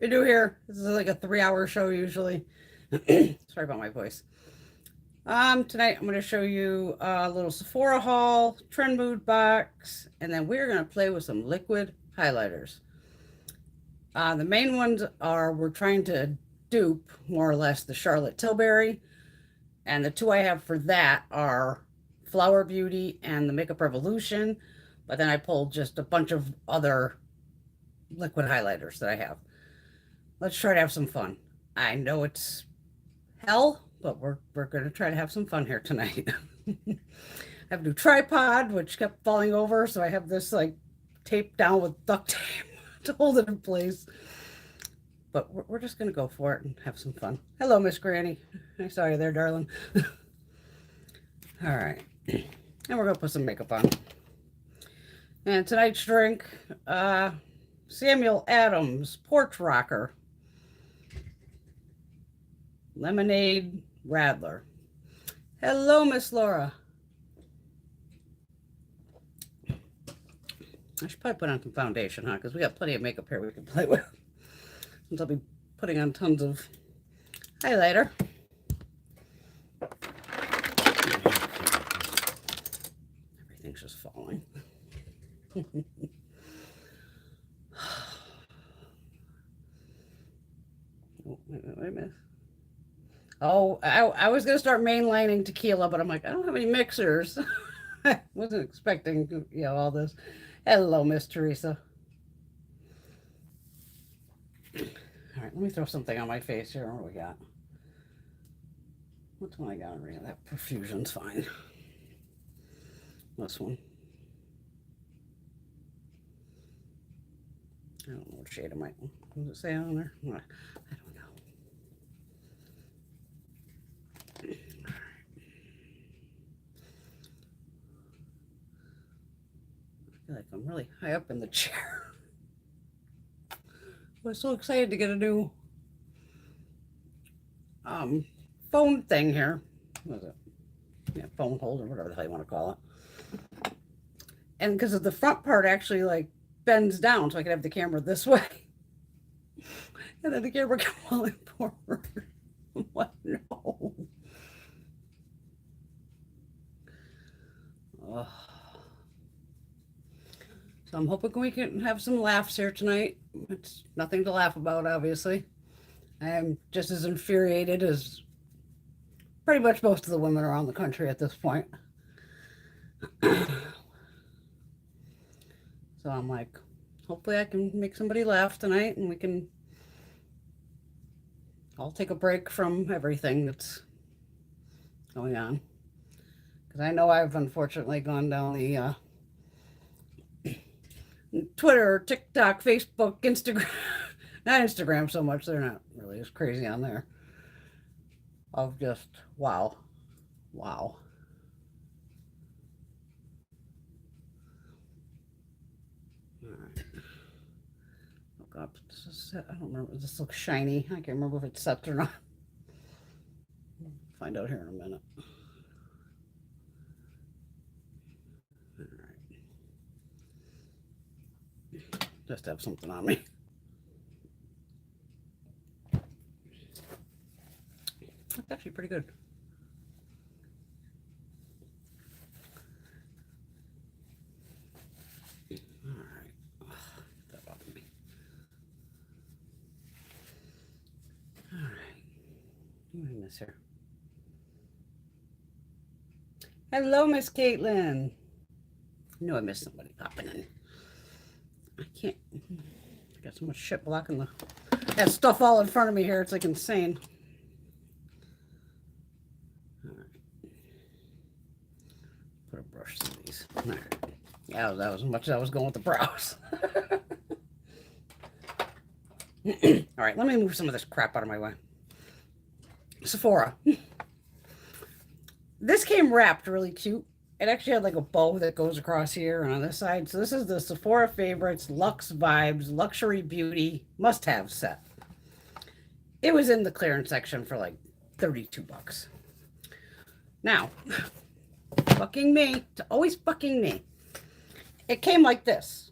You're new here. This is like a 3-hour show usually. Sorry about my voice. Tonight I'm going to show you a little Sephora haul, Trendmood box, and then we're going to play with some liquid highlighters. The main ones are we're trying to dupe more or less the Charlotte Tilbury, and the two I have for that are Flower Beauty and the Makeup Revolution. But then I pulled just a bunch of other liquid highlighters that I have. Let's try to have some fun. I know it's hell, but we're going to try to have some fun here tonight. I have a new tripod, which kept falling over, so I have this like taped down with duct tape to hold it in place. But we're just going to go for it and have some fun. Hello, Miss Granny. I saw you there, darling. All right. And we're going to put some makeup on. And tonight's drink, Samuel Adams Porch Rocker. Lemonade Radler. Hello, Miss Laura. I should probably put on some foundation, huh? Because we got plenty of makeup here we can play with. Since I'll be putting on tons of highlighter. Everything's just falling. Oh, wait a minute. Oh, I was going to start mainlining tequila, but I'm like, I don't have any mixers. I wasn't expecting, all this. Hello, Miss Teresa. All right, let me throw something on my face here. What do we got? What's one I got? That Perfusion's fine. This one. I don't know what shade it might. What does it say on there? I don't know. I feel like I'm really high up in the chair. I was so excited to get a new phone thing here. What is it? Yeah, phone holder, whatever the hell you want to call it. And because of the front part actually like bends down, so I could have the camera this way. And then the camera kept falling forward. What? No. Oh. So I'm hoping we can have some laughs here tonight. It's nothing to laugh about, obviously. I am just as infuriated as pretty much most of the women around the country at this point. So I'm like, hopefully I can make somebody laugh tonight and we can all take a break from everything that's going on. Because I know I've unfortunately gone down the Twitter, TikTok, Facebook, Instagram, not Instagram so much, they're not really as crazy on there, of just, wow. All right. Oh God, this is set. I don't remember, this looks shiny. I can't remember if it's set or not. Find out here in a minute. Just have something on me. That's actually pretty good. All right. Get that off of me. All right. What did I miss here? Hello, Miss Caitlin. I knew I missed somebody popping in. I can't. I got so much shit blocking the. That stuff all in front of me here. It's like insane. All right. Put a brush through these. All right. Yeah, that was as much as I was going with the brows. All right, let me move some of this crap out of my way. Sephora. This came wrapped really cute. It actually had like a bow that goes across here and on this side. So this is the Sephora Favorites Luxe Vibes Luxury Beauty Must-Have Set. It was in the clearance section for like 32 bucks. Now, fucking me, always fucking me. It came like this.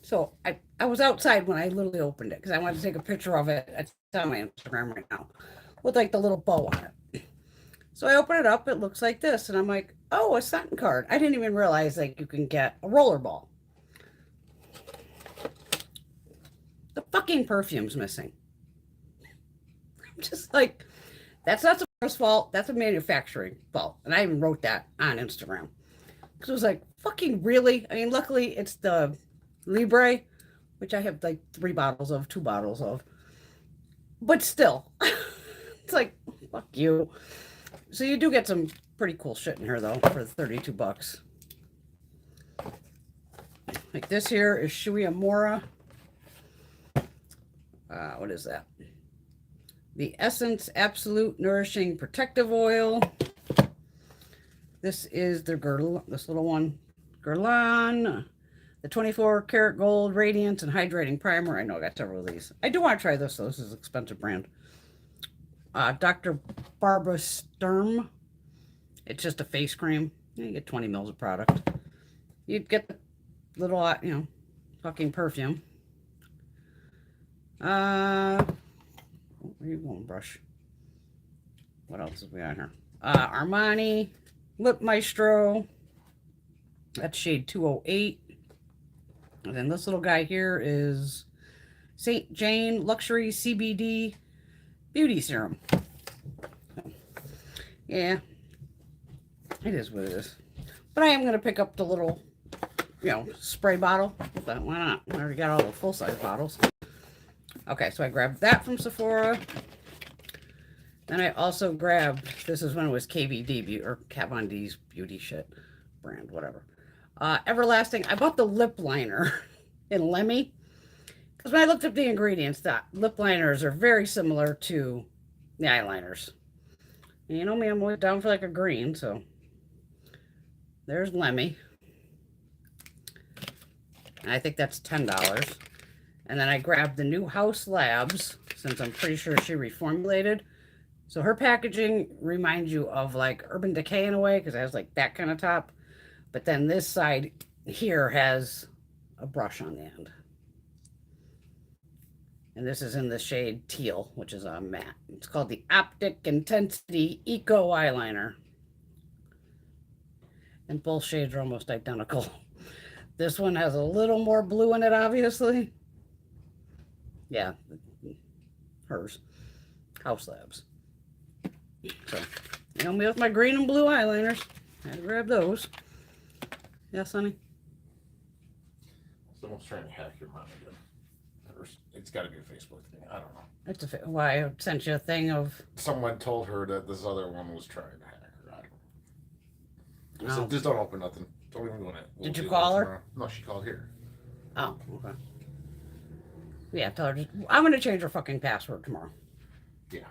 So I was outside when I literally opened it because I wanted to take a picture of it. It's on my Instagram right now with like the little bow on it. So I open it up. It looks like this. And I'm like, oh, a Scented card. I didn't even realize like you can get a roller ball. The fucking perfume's missing. I'm just like, that's not Sephora's fault. That's a manufacturing fault. And I even wrote that on Instagram. Because it was like, fucking really? I mean, luckily it's the Libre, which I have like 2 bottles of. But still, it's like, fuck you. So you do get some pretty cool shit in here though for 32 bucks. Like this here is Shui Amora. What is that? The Essence Absolute Nourishing Protective Oil. This is the girdle, this little one, Guerlain, the 24 karat gold radiance and hydrating primer. I know I got several of these. I do want to try this though. This is an expensive brand. Dr. Barbara Sturm. It's just a face cream. You get 20 mils of product. You'd get the little, fucking perfume. Where are you going, brush? What else is we on here? Armani Lip Maestro. That's shade 208. And then this little guy here is St. Jane Luxury CBD Beauty Serum. Yeah, it is what it is. But I am going to pick up the little, spray bottle. But why not? I already got all the full-size bottles. Okay, so I grabbed that from Sephora. Then I also grabbed, this is when it was KVD, or Kat Von D's beauty shit brand, whatever. Everlasting, I bought the lip liner in Lemmy. Because when I looked up the ingredients, the lip liners are very similar to the eyeliners. And you know me, I'm always down for like a green, so there's Lemmy. And I think that's $10. And then I grabbed the new House Labs, since I'm pretty sure she reformulated. So her packaging reminds you of like Urban Decay in a way, because it has like that kind of top. But then this side here has a brush on the end. And this is in the shade Teal, which is a matte. It's called the Optic Intensity Eco Eyeliner. And both shades are almost identical. This one has a little more blue in it, obviously. Yeah, hers. House Labs. So, you know me with my green and blue eyeliners. I had to grab those. Yes, honey? Someone's trying to hack your mind again. It's got to be a Facebook thing. I don't know. It's why I sent you a thing of... Someone told her that this other one was trying to hack her. I don't know. I said, Oh. just don't open nothing. Don't even go in it. Did you call her? No, she called here. Oh, okay. Yeah, tell her. I'm going to change her fucking password tomorrow. Yeah.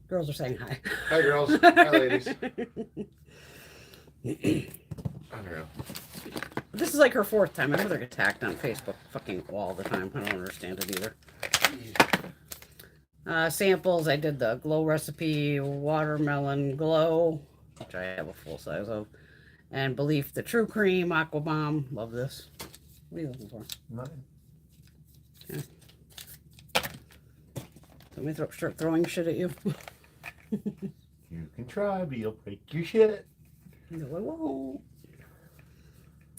Girls are saying hi. Hi, girls. Hi, ladies. Unreal. This is like her 4th time. I know they're attacked on Facebook fucking all the time. I don't understand it either. Samples. I did the Glow Recipe Watermelon Glow, which I have a full size of. And Belief, the True Cream Aqua Bomb. Love this. What are you looking for? Nothing. Okay. Let me start throwing shit at you. You can try, but you'll break your shit. No, I won't.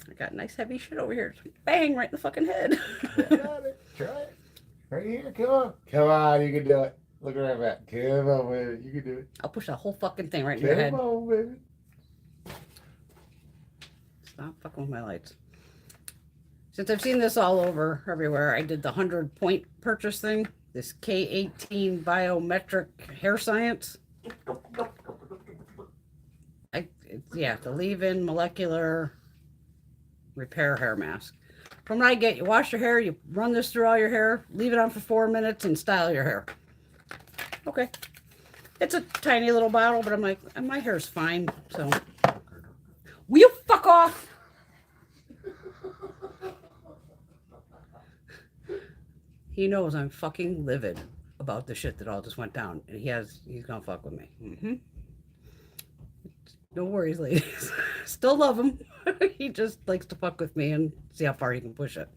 I got nice heavy shit over here. Bang, right in the fucking head. Got it. Try it. Right here. Come on. Come on, you can do it. Look at that. Come on, baby. You can do it. I'll push that whole fucking thing right in your head. Come on, baby. Stop fucking with my lights. Since I've seen this all over everywhere, I did the 100-point purchase thing. This K18 Biometric Hair Science. Yeah, the leave-in molecular repair hair mask. From what I get, you wash your hair, you run this through all your hair, leave it on for 4 minutes, and style your hair. Okay. It's a tiny little bottle, but I'm like, my hair's fine, so. Will you fuck off? He knows I'm fucking livid about the shit that all just went down, and he's gonna fuck with me. No worries, ladies. Still love him. He just likes to fuck with me and see how far he can push it.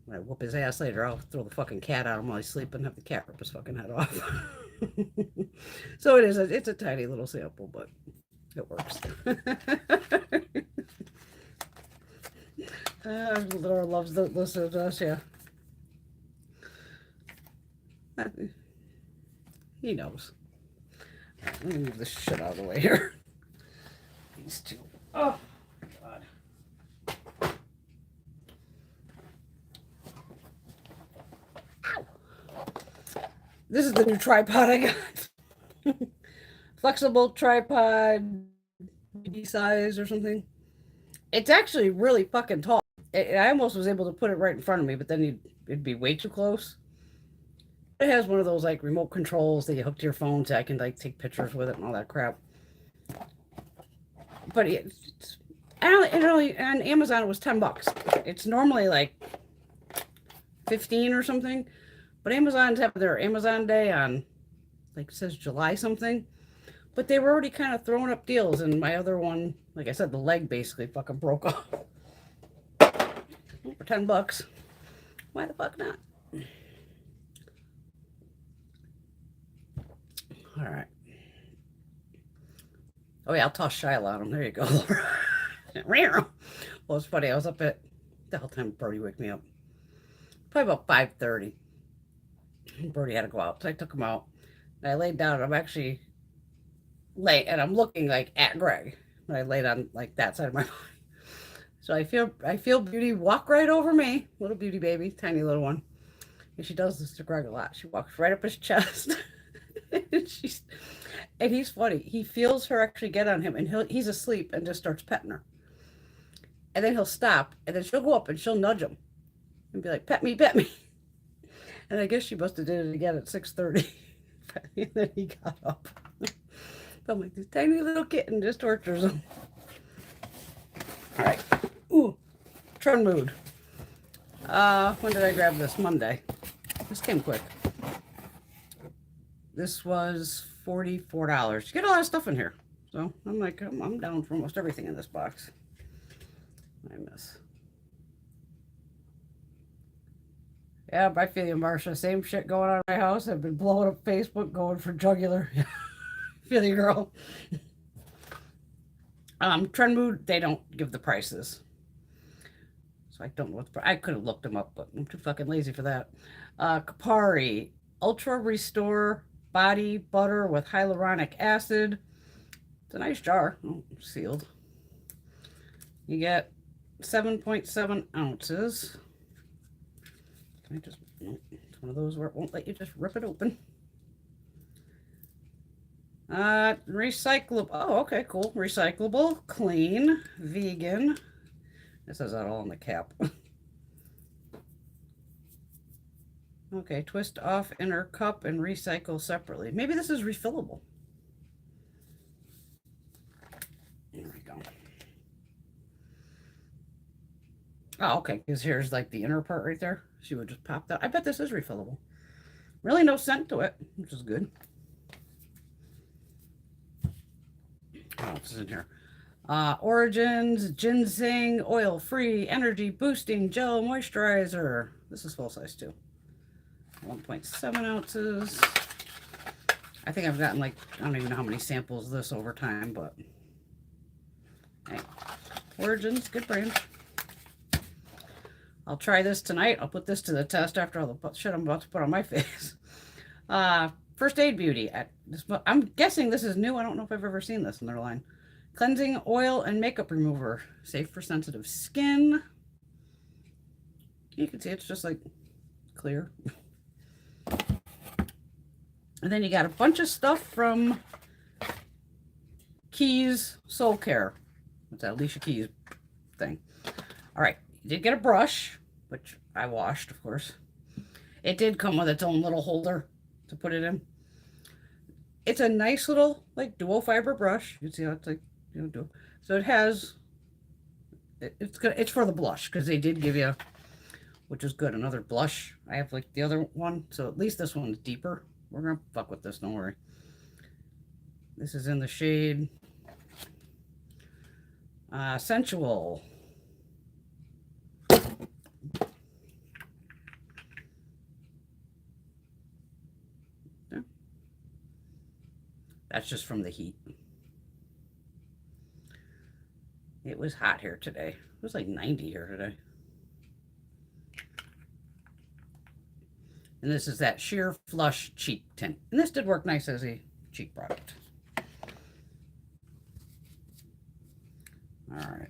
When I whoop his ass later, I'll throw the fucking cat at him while he's sleeping and have the cat rip his fucking head off. So it's a tiny little sample, but it works. Laura loves listen to us, yeah. He knows. Right, let me move this shit out of the way here. These two. Oh, God. Ow. This is the new tripod I got. Flexible tripod, BD size or something. It's actually really fucking tall. I almost was able to put it right in front of me, but then it'd be way too close. It has one of those like remote controls that you hook to your phone so I can like take pictures with it and all that crap. But on Amazon it was $10. It's normally like 15 or something. But Amazon's having their Amazon Day on, like it says July something. But they were already kind of throwing up deals, and my other one, like I said, the leg basically fucking broke off. For $10. Why the fuck not? All right. Oh yeah, I'll toss Shiloh on him. There you go. Well, it's funny. I was up at the hell time Brody wake me up. Probably about 5:30. Brody had to go out, so I took him out. And I laid down. And I'm actually lay, and I'm looking like at Greg. And I laid on like that side of my body. So I feel Beauty walk right over me, little Beauty baby, tiny little one. And she does this to Greg a lot. She walks right up his chest. And he's funny. He feels her actually get on him, and he's asleep and just starts petting her. And then he'll stop, and then she'll go up and she'll nudge him and be like, "Pet me, pet me." And I guess she must have did it again at 6:30. And then he got up. So I'm like, this tiny little kitten just tortures him. All right. Ooh, Trendmood. When did I grab this? Monday. This came quick. This was $44. You get a lot of stuff in here. So I'm like, I'm down for almost everything in this box. I miss. Yeah, I feel you, Marsha. Same shit going on in my house. I've been blowing up Facebook going for jugular. Feel you, girl. Trendmood, they don't give the prices. So I don't know what I could have looked them up, but I'm too fucking lazy for that. Kapari Ultra Restore Body Butter with Hyaluronic Acid. It's a nice jar. Oh, sealed. You get 7.7 ounces. Can I just, no, it's one of those where it won't let you just rip it open. Recyclable. Oh, okay, cool. Recyclable, clean, vegan. It says that all on the cap. Okay, twist off inner cup and recycle separately. Maybe this is refillable. There we go. Oh, okay, because here's like the inner part right there. She would just pop that. I bet this is refillable. Really no scent to it, which is good. What else is in here? Origins Ginseng Oil-Free Energy Boosting Gel Moisturizer. This is full size too. 1.7 ounces. I think I've gotten like, I don't even know how many samples of this over time, but hey, Origins, good brand. I'll try this tonight. I'll put this to the test after all the shit I'm about to put on my face. First Aid Beauty. I'm guessing this is new. I don't know if I've ever seen this in their line. Cleansing oil and makeup remover. Safe for sensitive skin. You can see it's just like clear. And then you got a bunch of stuff from Keys Soul Care. What's that? Alicia Keys thing. All right. You did get a brush, which I washed, of course. It did come with its own little holder to put it in. It's a nice little like dual fiber brush. You can see how it's like, you know, so it has. It's for the blush because they did give you, which is good, another blush. I have like the other one, so at least this one's deeper. We're gonna fuck with this, don't worry. This is in the shade Sensual. That's just from the heat. It was hot here today. It was like 90 here today. And this is that Sheer Flush Cheek Tint. And this did work nice as a cheek product. All right.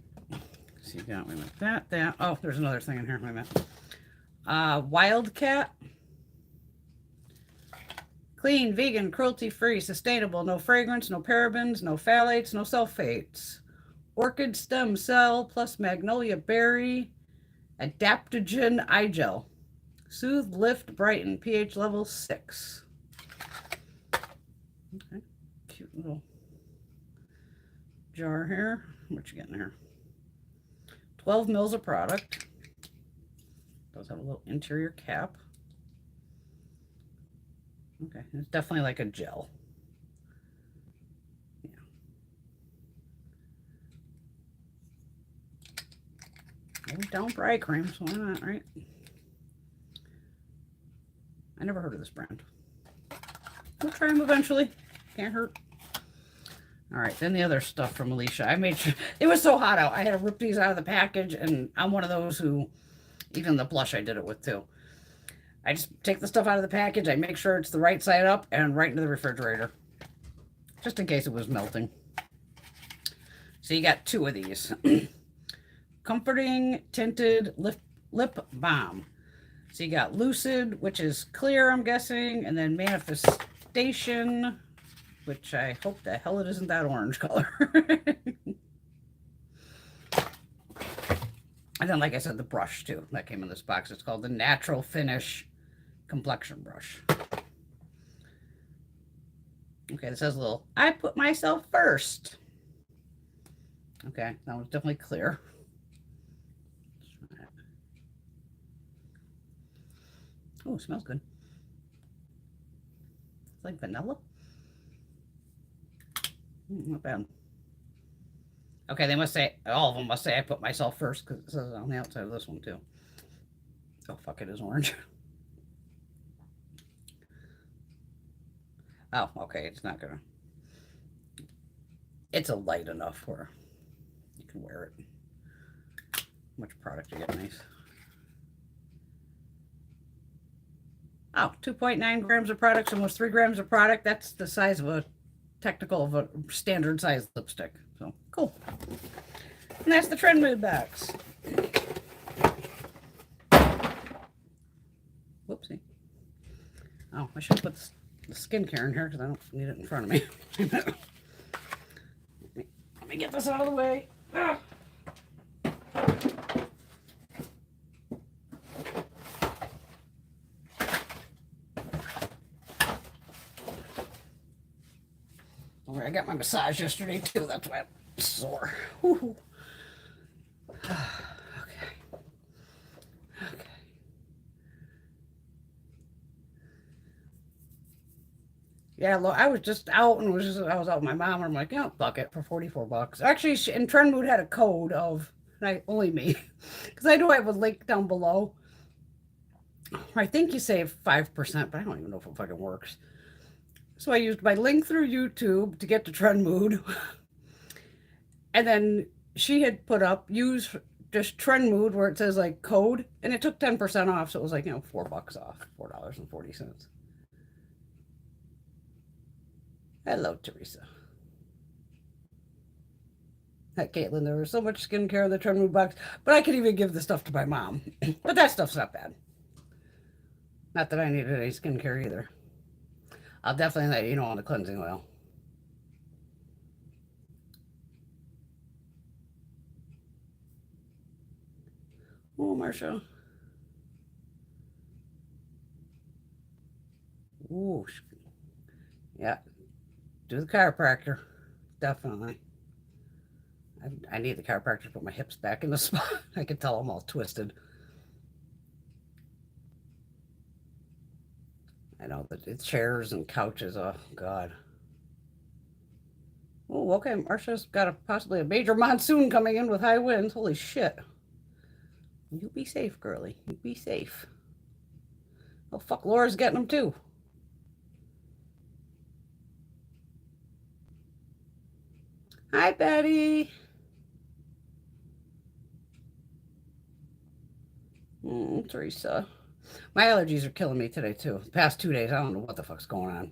So you got me with that. Oh, there's another thing in here. Wait a minute. Wildcat. Clean, vegan, cruelty-free, sustainable, no fragrance, no parabens, no phthalates, no sulfates. Orchid stem cell plus magnolia berry adaptogen eye gel. Soothe, lift, brighten, pH level 6. Okay, cute little jar here. What you getting here? 12 mils of product. Does have a little interior cap. Okay, it's definitely like a gel. Yeah. Maybe down for eye cream, so why not, right? I never heard of this brand. We'll try them eventually. Can't hurt. All right, then the other stuff from Alicia. I made sure, it was so hot out. I had to rip these out of the package, and I'm one of those who, even the blush I did it with too. I just take the stuff out of the package, I make sure it's the right side up, and right into the refrigerator. Just in case it was melting. So you got 2 of these. Comforting Tinted Lip Balm. So you got Lucid, which is clear, I'm guessing, and then Manifestation, which I hope the hell it isn't that orange color. And then, like I said, the brush, too, that came in this box. It's called the Natural Finish Complexion Brush. Okay, this has a little, I put myself first. Okay, that one's definitely clear. Oh, smells good. It's like vanilla. Not bad. Okay, they must say, all of them must say I put myself first because it says on the outside of this one too. Oh, fuck, it is orange. Oh, okay, it's not gonna. It's a light enough where you can wear it. How much product you get, nice. Oh, 2.9 grams of product, almost 3 grams of product. That's the size of a standard size lipstick. So cool. And that's the Trendmood box. Whoopsie. Oh, I should put the skincare in here because I don't need it in front of me. Let me get this out of the way. Ah. I got my massage yesterday too. That's why I'm sore. Okay. Okay. Yeah, look, I was just out and I was out with my mom, and I'm like, yeah, fuck it for 44 bucks. Actually, and Trendmood had a code of only me because I know I have a link down below. I think you save 5%, but I don't even know if it fucking works. So I used my link through YouTube to get to Trendmood. And then she had put up, use just Trendmood where it says like code, and it took 10% off. So it was like, $4 off, $4.40. Hello, Teresa. Hi, Caitlin. There was so much skincare in the Trendmood box, but I could even give the stuff to my mom. But that stuff's not bad. Not that I needed any skincare either. I'll definitely let you know on the cleansing oil. Oh, Marsha. Ooh. Yeah. Do the chiropractor. Definitely. I need the chiropractor to put my hips back in the spot. I can tell I'm all twisted. I know that it's chairs and couches. Oh, God. Oh, okay. Marsha's got possibly a major monsoon coming in with high winds. Holy shit. You be safe, girly. You be safe. Oh, fuck. Laura's getting them too. Hi, Betty. Teresa. My allergies are killing me today, too. The past 2 days, I don't know what the fuck's going on.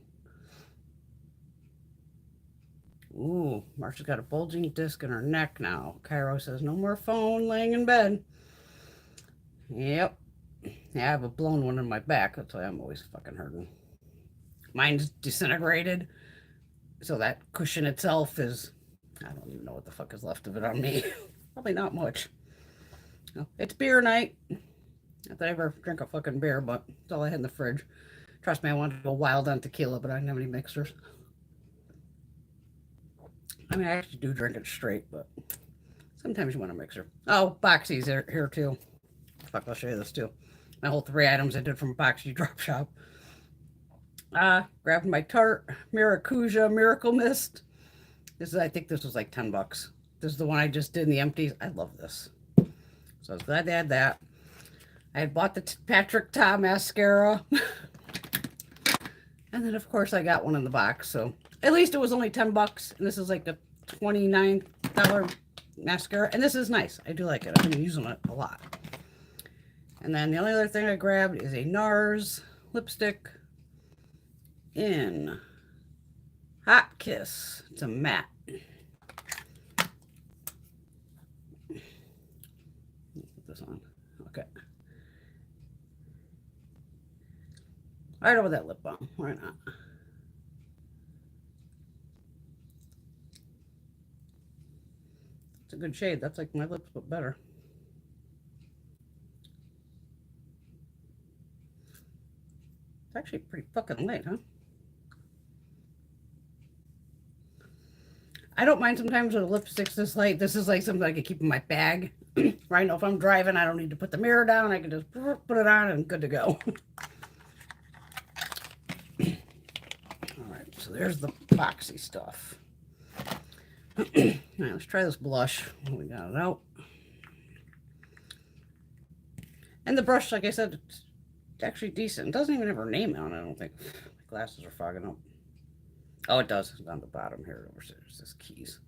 Ooh, Marsha's got a bulging disc in her neck now. Cairo says, no more phone laying in bed. Yep. Yeah, I have a blown one in my back. That's why I'm always fucking hurting. Mine's disintegrated. So that cushion itself is, I don't even know what the fuck is left of it on me. Probably not much. No, it's beer night. Not that I ever drink a fucking beer, but it's all I had in the fridge. Trust me, I wanted to go wild on tequila, but I didn't have any mixers. I mean, I actually do drink it straight, but sometimes you want a mixer. Oh, Boxy's here too. Fuck, I'll show you this too. My whole 3 items I did from Boxy Drop Shop. Grabbed my Tarte Maracuja Miracle Mist. I think this was like $10. This is the one I just did in the empties. I love this. So I was glad they had that. I had bought the Patrick Ta mascara. And then, of course, I got one in the box. So at least it was only $10. And this is like a $29 mascara. And this is nice. I do like it. I've been using it a lot. And then the only other thing I grabbed is a NARS lipstick in Hot Kiss. It's a matte. Put this on. Okay. Right over that lip balm. Why not? It's a good shade. That's like my lips, but better. It's actually pretty fucking light, huh? I don't mind sometimes when the lipstick's this light. This is like something I could keep in my bag. Right now, if I'm driving, I don't need to put the mirror down. I can just put it on and good to go. All right, so there's the Boxy stuff. All right, let's try this blush. We got it out. And the brush, like I said, it's actually decent. It doesn't even have her name on it, I don't think. My glasses are fogging up. Oh, it does. It's on the bottom here. There's this keys.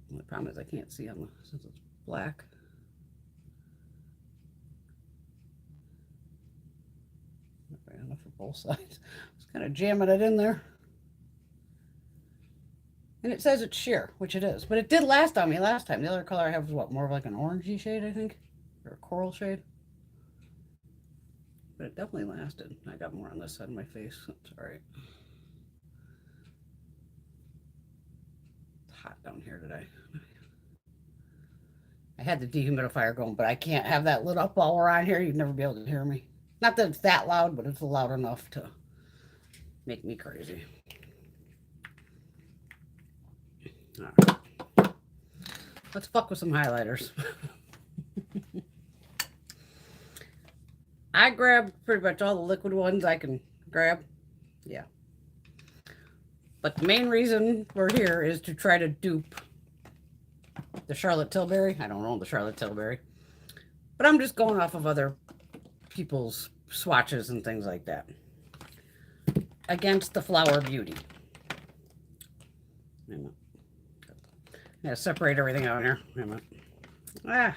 The problem is I can't see on the, since it's black. Not bad enough for both sides. Just kind of jamming it in there. And it says it's sheer, which it is. But it did last on me last time. The other color I have is what, more of like an orangey shade, I think? Or a coral shade. But it definitely lasted. I got more on this side of my face. That's all right. It's hot down here today. I had the dehumidifier going, but I can't have that lit up while we're on here. You'd never be able to hear me. Not that it's that loud, but it's loud enough to make me crazy. All right. Let's fuck with some highlighters. I grabbed pretty much all the liquid ones I can grab. Yeah. But the main reason we're here is to try to dupe the Charlotte Tilbury. I don't own the Charlotte Tilbury. But I'm just going off of other people's swatches and things like that. Against the Flower Beauty. Yeah, separate everything out here. I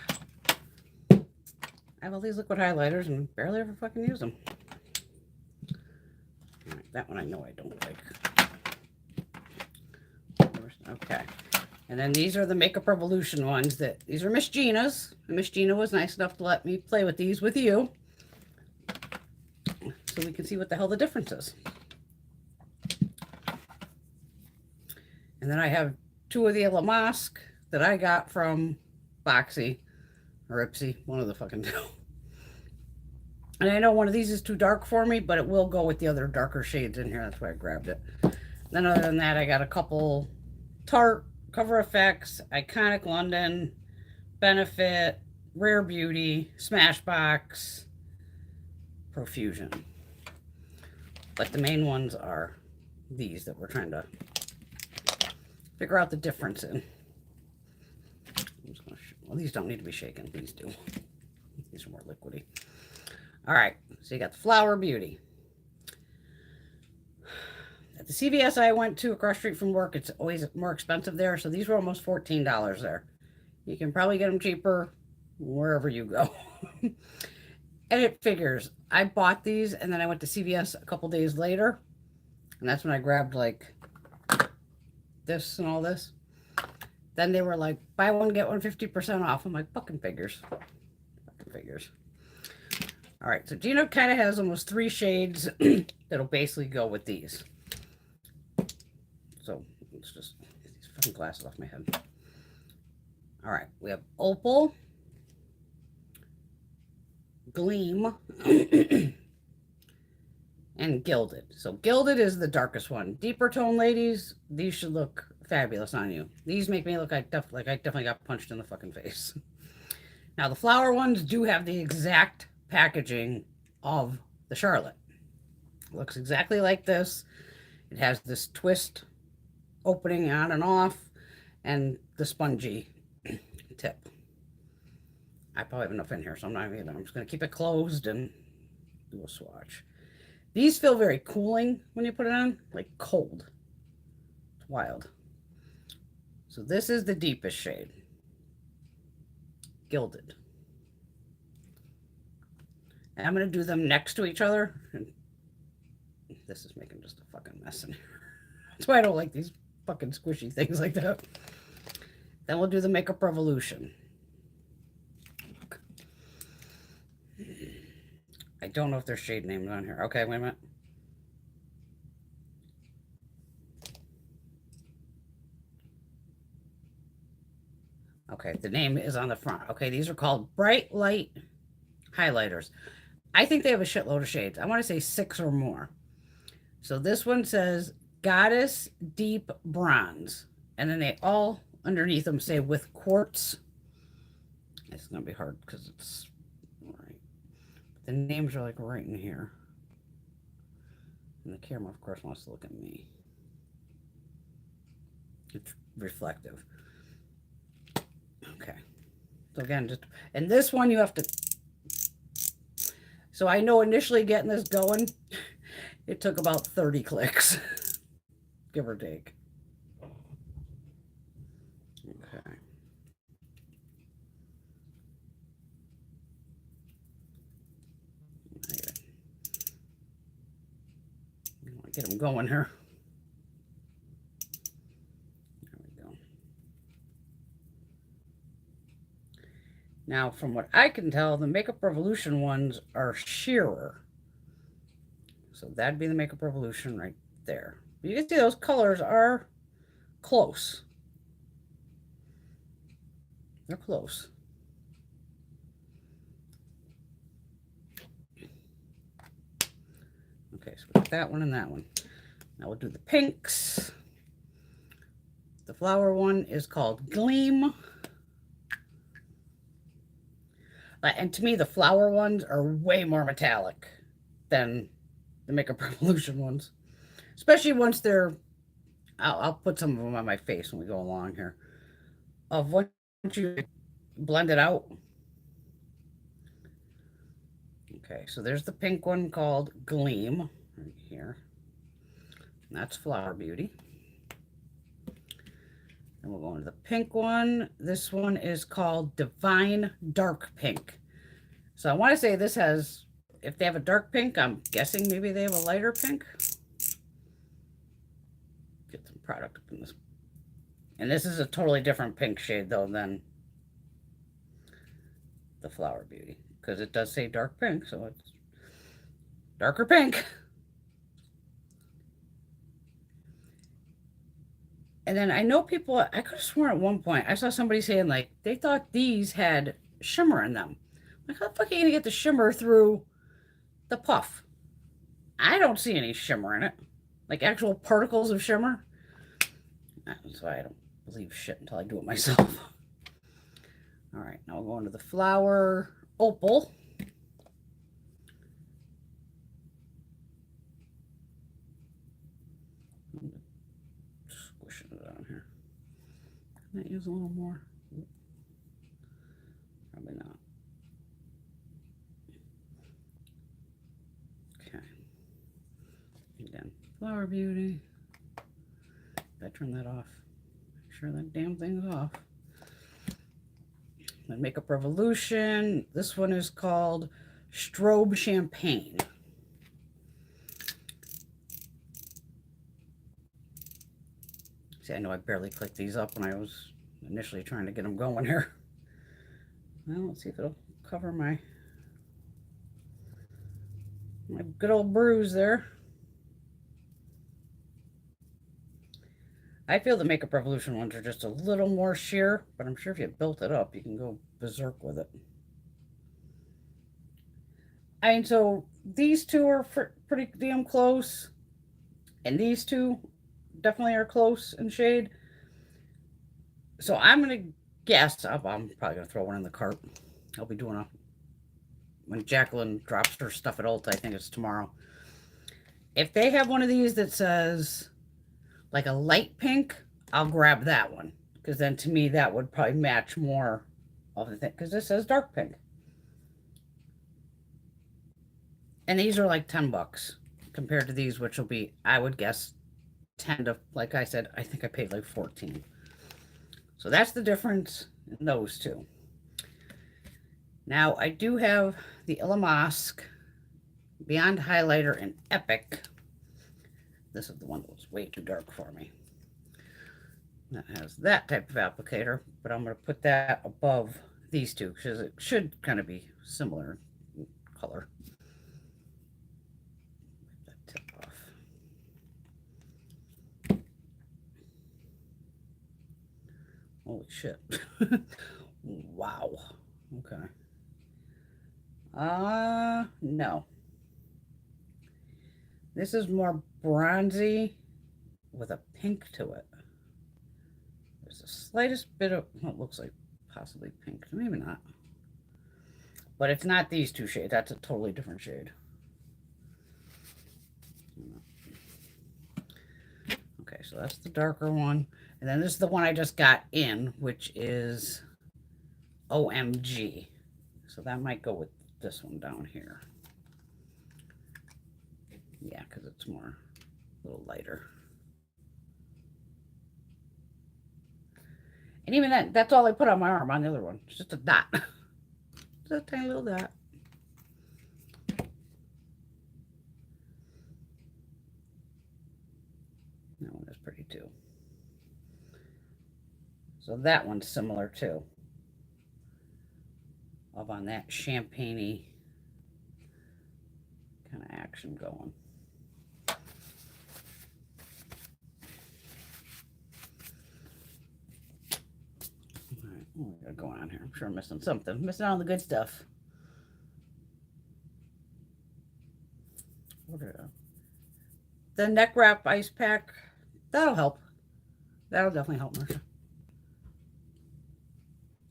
have all these liquid highlighters and barely ever fucking use them. All right, that one I know I don't like. Okay. And then these are the Makeup Revolution ones. These are Miss Gina's. And Miss Gina was nice enough to let me play with these with you. So we can see what the hell the difference is. And then I have two of the La Masque that I got from Boxy or Ipsy, one of the fucking two. And I know one of these is too dark for me, but it will go with the other darker shades in here. That's why I grabbed it. Then other than that, I got a couple Tarte, Cover FX, Iconic London, Benefit, Rare Beauty, Smashbox, Profusion. But the main ones are these that we're trying to figure out the difference in. I'm just gonna well, these don't need to be shaken. These do. These are more liquidy. All right, so you got the Flower Beauty. At the CVS I went to across the street from work, it's always more expensive there. So these were almost $14 there. You can probably get them cheaper wherever you go. And it figures. I bought these and then I went to CVS a couple days later. And that's when I grabbed like this and all this. Then they were like, buy one, get one 50% off. I'm like, fucking figures. Fucking figures. All right, so Gina kind of has almost 3 shades that'll basically go with these. So let's just get these fucking glasses off my head. All right, we have Opal, Gleam, and Gilded. So Gilded is the darkest one. Deeper tone ladies, these should look fabulous on you. These make me look like I definitely got punched in the fucking face. Now the flower ones do have the exact packaging of the Charlotte. It looks exactly like this. It has this twist opening on and off and the spongy tip. I probably have enough in here, so I'm just going to keep it closed and do a swatch. These feel very cooling when you put it on, like cold. It's wild. So this is the deepest shade, Gilded. And I'm going to do them next to each other. And this is making just a fucking mess in here. That's why I don't like these fucking squishy things like that. Then we'll do the Makeup Revolution. I don't know if there's shade names on here. Okay, wait a minute. Okay, the name is on the front. Okay, these are called Bright Light Highlighters. I think they have a shitload of shades. I want to say 6 or more. So this one says Goddess Deep Bronze. And then they all underneath them say with quartz. It's going to be hard because it's right. The names are like right in here. And the camera, of course, wants to look at me. It's reflective. Okay. So again, just, and this one you have to, so I know initially getting this going, it took about 30 clicks, give or take. Okay. I want to get them going here. Now, from what I can tell, the Makeup Revolution ones are sheerer. So that'd be the Makeup Revolution right there. You can see those colors are close. They're close. Okay, so we got that one and that one. Now we'll do the pinks. The flower one is called Gleam. And to me, the flower ones are way more metallic than the Makeup Revolution ones. Especially once they're, I'll put some of them on my face when we go along here. Once you blend it out. Okay, so there's the pink one called Gleam right here. And that's Flower Beauty. And we'll go into the pink one. This one is called Divine Dark Pink. So I want to say this has, if they have a dark pink, I'm guessing maybe they have a lighter pink. Get some product up in this. And this is a totally different pink shade though than the Flower Beauty. Because it does say dark pink, so it's darker pink. And then I know people, I could have sworn at one point, I saw somebody saying like, they thought these had shimmer in them. Like, how the fuck are you going to get the shimmer through the puff? I don't see any shimmer in it. Like actual particles of shimmer. That's why I don't believe shit until I do it myself. All right, now we'll go into the Flower Opal. Squishing it on here. Can I use a little more? Probably not. Okay. Again, Flower Beauty. Did I turn that off? Make sure that damn thing's off. Then Makeup Revolution. This one is called Strobe Champagne. See, I know I barely clicked these up when I was initially trying to get them going here. Well, let's see if it'll cover my good old bruise there. I feel the Makeup Revolution ones are just a little more sheer, but I'm sure if you built it up, you can go berserk with it. I mean, so these two are pretty damn close, and these two definitely are close in shade. So I'm going to guess, I'm probably going to throw one in the cart. I'll be doing when Jacqueline drops her stuff at Ulta, I think it's tomorrow. If they have one of these that says like a light pink, I'll grab that one. Because then to me, that would probably match more of the thing. Because this says dark pink. And these are like 10 bucks compared to these, which will be, I would guess, 10 to, like I said, I think I paid like 14. So that's the difference in those two. Now, I do have the Illamasqua Beyond Highlighter in Epic. This is the one that was way too dark for me. That has that type of applicator, but I'm going to put that above these two because it should kind of be similar in color. Wipe that tip off. Holy shit. Wow. Okay. No. This is more bronzy with a pink to it. There's the slightest bit of, well, it looks like possibly pink. Maybe not. But it's not these two shades. That's a totally different shade. Okay, so that's the darker one. And then this is the one I just got in, which is OMG. So that might go with this one down here. Yeah, because it's more, a little lighter. And even that's all I put on my arm on the other one. It's just a dot. Just a tiny little dot. That one is pretty too. So that one's similar too. Up on that champagne-y kind of action going. All right, what we got going on here? I'm sure I'm missing something. Missing out on the good stuff. The neck wrap ice pack. That'll help. That'll definitely help, Marcia.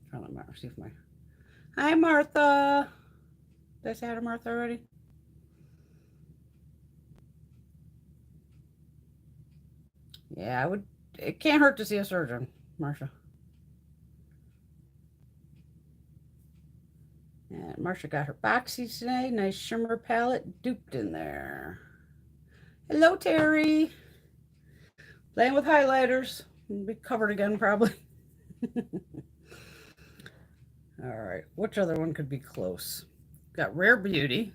Trying to let Martha see if my. Hi, Martha. Did I say hi to Martha already? Yeah, I would. It can't hurt to see a surgeon, Marcia. And Marcia got her Boxy today. Nice shimmer palette duped in there. Hello, Terry. Playing with highlighters. We'll be covered again, probably. All right. Which other one could be close? Got Rare Beauty.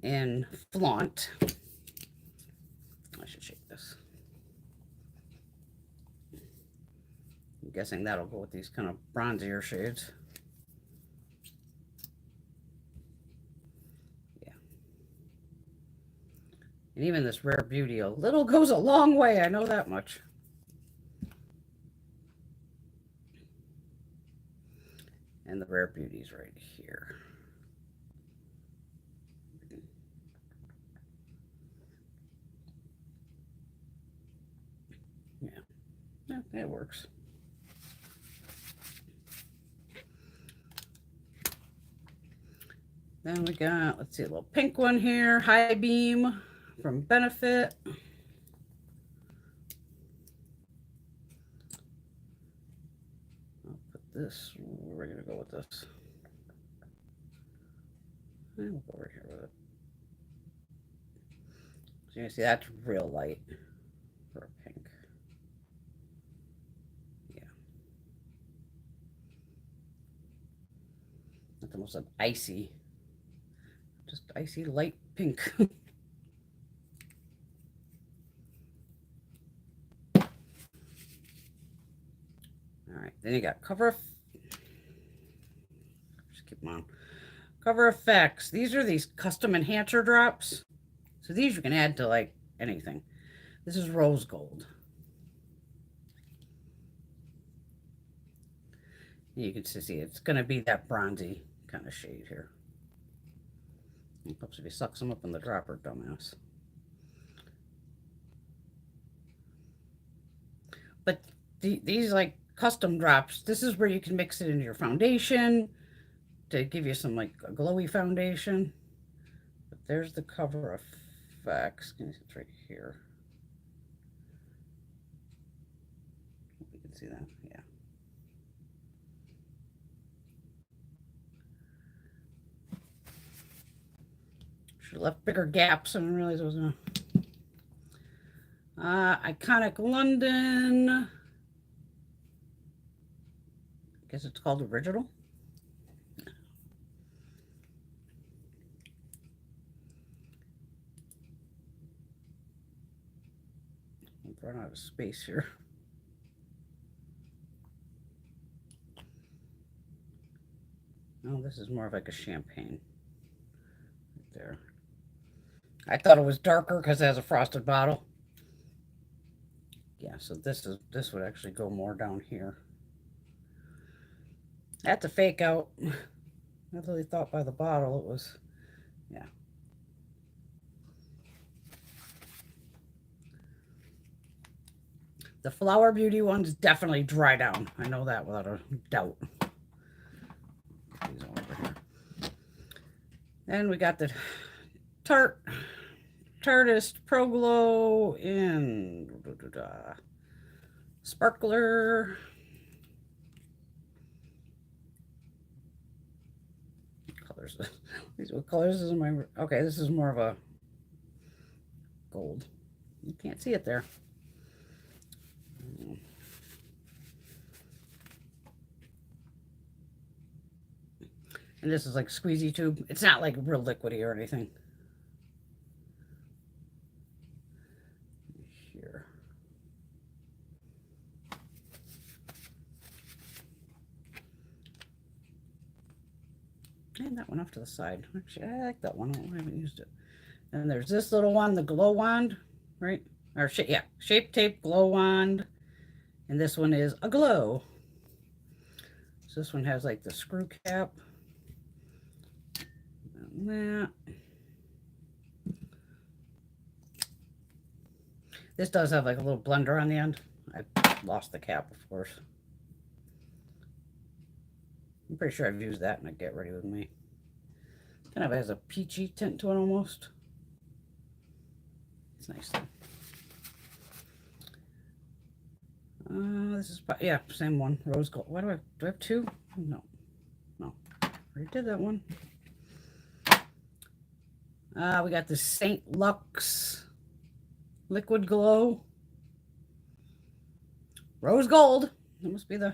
And Flaunt. I should shake this. I'm guessing that'll go with these kind of bronzier shades. Yeah. And even this Rare Beauty, a little goes a long way. I know that much. And the Rare Beauty's right here. Yeah, It works. Then we got, let's see, a little pink one here, High Beam from Benefit. I'll put this, we're gonna go with this. And we'll go over here with it. So you can see that's real light for a pink. Yeah. That's almost an icy, just icy light pink. All right, then you got just keep them on. Cover Effects. These are these custom enhancer drops. So these you can add to like anything. This is rose gold. You can see it's going to be that bronzy kind of shade here. Oops, if you suck some up in the dropper, dumbass. But these like custom drops, this is where you can mix it into your foundation to give you some like a glowy foundation. But there's the Cover Effects. It's right here. You can see that, yeah. Should have left bigger gaps. I didn't realize I was gonna. Iconic London. I guess it's called Original. I've run out of space here. Oh, this is more of like a champagne. Right there. I thought it was darker because it has a frosted bottle. Yeah, so this would actually go more down here. That's a fake out. I really thought by the bottle it was, yeah. The Flower Beauty ones definitely dry down. I know that without a doubt. These over here. And we got the Tartist Pro Glow in Sparkler. Colors. What colors is my? Okay, this is more of a gold. You can't see it there. And this is like squeezy tube. It's not like real liquidy or anything. Here. And that one off to the side. Actually, I like that one. I haven't used it. And there's this little one, the Glow Wand, right? Or yeah, Shape Tape Glow Wand. And this one is a glow. So this one has like the screw cap. And that. This does have like a little blender on the end. I lost the cap, of course. I'm pretty sure I've used that in a Get Ready With Me. Kind of has a peachy tint to it almost. It's nice though. This is, yeah, same one, rose gold. Why do I have two? No, I already did that one. We got the Saint Lux Liquid Glow. Rose gold. That must be the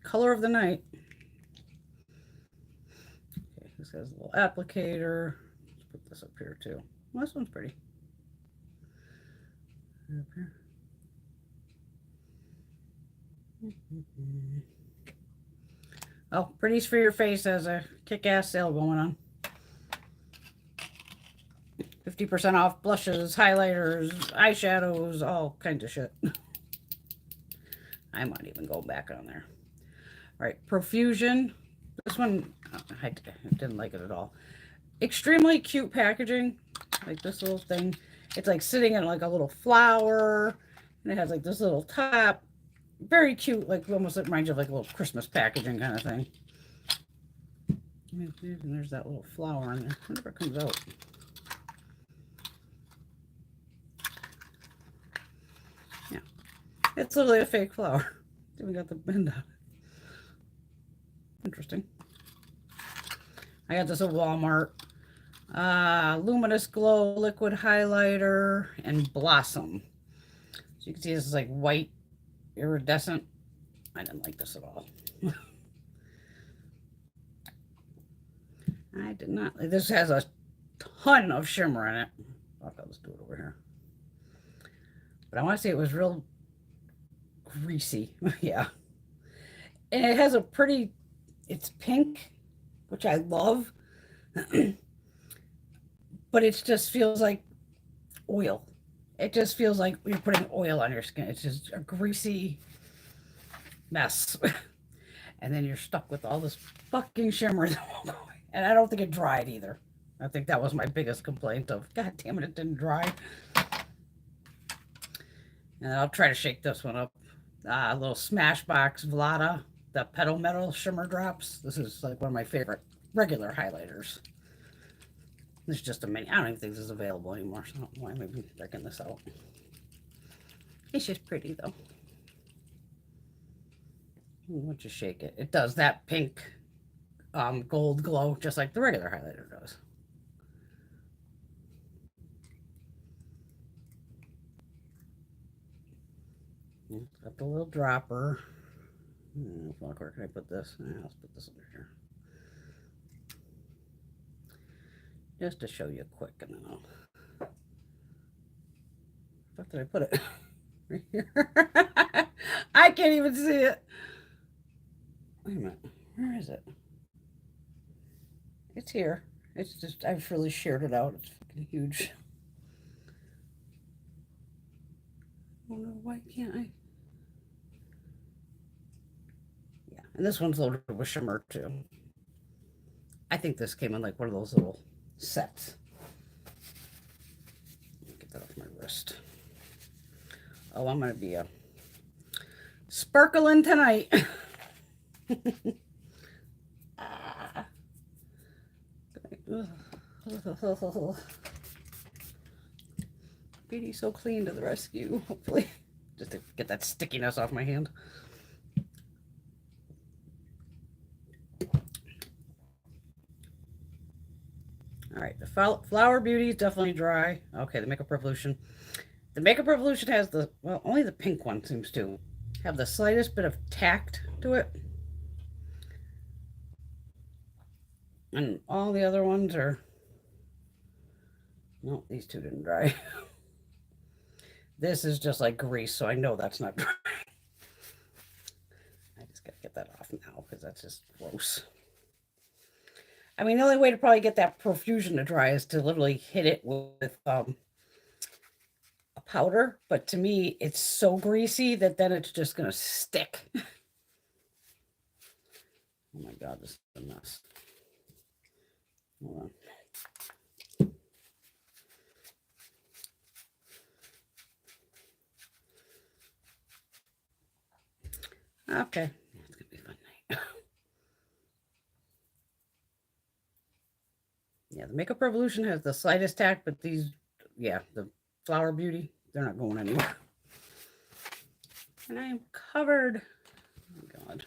color of the night. Okay, this has a little applicator. Let's put this up here too. Well, this one's pretty. Up here. Oh, Pretties for Your Face has a kick-ass sale going on. 50% off blushes, highlighters, eyeshadows, all kinds of shit. I might even go back on there. All right, Profusion. This one, I didn't like it at all. Extremely cute packaging. Like this little thing. It's like sitting in like a little flower. And it has like this little top. very cute, like almost reminds you of like a little Christmas packaging kind of thing. And there's that little flower in there. I wonder if it comes out. Yeah, it's literally a fake flower. We got the bend on it. Interesting. I got this at Walmart. Luminous Glow liquid highlighter and Blossom. So you can see this is like white iridescent. I didn't like this at all. I did not. This has a ton of shimmer in it. I'll just do it over here. But I want to say it was real greasy. Yeah. And it has a pretty, it's pink, which I love. But it just feels like oil. It just feels like you're putting oil on your skin. It's just a greasy mess. And then you're stuck with all this fucking shimmer. And I don't think it dried either. I think that was my biggest complaint of, God damn it, it didn't dry. And I'll try to shake this one up. A little Smashbox Vlada, the Petal Metal Shimmer Drops. This is like one of my favorite regular highlighters. This is just a mini. I don't even think this is available anymore, so I don't know why I'm even breaking this out. It's just pretty though. Once you shake it, it does that pink gold glow just like the regular highlighter does. It's got the little dropper. Where can I put this? Let's put this under here. Just to show you quick, and then I'll. Where did I put it? Right here. I can't even see it. Wait a minute. Where is it? It's here. It's just, I've really shared it out. It's fucking huge. Oh no, why can't I? Yeah, and this one's loaded with shimmer too. I think this came in like one of those little sets. Get that off my wrist. Oh, I'm gonna be sparkling tonight. Beauty So Clean to the rescue, hopefully. Just to get that stickiness off my hand. All right, the Flower Beauty is definitely dry. Okay, the Makeup Revolution. The Makeup Revolution has the, well, only the pink one seems to have the slightest bit of tact to it. And all the other ones are, no, these two didn't dry. This is just like grease, so I know that's not dry. I just gotta get that off now because that's just gross. I mean, the only way to probably get that profusion to dry is to literally hit it with a powder. But to me, it's so greasy that then it's just gonna stick. Oh my God, this is a mess. Hold on. Okay, it's gonna be a fun night. Yeah, the Makeup Revolution has the slightest tact, but these, yeah, the Flower Beauty, they're not going anywhere. And I am covered. Oh my God.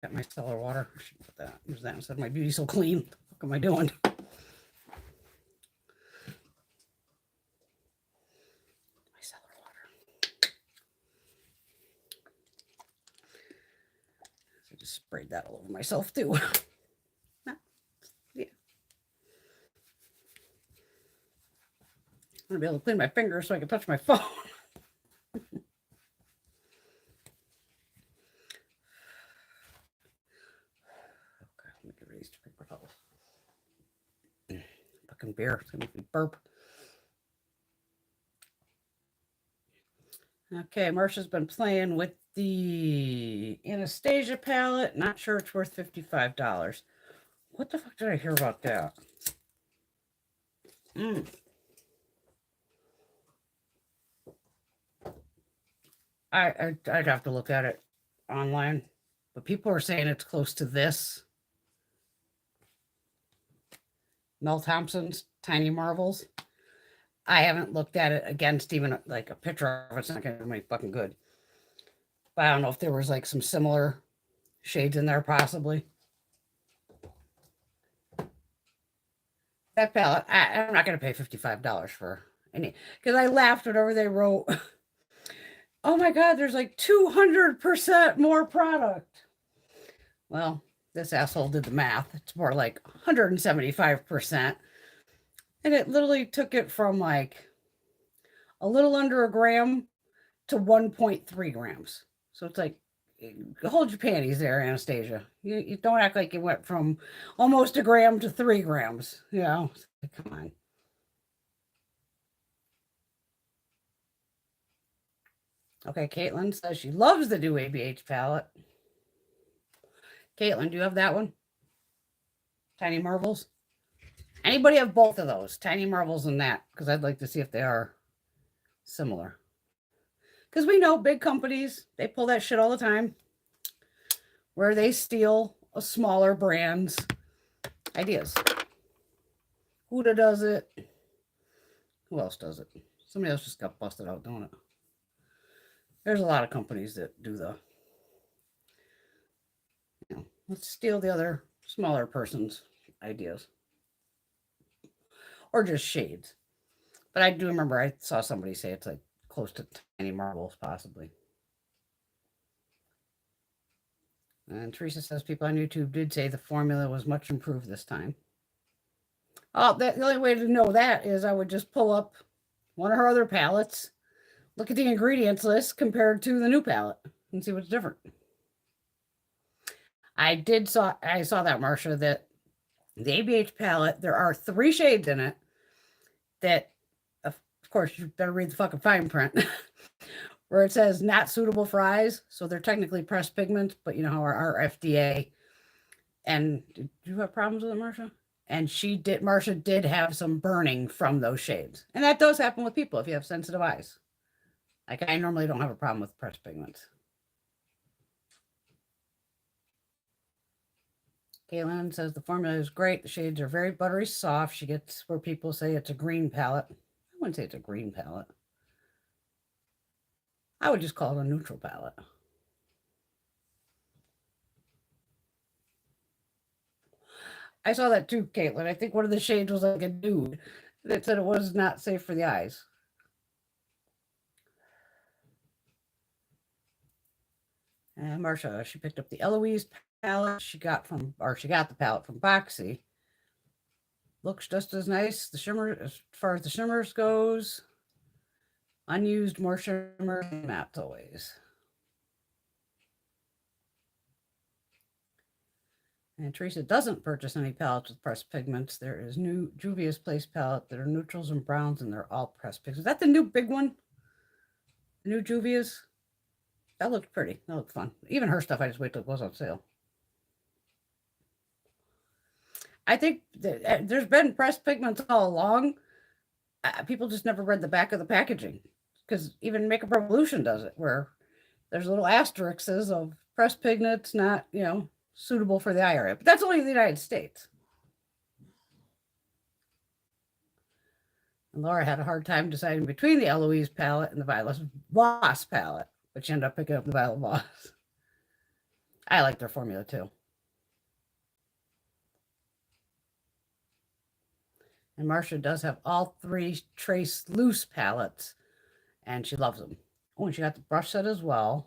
Got my cellar water. I should put that. Use that instead of my Beauty So Clean. What the fuck am I doing? My cellar water. So I just sprayed that all over myself too. Yeah. I'm gonna be able to clean my fingers so I can touch my phone. Fucking beer. It's gonna make me burp. Okay, Marsha's been playing with the Anastasia palette. Not sure it's worth $55. What the fuck did I hear about that? I'd have to look at it online, but people are saying it's close to this. Mel Thompson's Tiny Marvels. I haven't looked at it against even like a picture of it. It's not going to be fucking good. But I don't know if there was like some similar shades in there, possibly. That palette, I'm not going to pay $55 for any, because I laughed whenever they wrote, oh my God, there's like 200% more product. Well, this asshole did the math. It's more like 175%. And it literally took it from like a little under a gram to 1.3 grams. So it's like, hold your panties there, Anastasia. You don't act like it went from almost a gram to 3 grams. You know, come on. Okay, Caitlin says she loves the new ABH palette. Caitlin, do you have that one? Tiny Marvels? Anybody have both of those? Tiny Marvels and that? Because I'd like to see if they are similar. Because we know big companies, they pull that shit all the time, where they steal a smaller brand's ideas. Huda does it. Who else does it? Somebody else just got busted out doing it. There's a lot of companies that do the, you know, let's steal the other smaller person's ideas. Or just shades. But I do remember I saw somebody say it's like close to Tiny Marvels, possibly. And Teresa says people on YouTube did say the formula was much improved this time. Oh, the only way to know that is I would just pull up one of her other palettes, look at the ingredients list compared to the new palette, and see what's different. I saw that, Marcia, that the ABH palette, there are 3 shades in it that, of course, you better read the fucking fine print, where it says not suitable for eyes. So they're technically pressed pigments, but you know how our FDA. And did you have problems with it, Marcia? And Marcia did have some burning from those shades. And that does happen with people if you have sensitive eyes. Like I normally don't have a problem with pressed pigments. Kaylin says the formula is great. The shades are very buttery soft. She gets where people say it's a green palette. I wouldn't say it's a green palette. I would just call it a neutral palette. I saw that too, Caitlin. I think one of the shades was like a nude that said it was not safe for the eyes. And Marcia, she picked up the Eloise palette she got the palette from Boxy. Looks just as nice. The shimmer, as far as the shimmers goes, unused, more shimmer than matte always. And Teresa doesn't purchase any palettes with pressed pigments. There is new Juvia's Place palette that are neutrals and browns, and they're all pressed pigments. Is that the new big one? The new Juvia's? That looked pretty. That looked fun. Even her stuff, I just wait till it goes on sale. I think there's been pressed pigments all along. People just never read the back of the packaging, because even Makeup Revolution does it, where there's little asterisks of pressed pigments not, you know, suitable for the eye area. But that's only in the United States. And Laura had a hard time deciding between the Eloise palette and the Violet Voss palette, but she ended up picking up the Violet Voss. I like their formula too. And Marcia does have all 3 Trace Loose palettes, and she loves them. Oh, and she got the brush set as well.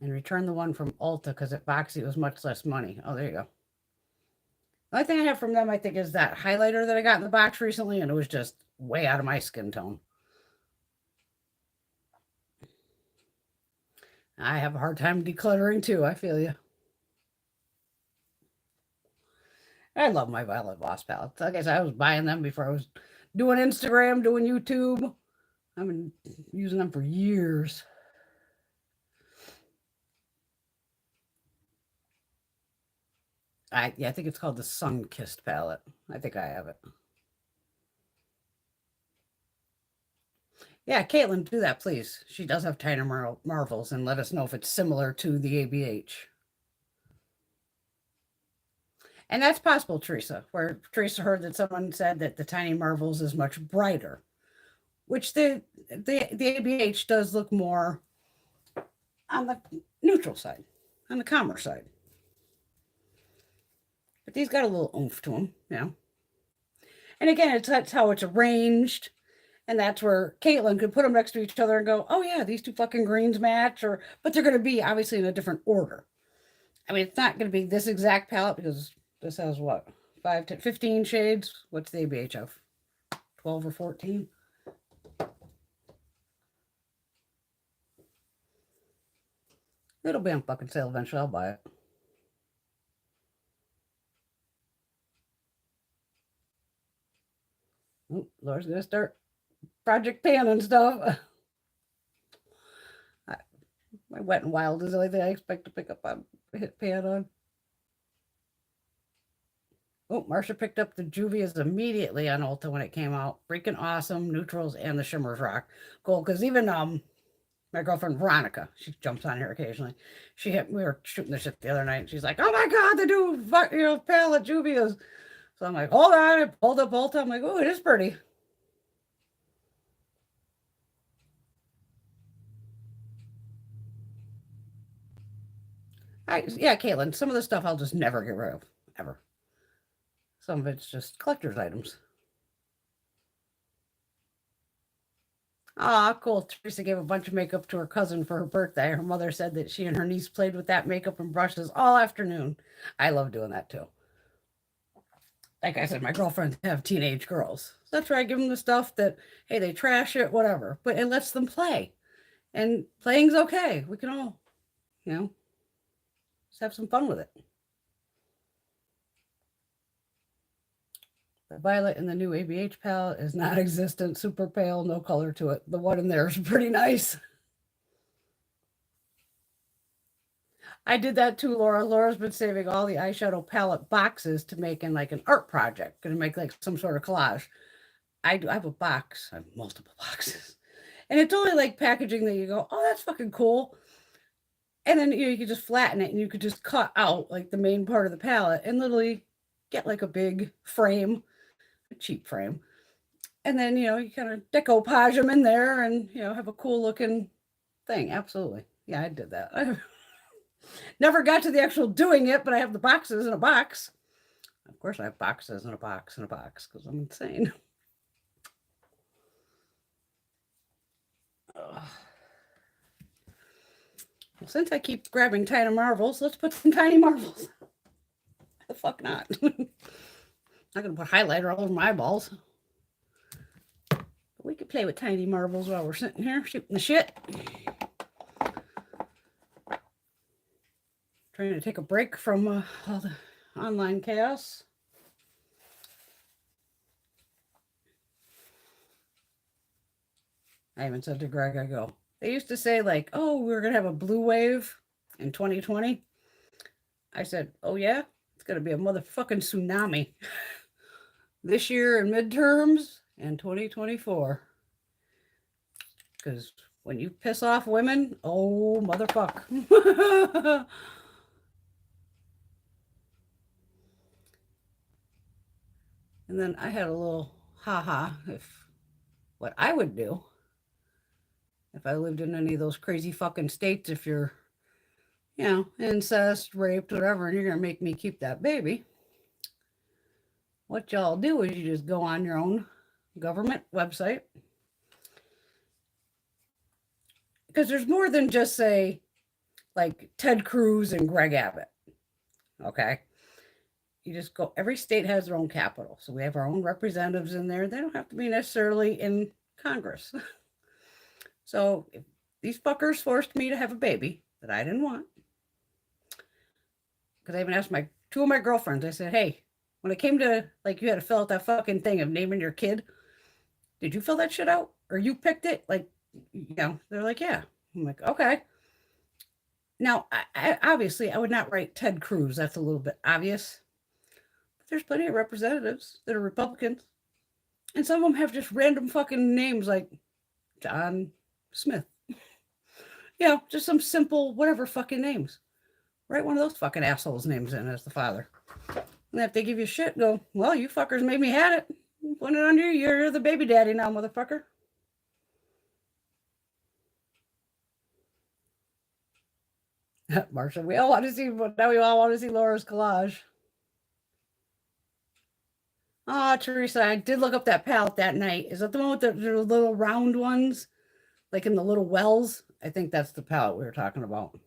And returned the one from Ulta because at Boxy it was much less money. Oh, there you go. The only thing I have from them, I think, is that highlighter that I got in the box recently, and it was just way out of my skin tone. I have a hard time decluttering too. I feel you. I love my Violet Voss palettes. Like I said, I was buying them before I was doing Instagram, doing YouTube. I've been using them for years. I think it's called the Sun Kissed palette. I think I have it. Yeah, Caitlin, do that, please. She does have tiny marvels, and let us know if it's similar to the ABH. And that's possible, Teresa, where Teresa heard that someone said that the tiny marvels is much brighter, which the ABH does look more on the neutral side, on the calmer side. But these got a little oomph to them, you know. And again, that's how it's arranged. And that's where Caitlin could put them next to each other and go, oh, yeah, these two fucking greens match. But they're going to be obviously in a different order. I mean, it's not going to be this exact palette because this has what? 5 to 15 shades? What's the ABH of? 12 or 14? It'll be on fucking sale eventually. I'll buy it. Oh, Laura's going to start project pan and stuff. My Wet and Wild is the only thing I expect to pick up on hit pan on. Oh, Marsha picked up the Juvias immediately on Ulta when it came out. Freaking awesome. Neutrals and the shimmers rock. Cool. Because even my girlfriend Veronica, she jumps on here occasionally. We were shooting the shit the other night. And she's like, oh my God, they do palette Juvias. So I'm like, hold on. I pulled up Ulta. I'm like, oh, it is pretty. Yeah, Caitlin, some of the stuff I'll just never get rid of, ever. Some of it's just collector's items. Ah, cool. Teresa gave a bunch of makeup to her cousin for her birthday. Her mother said that she and her niece played with that makeup and brushes all afternoon. I love doing that too. Like I said, my girlfriends have teenage girls. So that's where I give them the stuff that, hey, they trash it, whatever. But it lets them play. And playing's okay. We can all, just have some fun with it. The violet in the new ABH palette is non-existent, super pale, no color to it. The one in there is pretty nice. I did that too, Laura. Laura's been saving all the eyeshadow palette boxes to make in like an art project, going to make like some sort of collage. I have a box. I have multiple boxes. And it's only like packaging that you go, oh, that's fucking cool. And then you could just flatten it and you could just cut out like the main part of the palette and literally get like a big frame, a cheap frame. And then, you kind of decoupage them in there and, have a cool looking thing. Absolutely. Yeah, I did that. I never got to the actual doing it, but I have the boxes in a box. Of course, I have boxes in a box because I'm insane. Well, since I keep grabbing tiny marvels, let's put some tiny marvels. The fuck not? I'm not gonna put highlighter all over my eyeballs. But we could play with tiny marvels while we're sitting here shooting the shit. Trying to take a break from all the online chaos. I even said to Greg, I go, they used to say like, oh, we're going to have a blue wave in 2020. I said, oh yeah, it's going to be a motherfucking tsunami this year in midterms and 2024. Because when you piss off women, oh, motherfuck. And then I had a little ha-ha if what I would do if I lived in any of those crazy fucking states, if you're, incest, raped, whatever, and you're going to make me keep that baby. What y'all do is you just go on your own government website. Because there's more than just, say, like Ted Cruz and Greg Abbott. Okay? You just go, every state has their own capital. So we have our own representatives in there. They don't have to be necessarily in Congress. So if these fuckers forced me to have a baby that I didn't want, because I even asked two of my girlfriends, I said, hey, when it came to, like, you had to fill out that fucking thing of naming your kid, did you fill that shit out? Or you picked it? Like, they're like, yeah. I'm like, okay. Now, I obviously, I would not write Ted Cruz. That's a little bit obvious. But there's plenty of representatives that are Republicans. And some of them have just random fucking names like John Smith. Just some simple, whatever fucking names. Write one of those fucking assholes' names in as the father. And if they give you shit, go, well, you fuckers made me had it. Put it on you. You're the baby daddy now, motherfucker. Marsha, we all want to see, now we all want to see Laura's collage. Oh, Teresa, I did look up that palette that night. Is that the one with the little round ones? Like in the little wells? I think that's the palette we were talking about.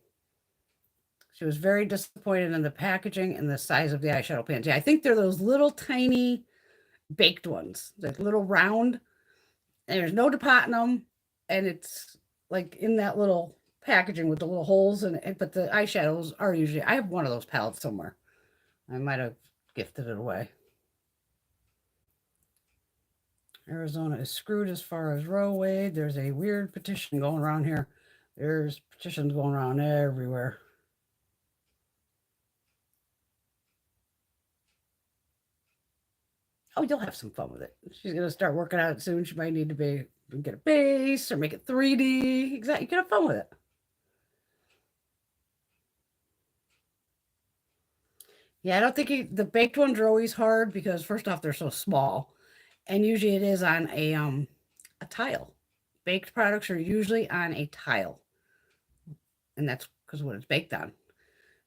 She was very disappointed in the packaging and the size of the eyeshadow pans. Yeah, I think they're those little tiny baked ones, like little round. And there's no depot in them. And it's like in that little packaging with the little holes in it. But the eyeshadows are usually, I have one of those palettes somewhere. I might have gifted it away. Arizona is screwed as far as row weight. There's a weird petition going around here. There's petitions going around everywhere. Oh, you'll have some fun with it. She's going to start working on it soon. She might need to get a base or make it 3D. Exactly. You can have fun with it. Yeah, I don't think the baked ones are always hard because first off, they're so small. And usually it is on a tile. Baked products are usually on a tile. And that's because what it's baked on.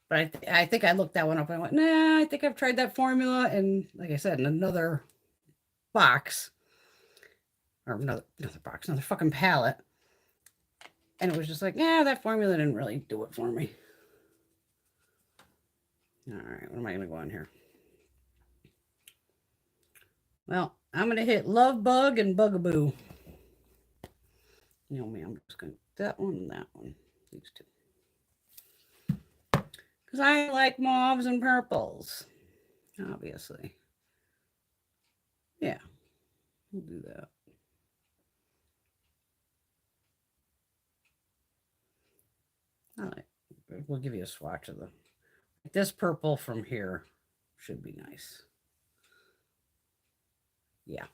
But I think I looked that one up and I went, nah, I think I've tried that formula. And like I said, in another box, or another box, another fucking palette. And it was just like, yeah, that formula didn't really do it for me. All right, what am I going to go on here? Well, I'm going to hit Love Bug and Bugaboo. You know me, I'm just going to that one and that one. These two. Because I like mauves and purples, obviously. Yeah, we'll do that. All right, we'll give you a swatch of this purple from here should be nice. Yeah.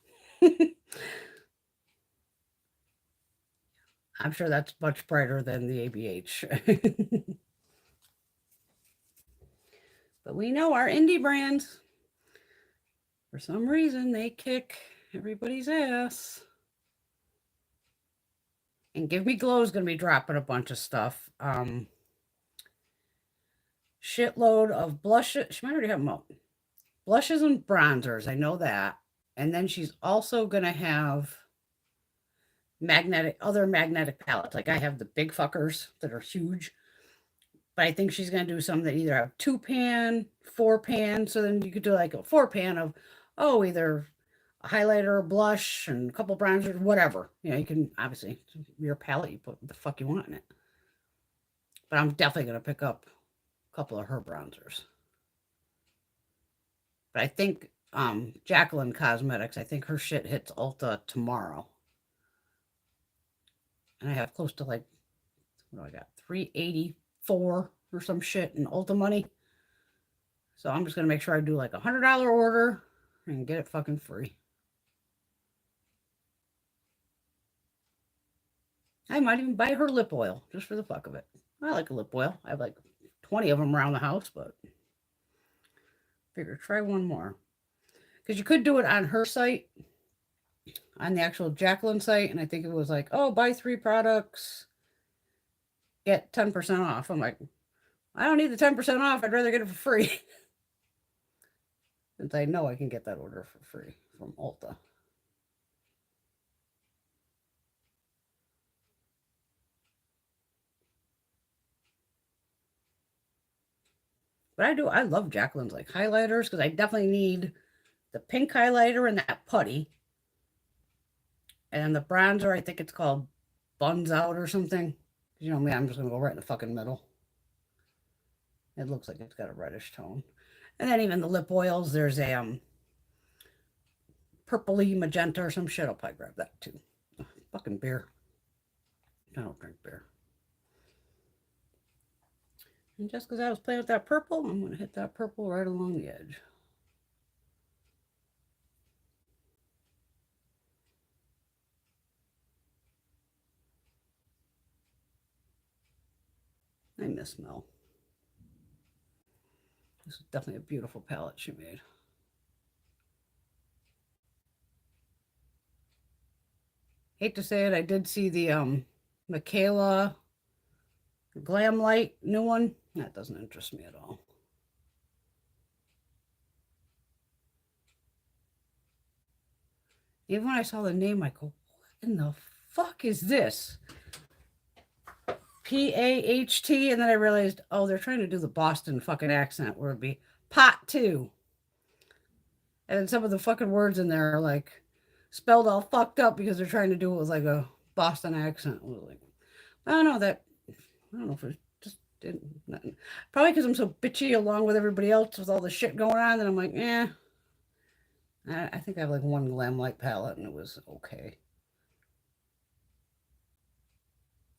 I'm sure that's much brighter than the ABH. But we know our indie brands, for some reason, they kick everybody's ass. And Give Me Glow is going to be dropping a bunch of stuff. Shitload of blushes. She might already have them out. Blushes and bronzers. I know that. And then she's also going to have other magnetic palettes. Like I have the big fuckers that are huge. But I think she's going to do some that either have 2-pan, 4-pan. So then you could do like a 4-pan of, either a highlighter, a blush, and a couple bronzers, whatever. You can, obviously, your palette, you put what the fuck you want in it. But I'm definitely going to pick up a couple of her bronzers. But I think Jacqueline Cosmetics, I think her shit hits Ulta tomorrow. And I have close to like, what do I got? $384 or some shit in Ulta money. So I'm just going to make sure I do like a $100 order and get it fucking free. I might even buy her lip oil just for the fuck of it. I like a lip oil. I have like 20 of them around the house, but figure try one more. Because you could do it on her site, on the actual Jacqueline site, and I think it was like, buy 3 products, get 10% off. I'm like, I don't need the 10% off. I'd rather get it for free. Since I know I can get that order for free from Ulta. But I love Jacqueline's like highlighters because I definitely need the pink highlighter and that putty. And the bronzer, I think it's called Buns Out or something. You know me, I'm just going to go right in the fucking middle. It looks like it's got a reddish tone. And then even the lip oils, there's a purpley magenta or some shit. I'll probably grab that too. Fucking beer. I don't drink beer. And just because I was playing with that purple, I'm going to hit that purple right along the edge. I miss Mel. This is definitely a beautiful palette she made. Hate to say it, I did see the Michaela Glam Light new one. That doesn't interest me at all. Even when I saw the name, I go, what in the fuck is this? P-A-H-T, and then I realized, oh, they're trying to do the Boston fucking accent where it'd be pot too. And some of the fucking words in there are like spelled all fucked up because they're trying to do it with like a Boston accent. It was like, I don't know that, I don't know if it just didn't, nothing. Probably because I'm so bitchy along with everybody else with all the shit going on that I'm like, eh. I think I have like one Glam Light palette and it was okay.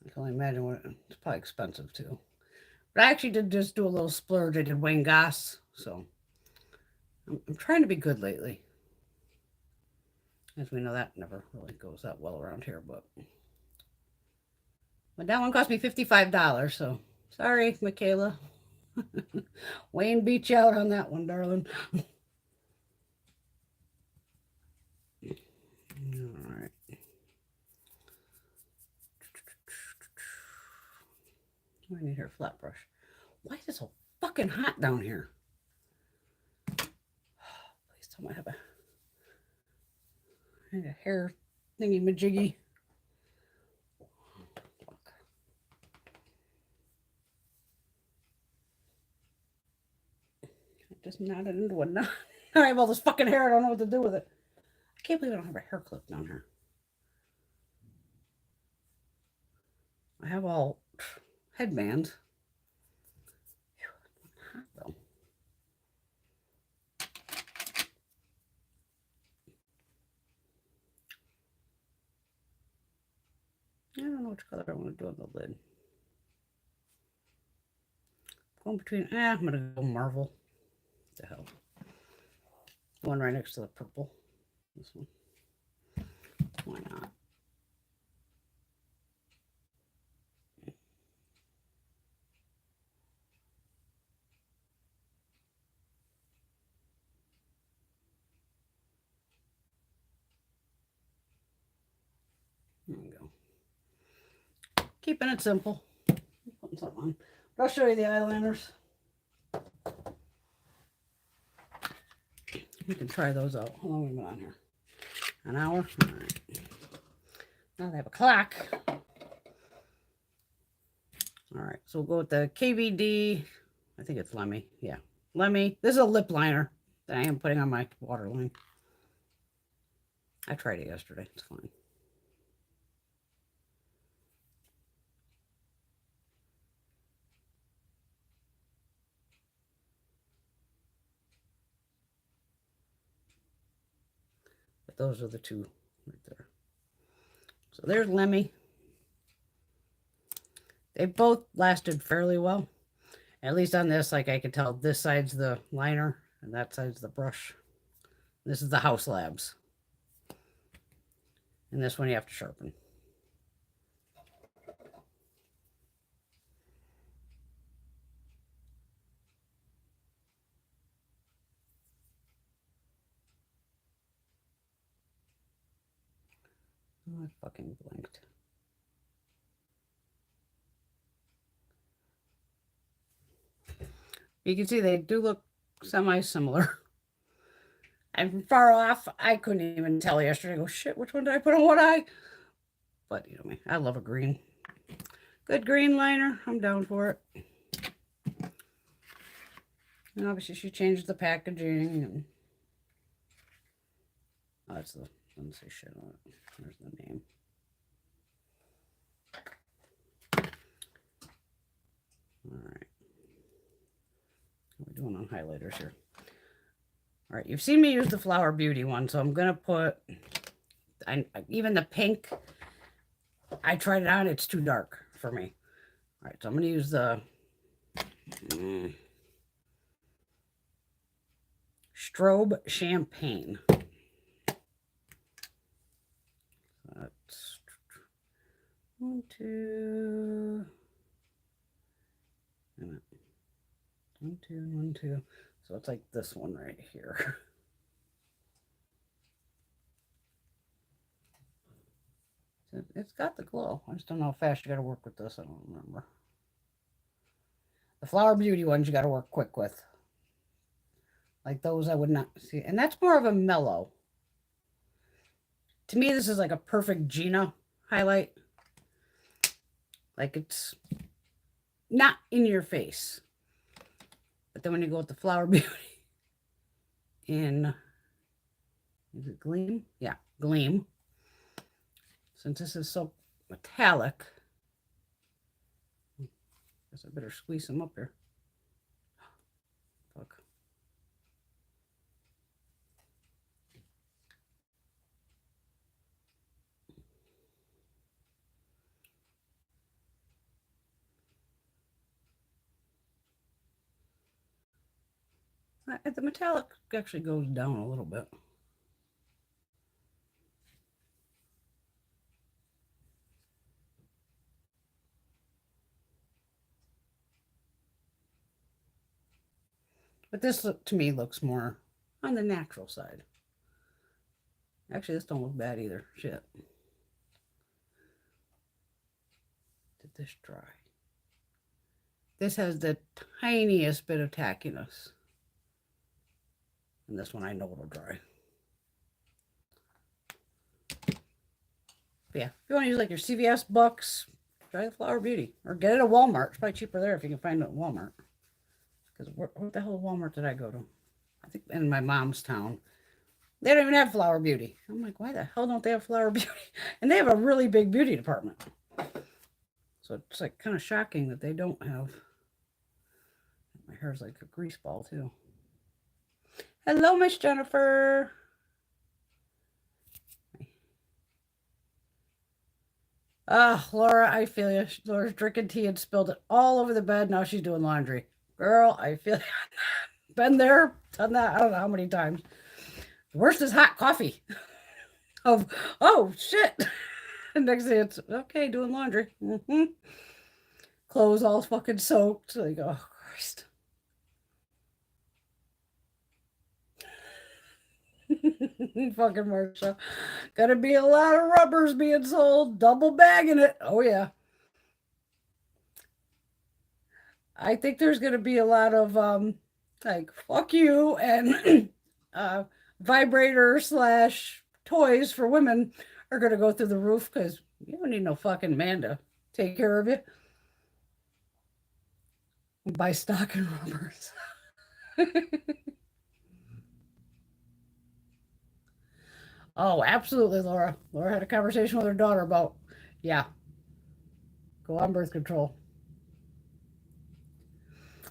I can only imagine what it's probably expensive too. But I actually did just do a little splurge. I did Wayne Goss, so I'm trying to be good lately. As we know, that never really goes that well around here, but that one cost me $55, so sorry, Michaela. Wayne beat you out on that one, darling. All right. I need her flat brush. Why is it so fucking hot down here? Please tell me I have a hair thingy majiggy. I just knotted into a knot. I have all this fucking hair. I don't know what to do with it. I can't believe I don't have a hair clip down here. I have all headbands. Hot though. I don't know which color I want to do on the lid. Going between, I'm going to go Marvel. What the hell? One right next to the purple. This one. Why not? There we go. Keeping it simple. Putting something on. But I'll show you the eyeliners. You can try those out. How long have we been on here? An hour? All right. Now they have a clock. All right, so we'll go with the KVD. I think it's Lemmy. Yeah, Lemmy. This is a lip liner that I am putting on my waterline. I tried it yesterday. It's fine. But those are the two right there. So there's Lemmy. They both lasted fairly well. At least on this, like I can tell this side's the liner and that side's the brush. This is the House Labs. And this one you have to sharpen. Oh, I fucking blinked. You can see they do look semi-similar. And from far off, I couldn't even tell yesterday. I go, shit, which one did I put on what eye? But you know me, I love a green. Good green liner. I'm down for it. And obviously she changed the packaging. And oh, that's the, doesn't say shit on it. There's the name. All right. What are we doing on highlighters here? All right, you've seen me use the Flower Beauty one, so I'm going to put, even the pink, I tried it on, it's too dark for me. All right, so I'm going to use the Strobe Champagne. That's 1, 2, 1, 2, 1, 2. So it's like this one right here. It's got the glow. I just don't know how fast you got to work with this. I don't remember. The Flower Beauty ones you got to work quick with. Like those I would not see. And that's more of a mellow. To me, this is like a perfect Gina highlight. Like it's not in your face. But then when you go with the Flower Beauty in, is it Gleam? Yeah, Gleam. Since this is so metallic, guess I better squeeze them up here. Fuck. The metallic actually goes down a little bit. But this, to me, looks more on the natural side. Actually, this don't look bad either. Shit. Did this dry? This has the tiniest bit of tackiness. And this one I know it'll dry. But yeah, if you want to use like your CVS bucks, try the Flower Beauty. Or get it at Walmart. It's probably cheaper there if you can find it at Walmart. Because what the hell Walmart did I go to? I think in my mom's town. They don't even have Flower Beauty. I'm like, why the hell don't they have Flower Beauty? And they have a really big beauty department. So it's like kind of shocking that they don't have. My hair's like a grease ball too. Hello, Miss Jennifer. Ah, Laura, I feel you. Laura's drinking tea and spilled it all over the bed. Now she's doing laundry. Girl, I feel you. Been there, done that. I don't know how many times. The worst is hot coffee. Oh, shit. And next thing it's, okay, doing laundry. Clothes all fucking soaked. Like, oh, Christ. Fucking Marsha. Gotta be a lot of rubbers being sold. Double bagging it. Oh, yeah. I think there's gonna be a lot of, like, fuck you and vibrator / toys for women are going to go through the roof because you don't need no fucking man to take care of you. Buy stocking rubbers. Oh, absolutely, Laura. Laura had a conversation with her daughter about, yeah, go on birth control.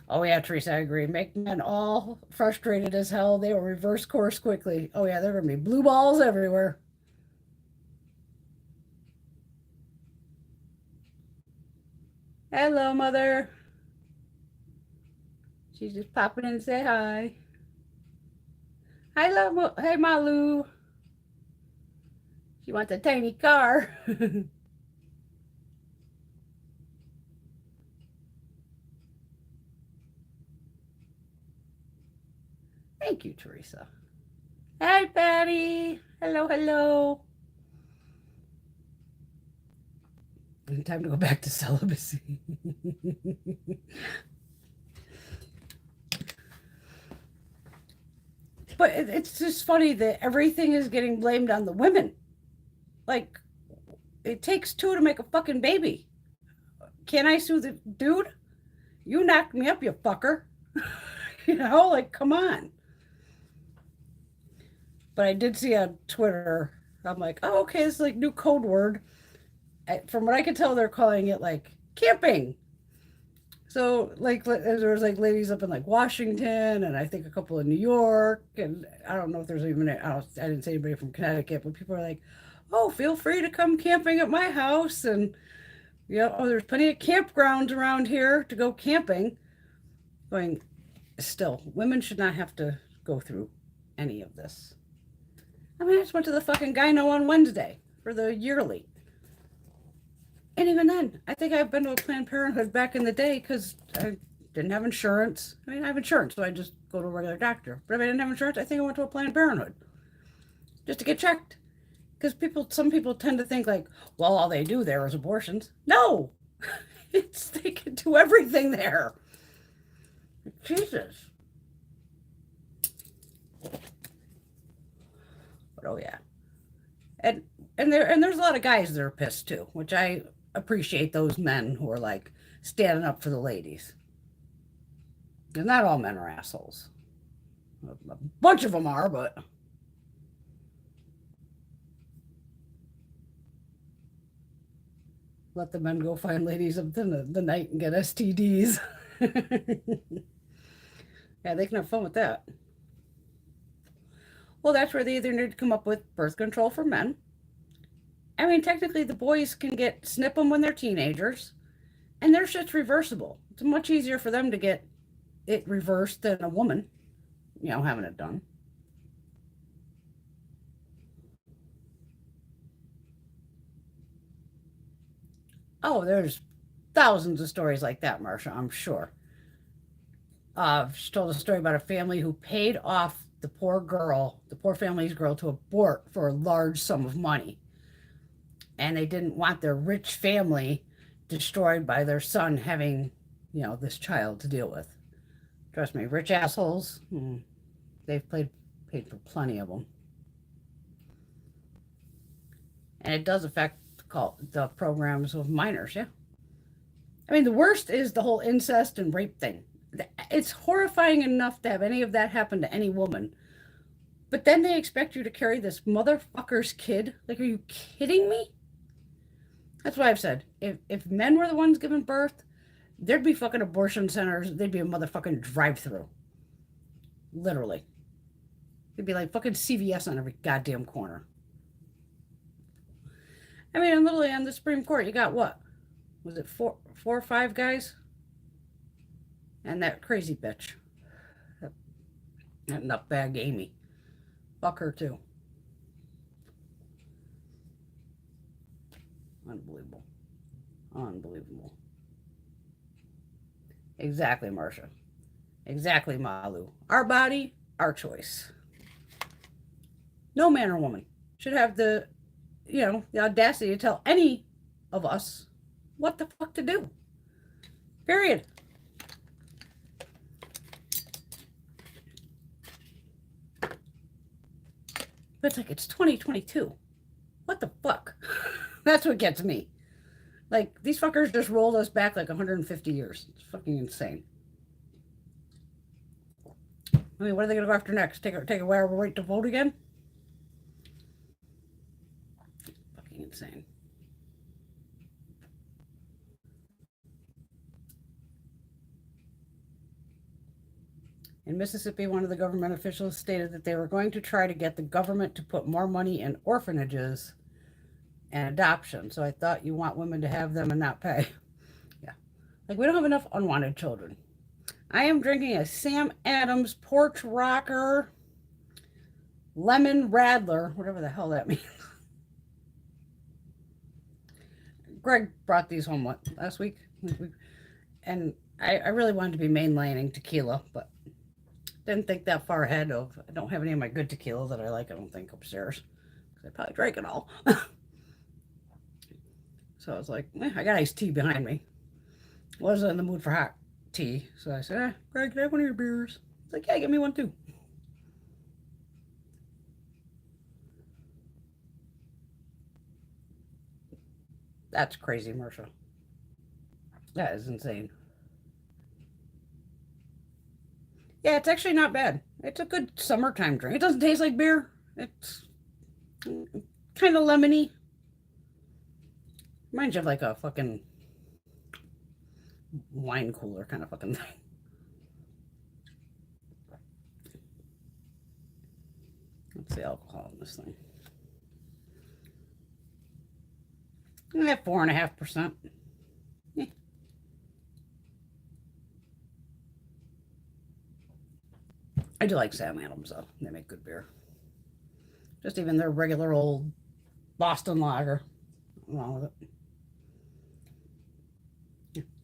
Oh, yeah, Teresa, I agree. Make men all frustrated as hell. They will reverse course quickly. Oh, yeah, there are going to be blue balls everywhere. Hello, Mother. She's just popping in and say hi. Hi, love. Hey, Malu. She wants a tiny car. Thank you, Teresa. Hi, Patty. Hello, hello. Time to go back to celibacy. But it's just funny that everything is getting blamed on the women. Like, it takes two to make a fucking baby. Can I sue the dude? You knocked me up, you fucker. You know, like, come on. But I did see on Twitter, I'm like, oh, okay, it's like new code word. From what I can tell, they're calling it like camping. So like there was like ladies up in like Washington and I think a couple in New York and I don't know if there's even I didn't say anybody from Connecticut, but people are like, oh, feel free to come camping at my house and oh, there's plenty of campgrounds around here to go camping. Going, still, women should not have to go through any of this. I mean, I just went to the fucking gyno on Wednesday for the yearly. And even then, I think I've been to a Planned Parenthood back in the day because I Didn't have insurance. I mean, I have insurance, so I just go to a regular doctor. But if I didn't have insurance, I think I went to a Planned Parenthood just to get checked. Because some people tend to think like, well, all they do there is abortions. No, they can do everything there. Jesus. But oh yeah, and there's a lot of guys that are pissed too, which I appreciate those men who are like standing up for the ladies. And not all men are assholes. A bunch of them are, but let the men go find ladies of the night and get STDs. Yeah, they can have fun with that. Well, that's where they either need to come up with birth control for men. I mean, technically, the boys can snip them when they're teenagers, and their shit's reversible. It's much easier for them to get it reversed than a woman, having it done. Oh, there's thousands of stories like that, Marsha, I'm sure. She told a story about a family who paid off the poor family's girl to abort for a large sum of money. And they didn't want their rich family destroyed by their son having, this child to deal with. Trust me, rich assholes, they've paid for plenty of them. And it does affect the programs of minors, yeah. I mean, the worst is the whole incest and rape thing. It's horrifying enough to have any of that happen to any woman. But then they expect you to carry this motherfucker's kid? Like, are you kidding me? That's why I've said, if men were the ones giving birth, there'd be fucking abortion centers. There'd be a motherfucking drive-through. Literally. It'd be like fucking CVS on every goddamn corner. I mean, literally on the Supreme Court, you got what? Was it four or five guys? And that crazy bitch. That nutbag Amy. Fuck her too. Unbelievable. Unbelievable. Exactly, Marsha. Exactly, Malu. Our body, our choice. No man or woman should have the audacity to tell any of us what the fuck to do. Period. But it's like, it's 2022. What the fuck? That's what gets me. Like, these fuckers just rolled us back like 150 years. It's fucking insane. I mean, what are they going to go after next? Take away our right to vote again? Fucking insane. In Mississippi, one of the government officials stated that they were going to try to get the government to put more money in orphanages and adoption. So I thought you want women to have them and not pay. Yeah. Like, we don't have enough unwanted children. I am drinking a Sam Adams Porch Rocker Lemon Radler, whatever the hell that means. Greg brought these home, last week? And I really wanted to be mainlining tequila, but didn't think that far ahead of, I don't have any of my good tequila that I like, I don't think, upstairs. Because I probably drank it all. So I was like, I got iced tea behind me. Wasn't in the mood for hot tea. So I said, Greg, can I have one of your beers? He's like, yeah, give me one too. That's crazy, Marsha. That is insane. Yeah, it's actually not bad. It's a good summertime drink. It doesn't taste like beer. It's kind of lemony. Reminds you of like a fucking wine cooler kind of fucking thing. What's the alcohol in this thing? At 4.5%. Yeah. I do like Sam Adams though. They make good beer. Just even their regular old Boston lager. Wrong with it.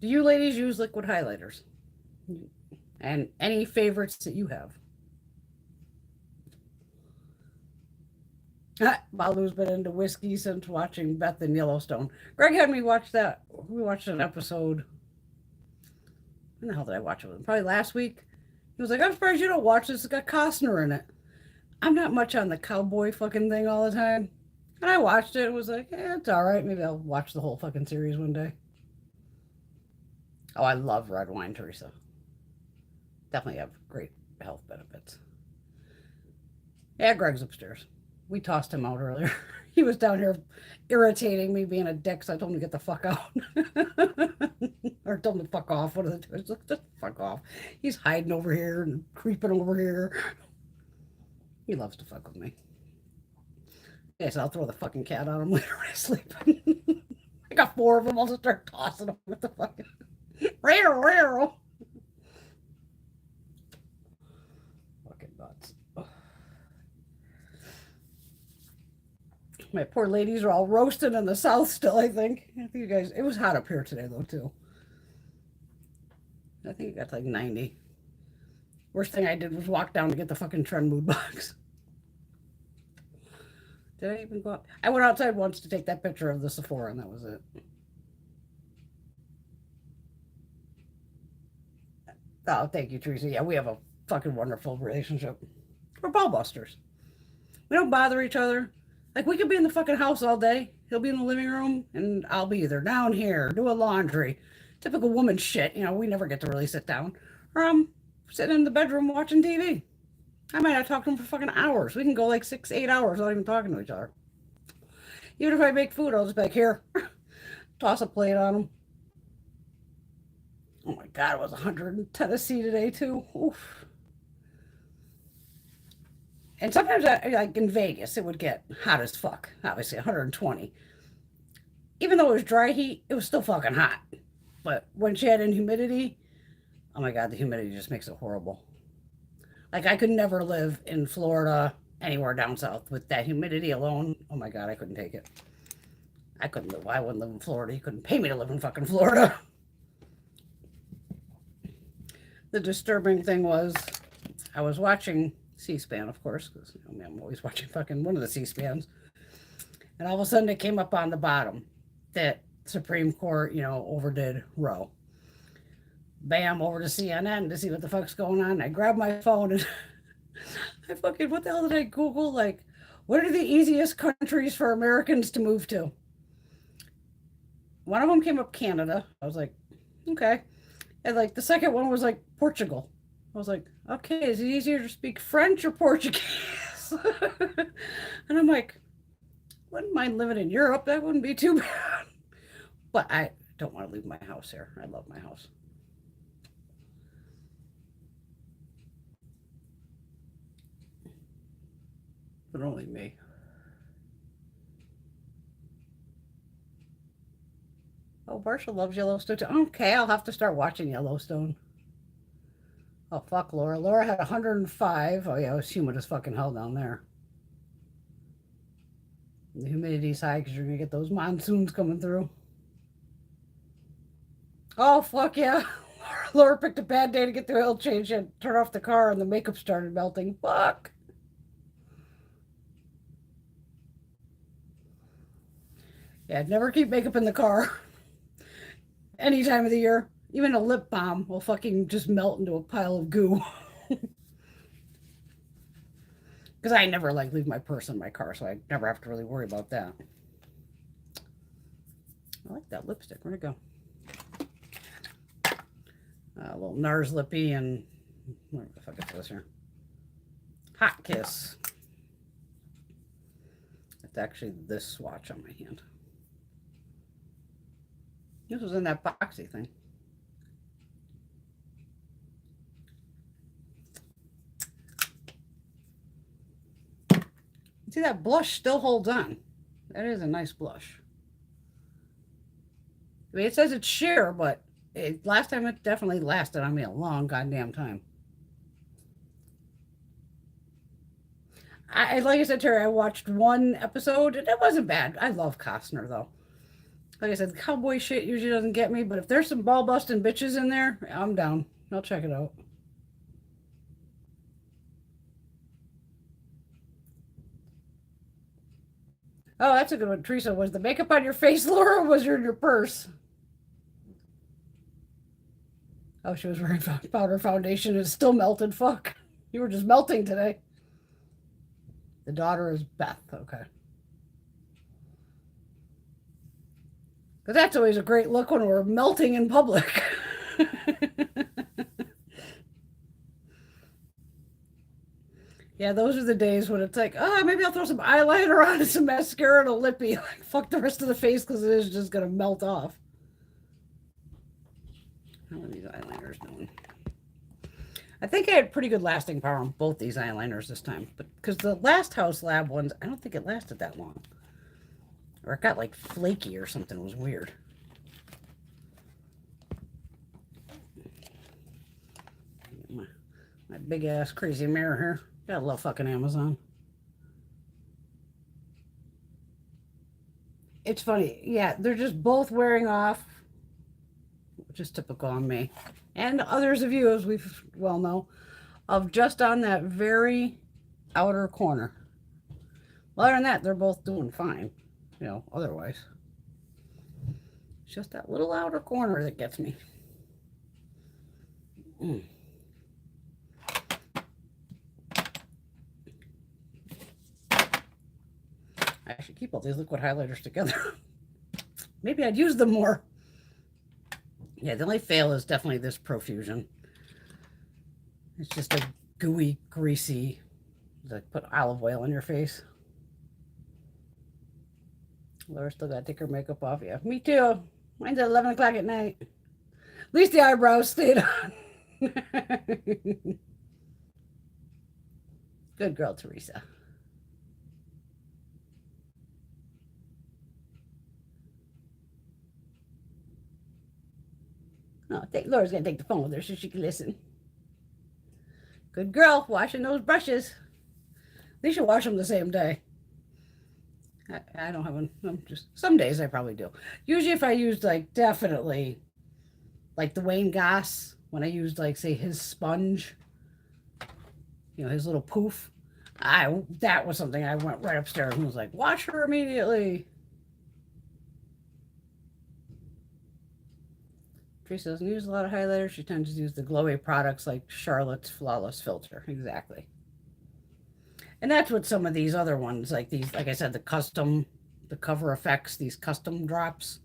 Do you ladies use liquid highlighters? And any favorites that you have. Balu's been into whiskey since watching Beth in Yellowstone. Greg had me watch that. We watched an episode. When the hell did I watch it with him? Probably last week. He was like, I'm surprised you don't watch this. It's got Costner in it. I'm not much on the cowboy fucking thing all the time. And I watched it. It was like, it's all right. Maybe I'll watch the whole fucking series one day. Oh, I love red wine, Teresa. Definitely have great health benefits. Yeah, Greg's upstairs. We tossed him out earlier. He was down here irritating me, being a dick, so I told him to get the fuck out. Or told him to fuck off. One of the two. Just fuck off. He's hiding over here and creeping over here. He loves to fuck with me. Yes, I'll throw the fucking cat on him later when I sleep. I got 4 of them. I'll just start tossing them with the fucking... Fucking nuts. My poor ladies are all roasted in the south still, I think. I think you guys... It was hot up here today, though, too. I think it got like 90. Worst thing I did was walk down to get the fucking Trendmood box. Did I even go out? I went outside once to take that picture of the Sephora, and that was it. Oh, thank you, Teresa. Yeah, we have a fucking wonderful relationship. We're ball busters. We don't bother each other. Like, we could be in the fucking house all day. He'll be in the living room, and I'll be either down here, doing laundry. Typical woman shit. You know, we never get to really sit down. Or I'm sitting in the bedroom watching TV. I might not talk to him for fucking hours. We can go like 6, 8 hours without even talking to each other. Even if I make food, I'll just be like, here, toss a plate on him. Oh my God, it was 100 in Tennessee today too. Oof. And sometimes, like in Vegas, it would get hot as fuck. Obviously, 120. Even though it was dry heat, it was still fucking hot. But when she had in humidity, oh my God, the humidity just makes it horrible. Like, I could never live in Florida, anywhere down south, with that humidity alone. Oh my God, I couldn't take it. I couldn't live. I wouldn't live in Florida. You couldn't pay me to live in fucking Florida. The disturbing thing was, I was watching C-SPAN, of course, because I mean, I'm always watching fucking one of the C-SPANs. And all of a sudden it came up on the bottom that Supreme Court, you know, overdid Roe. Bam, over to CNN to see what the fuck's going on. I grabbed my phone and I fucking, what the hell did I Google? Like, what are the easiest countries for Americans to move to? One of them came up Canada. I was like, okay. And like the second one was like Portugal. I was like, okay, is it easier to speak French or Portuguese? And I'm like, wouldn't mind living in Europe. That wouldn't be too bad. But I don't want to leave my house here. I love my house. But only me. Oh, Barsha loves Yellowstone too. Okay, I'll have to start watching Yellowstone. Oh, fuck Laura. Laura had 105. Oh, yeah, it was humid as fucking hell down there. The humidity's high because you're going to get those monsoons coming through. Oh, fuck yeah. Laura picked a bad day to get the oil change. She had to turn off the car and the makeup started melting. Fuck. Yeah, never keep makeup in the car. Any time of the year. Even a lip balm will fucking just melt into a pile of goo. Because I never like leave my purse in my car, so I never have to really worry about that. I like that lipstick. Where'd it go? A little NARS lippy and what the fuck is this here? Hot Kiss. It's actually this swatch on my hand. This was in that Boxy thing. See, that blush still holds on. That is a nice blush. I mean, it says it's sheer, but last time it definitely lasted on me a long goddamn time. Like I said to her, I watched one episode, and it wasn't bad. I love Costner, though. Like I said, cowboy shit usually doesn't get me, but if there's some ball busting bitches in there, I'm down. I'll check it out. Oh, that's a good one. Teresa, was the makeup on your face, Laura, or was it in your purse? Oh, she was wearing powder foundation. It's still melted. Fuck. You were just melting today. The daughter is Beth. Okay. Because that's always a great look when we're melting in public. Yeah, those are the days when it's like, oh, maybe I'll throw some eyeliner on and some mascara and a lippy. Like, fuck the rest of the face because it is just going to melt off. How are these eyeliners doing? I think I had pretty good lasting power on both these eyeliners this time. But because the last House Lab ones, I don't think it lasted that long. Or it got like flaky or something. It was weird. My big ass crazy mirror here. Gotta love fucking Amazon. It's funny. Yeah, they're just both wearing off, which is typical on me. And others of you, as we well know, of just on that very outer corner. Well, other than that, they're both doing fine, you know, otherwise. It's just that little outer corner that gets me. I should keep all these liquid highlighters together. Maybe I'd use them more. Yeah, the only fail is definitely this Profusion. It's just a gooey, greasy, like put olive oil on your face. Laura still gotta take her makeup off. Yeah, me too. Mine's at 11 o'clock at night. At least the eyebrows stayed on. Good girl, Teresa. Oh, Laura's gonna take the phone with her so she can listen. Good girl, washing those brushes. They should wash them the same day. I don't have them. Just some days I probably do. Usually, if I used like definitely like the Wayne Goss, when I used like say his sponge, you know, his little poof, that was something I went right upstairs and was like, wash her immediately. Teresa doesn't use a lot of highlighter. She tends to use the glowy products like Charlotte's Flawless Filter. Exactly. And that's what some of these other ones, like these, like I said, the Cover Effects, these custom drops.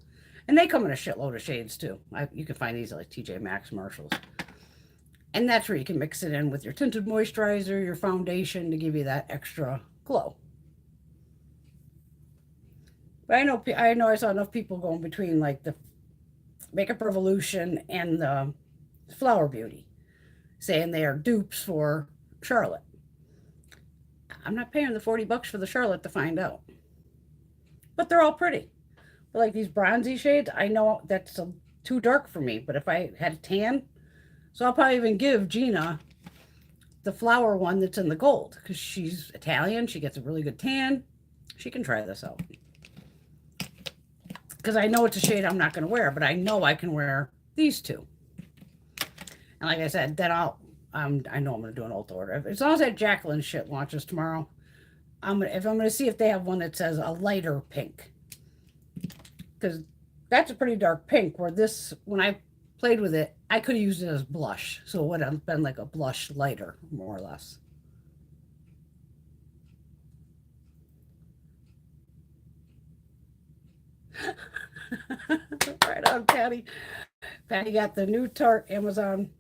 And they come in a shitload of shades too. You can find these at like TJ Maxx, Marshalls. And that's where you can mix it in with your tinted moisturizer, your foundation to give you that extra glow. But I know I saw enough people going between like the Makeup Revolution and the Flower Beauty, saying they are dupes for Charlotte. I'm not paying the $40 for the Charlotte to find out. But they're all pretty. But like these bronzy shades, I know that's too dark for me. But if I had a tan, so I'll probably even give Gina the flower one that's in the gold because she's Italian. She gets a really good tan. She can try this out. Because I know it's a shade I'm not going to wear, but I know I can wear these two. And like I said, then I know I'm going to do an Ulta order. As long as that Jacqueline shit launches tomorrow, I'm going to see if they have one that says a lighter pink. Because that's a pretty dark pink, where this, when I played with it, I could have used it as blush. So it would have been like a blush lighter, more or less. Right on, Patty. Patty got the new Tarte Amazonian,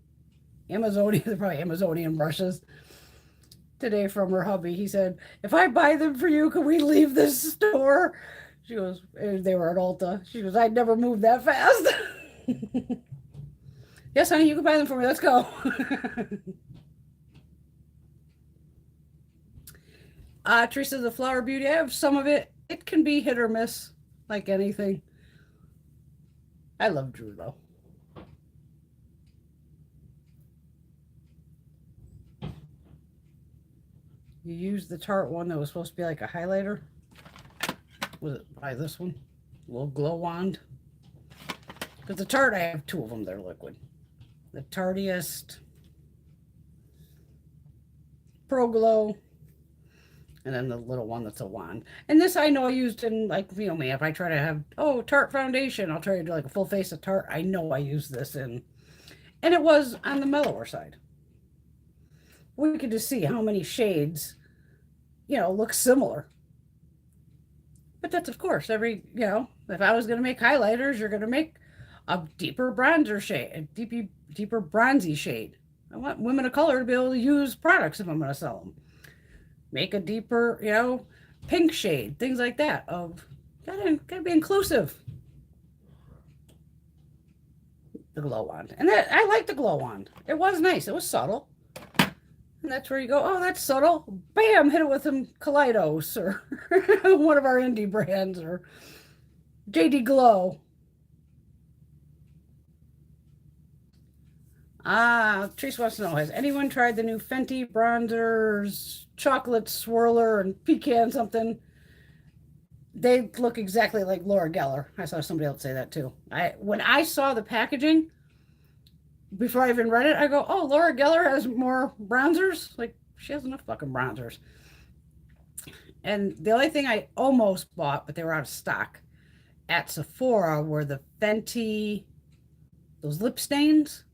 they're probably Amazonian brushes today from her hubby. He said, if I buy them for you, can we leave this store? She goes, they were at Ulta. She goes, I'd never move that fast. Yes, honey, you can buy them for me. Let's go. Teresa, the Flower Beauty, I have some of it. It can be hit or miss, like anything. I love Drew, though. You used the Tarte one that was supposed to be like a highlighter. Was it by this one? A little glow wand. Because the Tarte, I have two of them. They're liquid. the Tardiest, Pro Glow, and then the little one that's a wand. And this I know I used in, like, you know me, if I try to have, oh, Tarte foundation, I'll try to do like a full face of Tarte. I know I use this in. And it was on the mellower side. We could just see how many shades, you know, look similar. But that's, of course, every, you know, if I was going to make highlighters, you're going to make a deeper bronzer shade, a deeper bronzy shade. I want women of color to be able to use products if I'm going to sell them. Make a deeper, you know, pink shade, things like that. Of gotta be inclusive. The glow wand, and that I like the glow wand. It was nice. It was subtle, and that's where you go. Oh, that's subtle. Bam! Hit it with some Kaleidos or one of our indie brands or JD Glow. Trace wants to know, has anyone tried the new Fenty bronzers, chocolate swirler, and pecan something? They look exactly like Laura Geller. I saw somebody else say that too. When I saw the packaging, before I even read it, I go, oh, Laura Geller has more bronzers? Like, she has enough fucking bronzers. And the only thing I almost bought, but they were out of stock, at Sephora were the Fenty, those lip stains.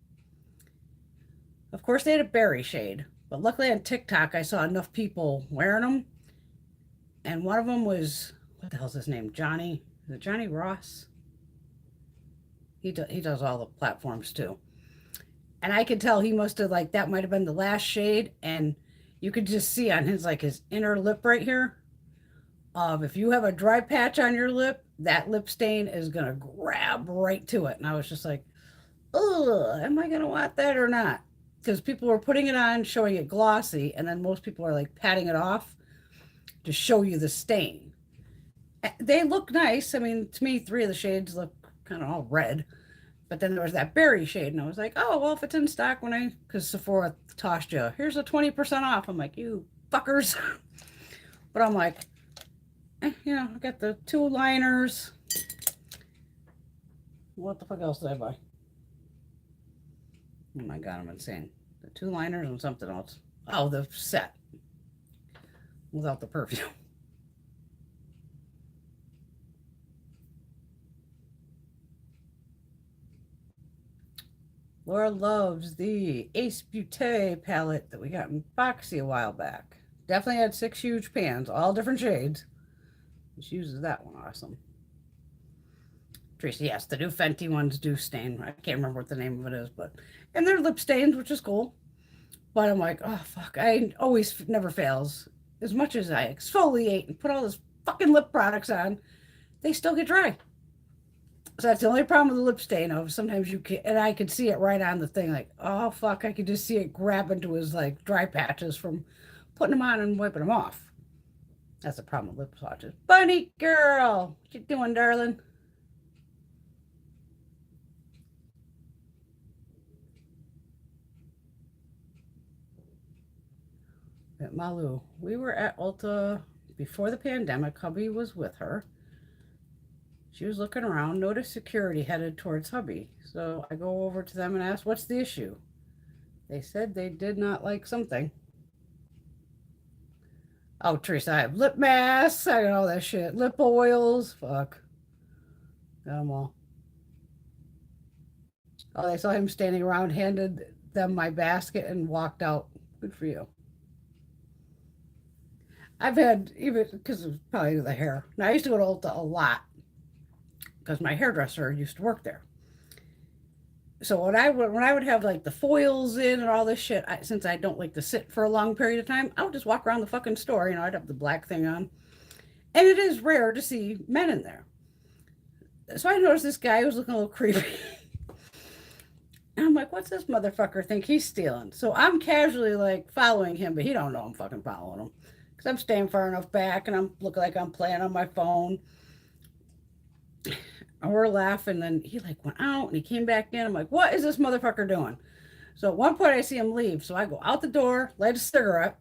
Of course, they had a berry shade, but luckily on TikTok, I saw enough people wearing them. And one of them was, what the hell's his name? Johnny? Is it Johnny Ross? He does all the platforms too. And I could tell he must have, like, that might have been the last shade. And you could just see on his, like, his inner lip right here. If you have a dry patch on your lip, that lip stain is going to grab right to it. And I was just like, ugh, am I going to want that or not? Because people were putting it on, showing it glossy, and then most people are like patting it off to show you the stain. They look nice. I mean, to me, 3 of the shades look kind of all red. But then there was that berry shade, and I was like, oh, well, if it's in stock because Sephora tossed you, here's a 20% off. I'm like, you fuckers. But I'm like, you know, I got the 2 liners. What the fuck else did I buy? Oh my God, I'm insane. The 2 liners and something else. Oh, the set. Without the perfume. Laura loves the Ace Beauté palette that we got in Boxy a while back. Definitely had 6 huge pans, all different shades. She uses that one awesome. Tracy, yes, the new Fenty ones do stain. I can't remember what the name of it is, but and they're lip stains, which is cool. But I'm like, oh fuck, I always never fails. As much as I exfoliate and put all this fucking lip products on, they still get dry. So that's the only problem with the lip stain. Of sometimes you can, and I could see it right on the thing, like, oh fuck, I could just see it grab into his like dry patches from putting them on and wiping them off. That's the problem with lip swatches. Bunny girl, what you doing, darling? At Malu, we were at Ulta before the pandemic. Hubby was with her. She was looking around, noticed security headed towards hubby. So I go over to them and ask, what's the issue? They said they did not like something. Oh, Teresa, I have lip masks. I got all that shit. Lip oils. Fuck. Got them all. Oh, they saw him standing around, handed them my basket, and walked out. Good for you. I've had, even because of probably the hair. Now, I used to go to Ulta a lot because my hairdresser used to work there. So when I would have like the foils in and all this shit, since I don't like to sit for a long period of time, I would just walk around the fucking store. You know, I'd have the black thing on. And it is rare to see men in there. So I noticed this guy who was looking a little creepy. And I'm like, what's this motherfucker think he's stealing? So I'm casually like following him, but he don't know I'm fucking following him. Because I'm staying far enough back and I'm looking like I'm playing on my phone. And we're laughing, then he like went out and he came back in. I'm like, what is this motherfucker doing? So at one point I see him leave. So I go out the door, light a cigarette.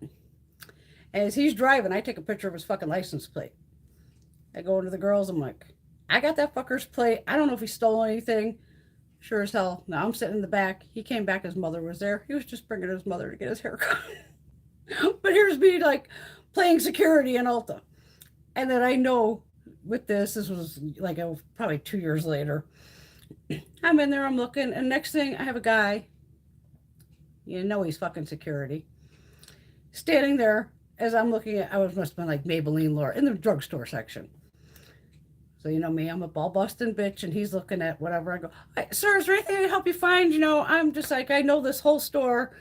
And as he's driving, I take a picture of his fucking license plate. I go into the girls, I'm like, I got that fucker's plate. I don't know if he stole anything. Sure as hell. Now I'm sitting in the back. He came back. His mother was there. He was just bringing his mother to get his hair cut. But here's me like playing security in Ulta. And then I know with this was like probably 2 years later. I'm in there, I'm looking, and next thing I have a guy, you know he's fucking security, standing there as I'm looking at, must have been like Maybelline Laura in the drugstore section. So you know me, I'm a ball busting bitch, and he's looking at whatever. I go, sir, is there anything I can help you find? You know, I'm just like, I know this whole store.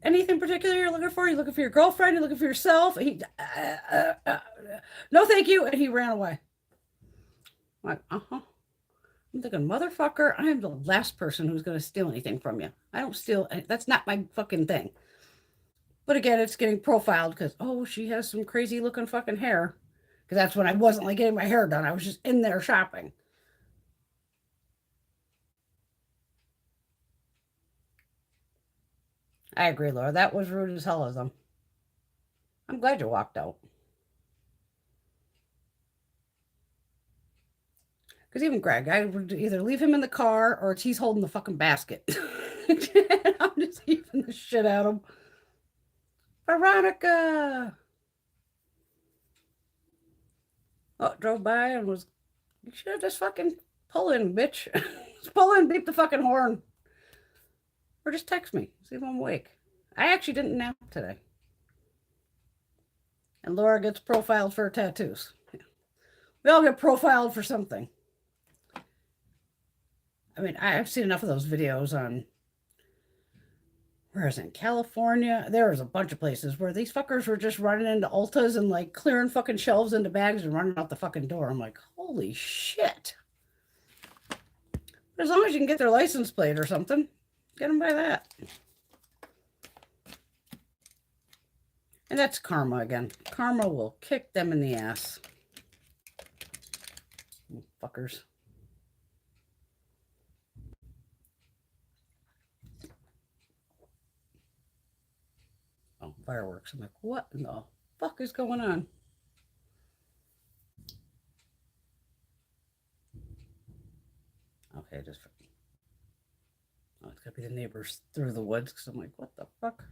Anything particular you're looking for? You looking for your girlfriend? You looking for yourself? No, thank you. And he ran away. I'm like, uh-huh. I'm thinking, motherfucker, I am the last person who's going to steal anything from you. I don't steal. That's not my fucking thing. But again, it's getting profiled because, oh, she has some crazy looking fucking hair. Because that's when I wasn't like getting my hair done. I was just in there shopping. I agree, Laura. That was rude as hell of them. I'm glad you walked out. Because even Greg, I would either leave him in the car or he's holding the fucking basket. I'm just heaving the shit out of him. Veronica! Oh, drove by and was, you should have just fucking pull in, bitch. Just pull in, beep the fucking horn. Or just text me, see if I'm awake. I actually didn't nap today. And Laura gets profiled for her tattoos. We all get profiled for something. I mean, I've seen enough of those videos on, where is it, in California? There was a bunch of places where these fuckers were just running into Ultas and like clearing fucking shelves into bags and running out the fucking door. I'm like, holy shit. But as long as you can get their license plate or something, get them by that. And that's karma again. Karma will kick them in the ass. Fuckers. Oh, fireworks. I'm like, what in the fuck is going on? Okay, just... Oh, it's gotta be the neighbors through the woods because I'm like, what the fuck?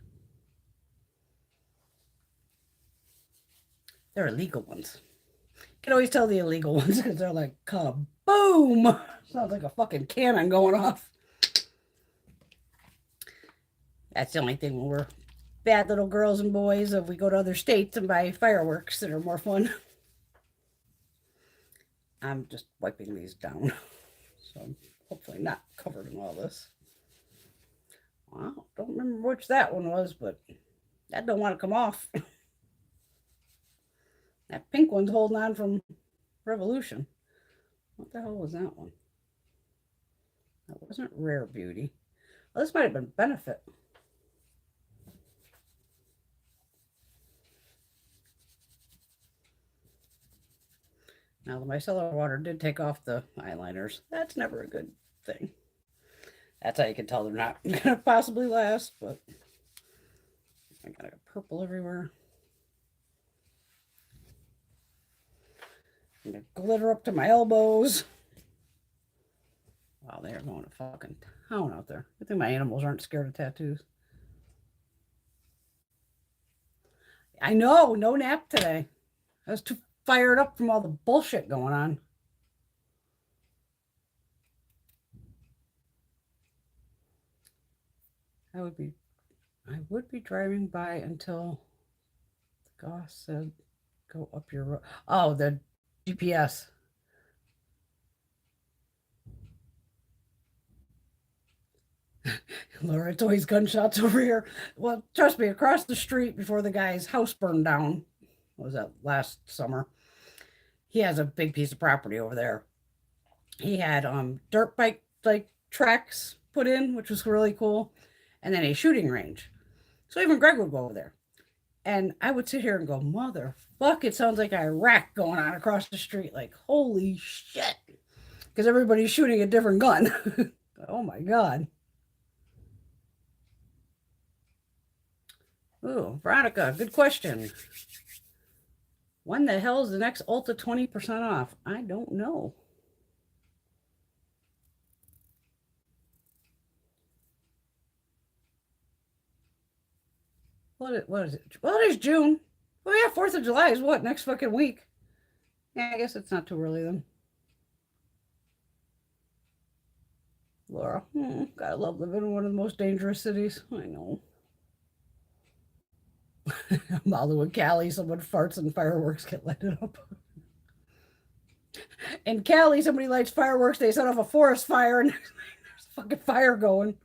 They're illegal ones. You can always tell the illegal ones because they're like, kaboom! Sounds like a fucking cannon going off. That's the only thing when we're bad little girls and boys, if we go to other states and buy fireworks that are more fun. I'm just wiping these down. So I'm hopefully not covered in all this. Wow, don't remember which that one was, but that don't want to come off. That pink one's holding on from Revolution. What the hell was that one? That wasn't Rare Beauty. Well, this might have been Benefit. Now, the micellar water did take off the eyeliners. That's never a good thing. That's how you can tell they're not going to possibly last, but I got a purple everywhere. I'm going to glitter up to my elbows. Wow, they are going to fucking town out there. I think my animals aren't scared of tattoos. I know, no nap today. I was too fired up from all the bullshit going on. I would be driving by until the goss said, go up your road. Oh, the GPS. Laura, it's always gunshots over here. Well, trust me, across the street before the guy's house burned down, what was that, last summer? He has a big piece of property over there. He had dirt bike like tracks put in, which was really cool, and then a shooting range. So even Greg would go over there. And I would sit here and go, motherfuck, it sounds like Iraq going on across the street. Like, holy shit. Because everybody's shooting a different gun. Oh my God. Ooh, Veronica, good question. When the hell is the next Ulta 20% off? I don't know. What is it? Well, it is June. Well, yeah, 4th of July is what? Next fucking week. Yeah, I guess it's not too early then. Laura, gotta love living in one of the most dangerous cities. I know. Malu and Cali, someone farts and fireworks get lighted up. In Cali, somebody lights fireworks, they set off a forest fire, and there's a fucking fire going.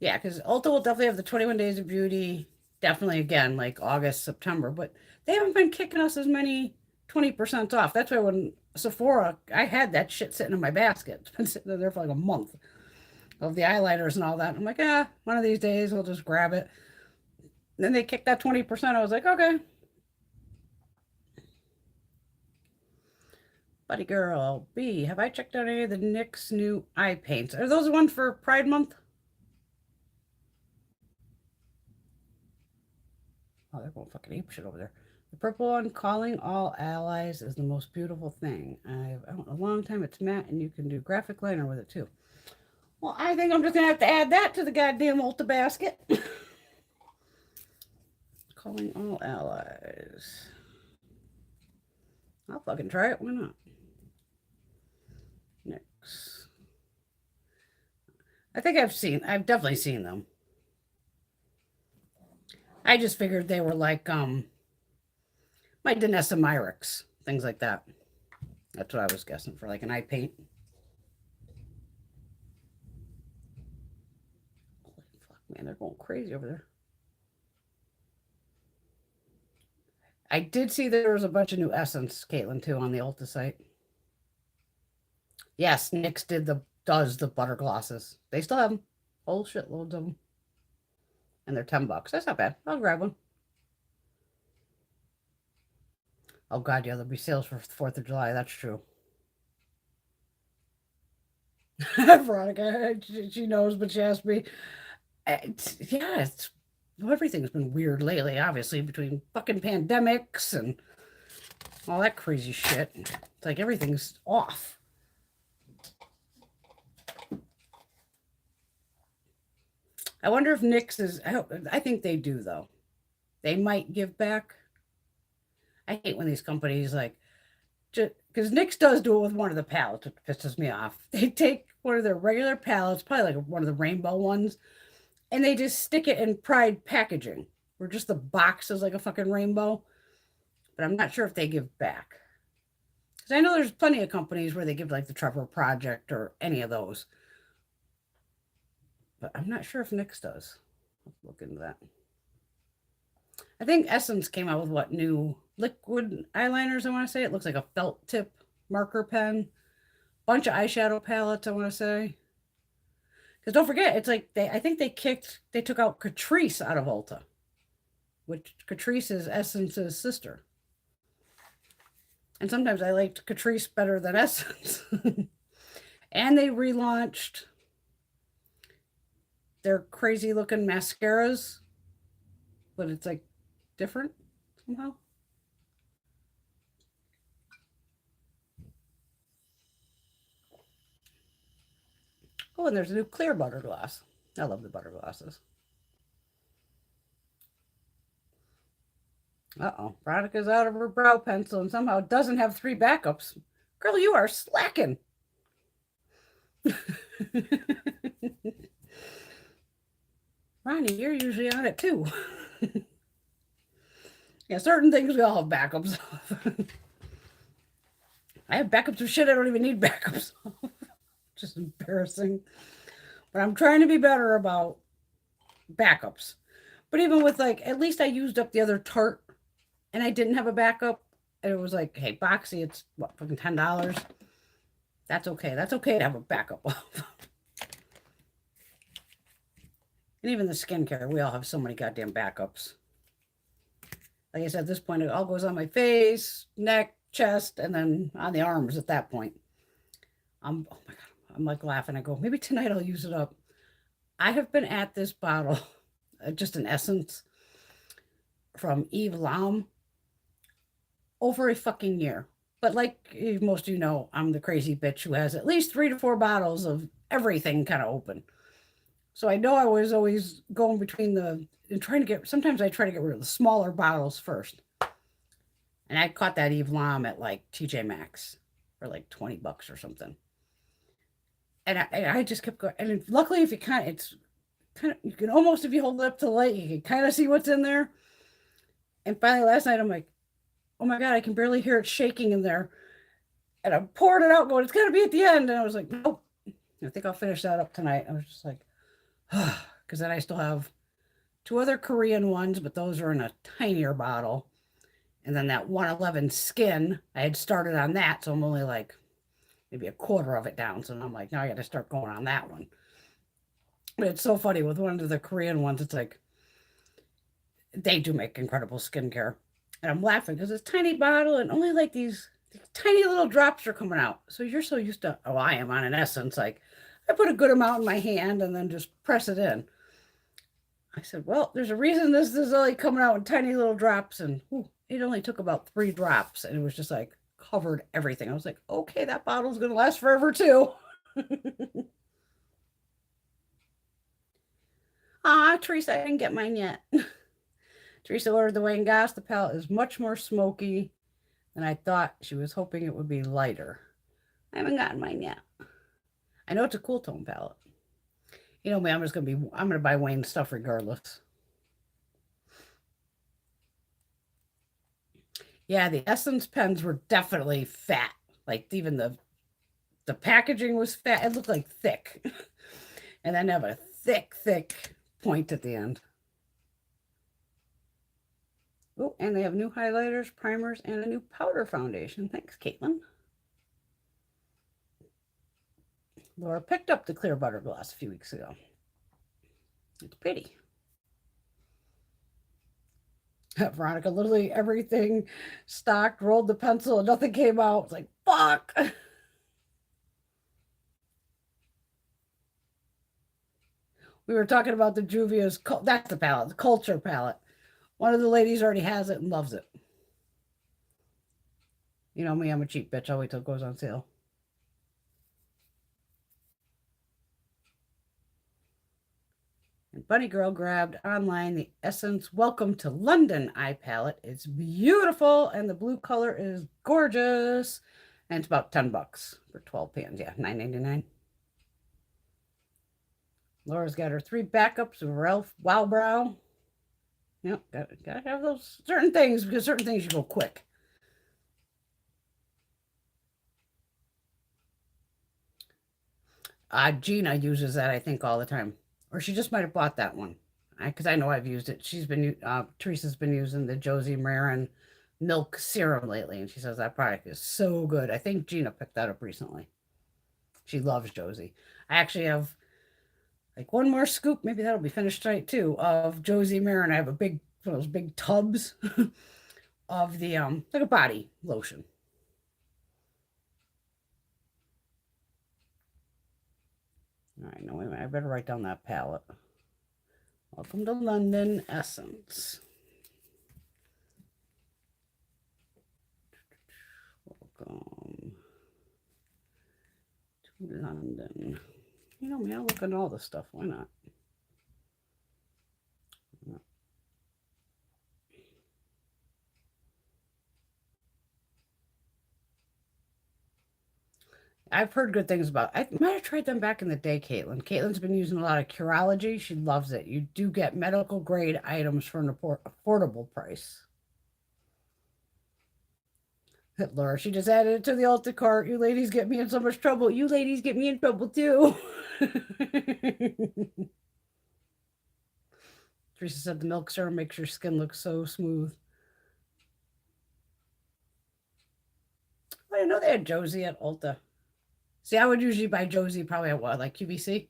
Yeah, because Ulta will definitely have the 21 Days of Beauty, definitely again, like August, September, but they haven't been kicking us as many 20% off. That's why when Sephora, I had that shit sitting in my basket. It's been sitting there for like a month of the eyeliners and all that. I'm like, one of these days we'll just grab it. Then they kicked that 20%. I was like, okay. Buddy girl, B, have I checked out any of the NYX new eye paints? Are those the ones for Pride Month? Oh, they're going fucking ape shit over there. The purple one, calling all allies, is the most beautiful thing. I don't know, a long time. It's matte, and you can do graphic liner with it too. Well, I think I'm just gonna have to add that to the goddamn Ulta basket. Calling all allies. I'll fucking try it. Why not? NYX. I think I've definitely seen them. I just figured they were like my Danessa Myrics, things like that. That's what I was guessing for, like an eye paint. Holy fuck, man, they're going crazy over there. I did see there was a bunch of new Essence, Caitlin, too, on the Ulta site. Yes, NYX does the butter glosses. They still have them. Whole shitloads of them. And they're $10. That's not bad. I'll grab one. Oh God, yeah, there'll be sales for 4th of July. That's true. Veronica, she knows, but she asked me. Everything's been weird lately, obviously, between fucking pandemics and all that crazy shit. It's like everything's off. I wonder if NYX is, I think they do, though. They might give back. I hate when these companies, like, because NYX does do it with one of the palettes, which pisses me off. They take one of their regular palettes, probably like one of the rainbow ones, and they just stick it in Pride packaging, where just the box is like a fucking rainbow. But I'm not sure if they give back. Because I know there's plenty of companies where they give like the Trevor Project or any of those. But I'm not sure if NYX does. Let's look into that. I think Essence came out with what, new liquid eyeliners, I want to say. It looks like a felt tip marker pen. Bunch of eyeshadow palettes, I want to say. Because don't forget, it's like I think they took out Catrice out of Ulta. Which Catrice is Essence's sister. And sometimes I liked Catrice better than Essence. And they relaunched their crazy looking mascaras. But it's like different somehow. Oh, and there's a new clear butter gloss. I love the butter glosses. Uh-oh. Veronica's out of her brow pencil and somehow doesn't have 3 backups. Girl, you are slacking. Ronnie, you're usually on it too. Yeah, certain things we all have backups of. I have backups of shit I don't even need backups of. Just embarrassing. But I'm trying to be better about backups. But even with like, at least I used up the other Tarte and I didn't have a backup. And it was like, hey, Boxy, it's what, fucking $10. That's okay. That's okay to have a backup of. And even the skincare, we all have so many goddamn backups. Like I said, at this point, it all goes on my face, neck, chest, and then on the arms at that point. Oh my God. I'm like laughing. I go, maybe tonight I'll use it up. I have been at this bottle, just an Essence from Eve Lam, over a fucking year. But like most of you know, I'm the crazy bitch who has at least 3 to 4 bottles of everything kind of open. So I know I was always going between and trying to sometimes I try to get rid of the smaller bottles first. And I caught that Eve Lam at like TJ Maxx for like $20 or something. And I just kept going. And luckily, if you it's kind of, you can almost, if you hold it up to the light, you can kind of see what's in there. And finally, last night, I'm like, oh my God, I can barely hear it shaking in there. And I poured it out, going, it's got to be at the end. And I was like, nope. I think I'll finish that up tonight. I was just like, because then I still have 2 other Korean ones, but those are in a tinier bottle. And then that 111 skin, I had started on that. So I'm only like maybe a quarter of it down. So I'm like, now I got to start going on that one. But it's so funny with one of the Korean ones. It's like, they do make incredible skincare. And I'm laughing because it's a tiny bottle and only like these tiny little drops are coming out. So you're so used to, oh, I am on an Essence. Like I put a good amount in my hand and then just press it in. I said, well, there's a reason this is only coming out in tiny little drops. And it only took about 3 drops. And it was just like covered everything. I was like, okay, that bottle's going to last forever too. Teresa, I didn't get mine yet. Teresa ordered the Wayne Goss. The palette is much more smoky than I thought. She was hoping it would be lighter. I haven't gotten mine yet. I know it's a cool tone palette. You know me, I'm going to buy Wayne stuff regardless. Yeah, the Essence pens were definitely fat. Like even the packaging was fat. It looked like thick. And then have a thick point at the end. Oh, and they have new highlighters, primers, and a new powder foundation. Thanks, Caitlin. Laura picked up the clear butter gloss a few weeks ago. It's pretty. Veronica, literally everything stocked, rolled the pencil, and nothing came out. It's like, fuck. We were talking about the Juvia's, that's the palette, the Culture palette. One of the ladies already has it and loves it. You know me, I'm a cheap bitch. I'll wait till it goes on sale. And Bunny Girl grabbed online the Essence Welcome to London eye palette. It's beautiful, and the blue color is gorgeous. And it's about $10 for 12 pans. Yeah, $9.99. Laura's got her 3 backups of Ralph Wow Brow. Yep, gotta have those certain things, because certain things you go quick. Gina uses that, I think, all the time. Or she just might have bought that one. Because I know I've used it. Teresa's been using the Josie Marin milk serum lately. And she says that product is so good. I think Gina picked that up recently. She loves Josie. I actually have like one more scoop. Maybe that'll be finished tonight too. Of Josie Marin. I have one of those big tubs of the, like a body lotion. All right, no, wait a minute. I better write down that palette. Welcome to London Essence. Welcome to London. You know me, I'll look at all this stuff. Why not? I've heard good things about. I might have tried them back in the day, Caitlin. Caitlin's been using a lot of Curology. She loves it. You do get medical grade items for an affordable price. Laura, she just added it to the Ulta cart. You ladies get me in so much trouble. You ladies get me in trouble too. Teresa said the milk serum makes your skin look so smooth. I didn't know they had Josie at Ulta. See, I would usually buy Josie probably at what, like QVC?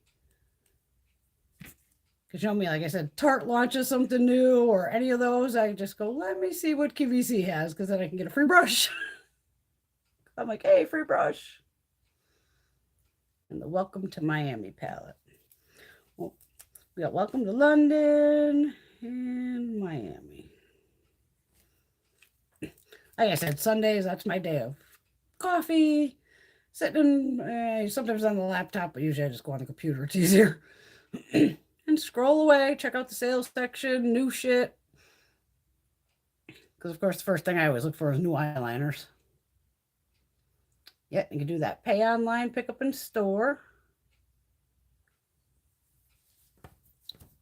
Because you know me, like I said, Tarte launches something new or any of those, I just go, let me see what QVC has, because then I can get a free brush. I'm like, hey, free brush. And the Welcome to Miami palette. Well, we got Welcome to London and Miami. Like I said, Sundays, that's my day of coffee, sitting sometimes on the laptop, but usually I just go on the computer. It's easier. And scroll away, check out the sales section, new shit. Because, of course, the first thing I always look for is new eyeliners. Yeah, you can do that. Pay online, pick up in store.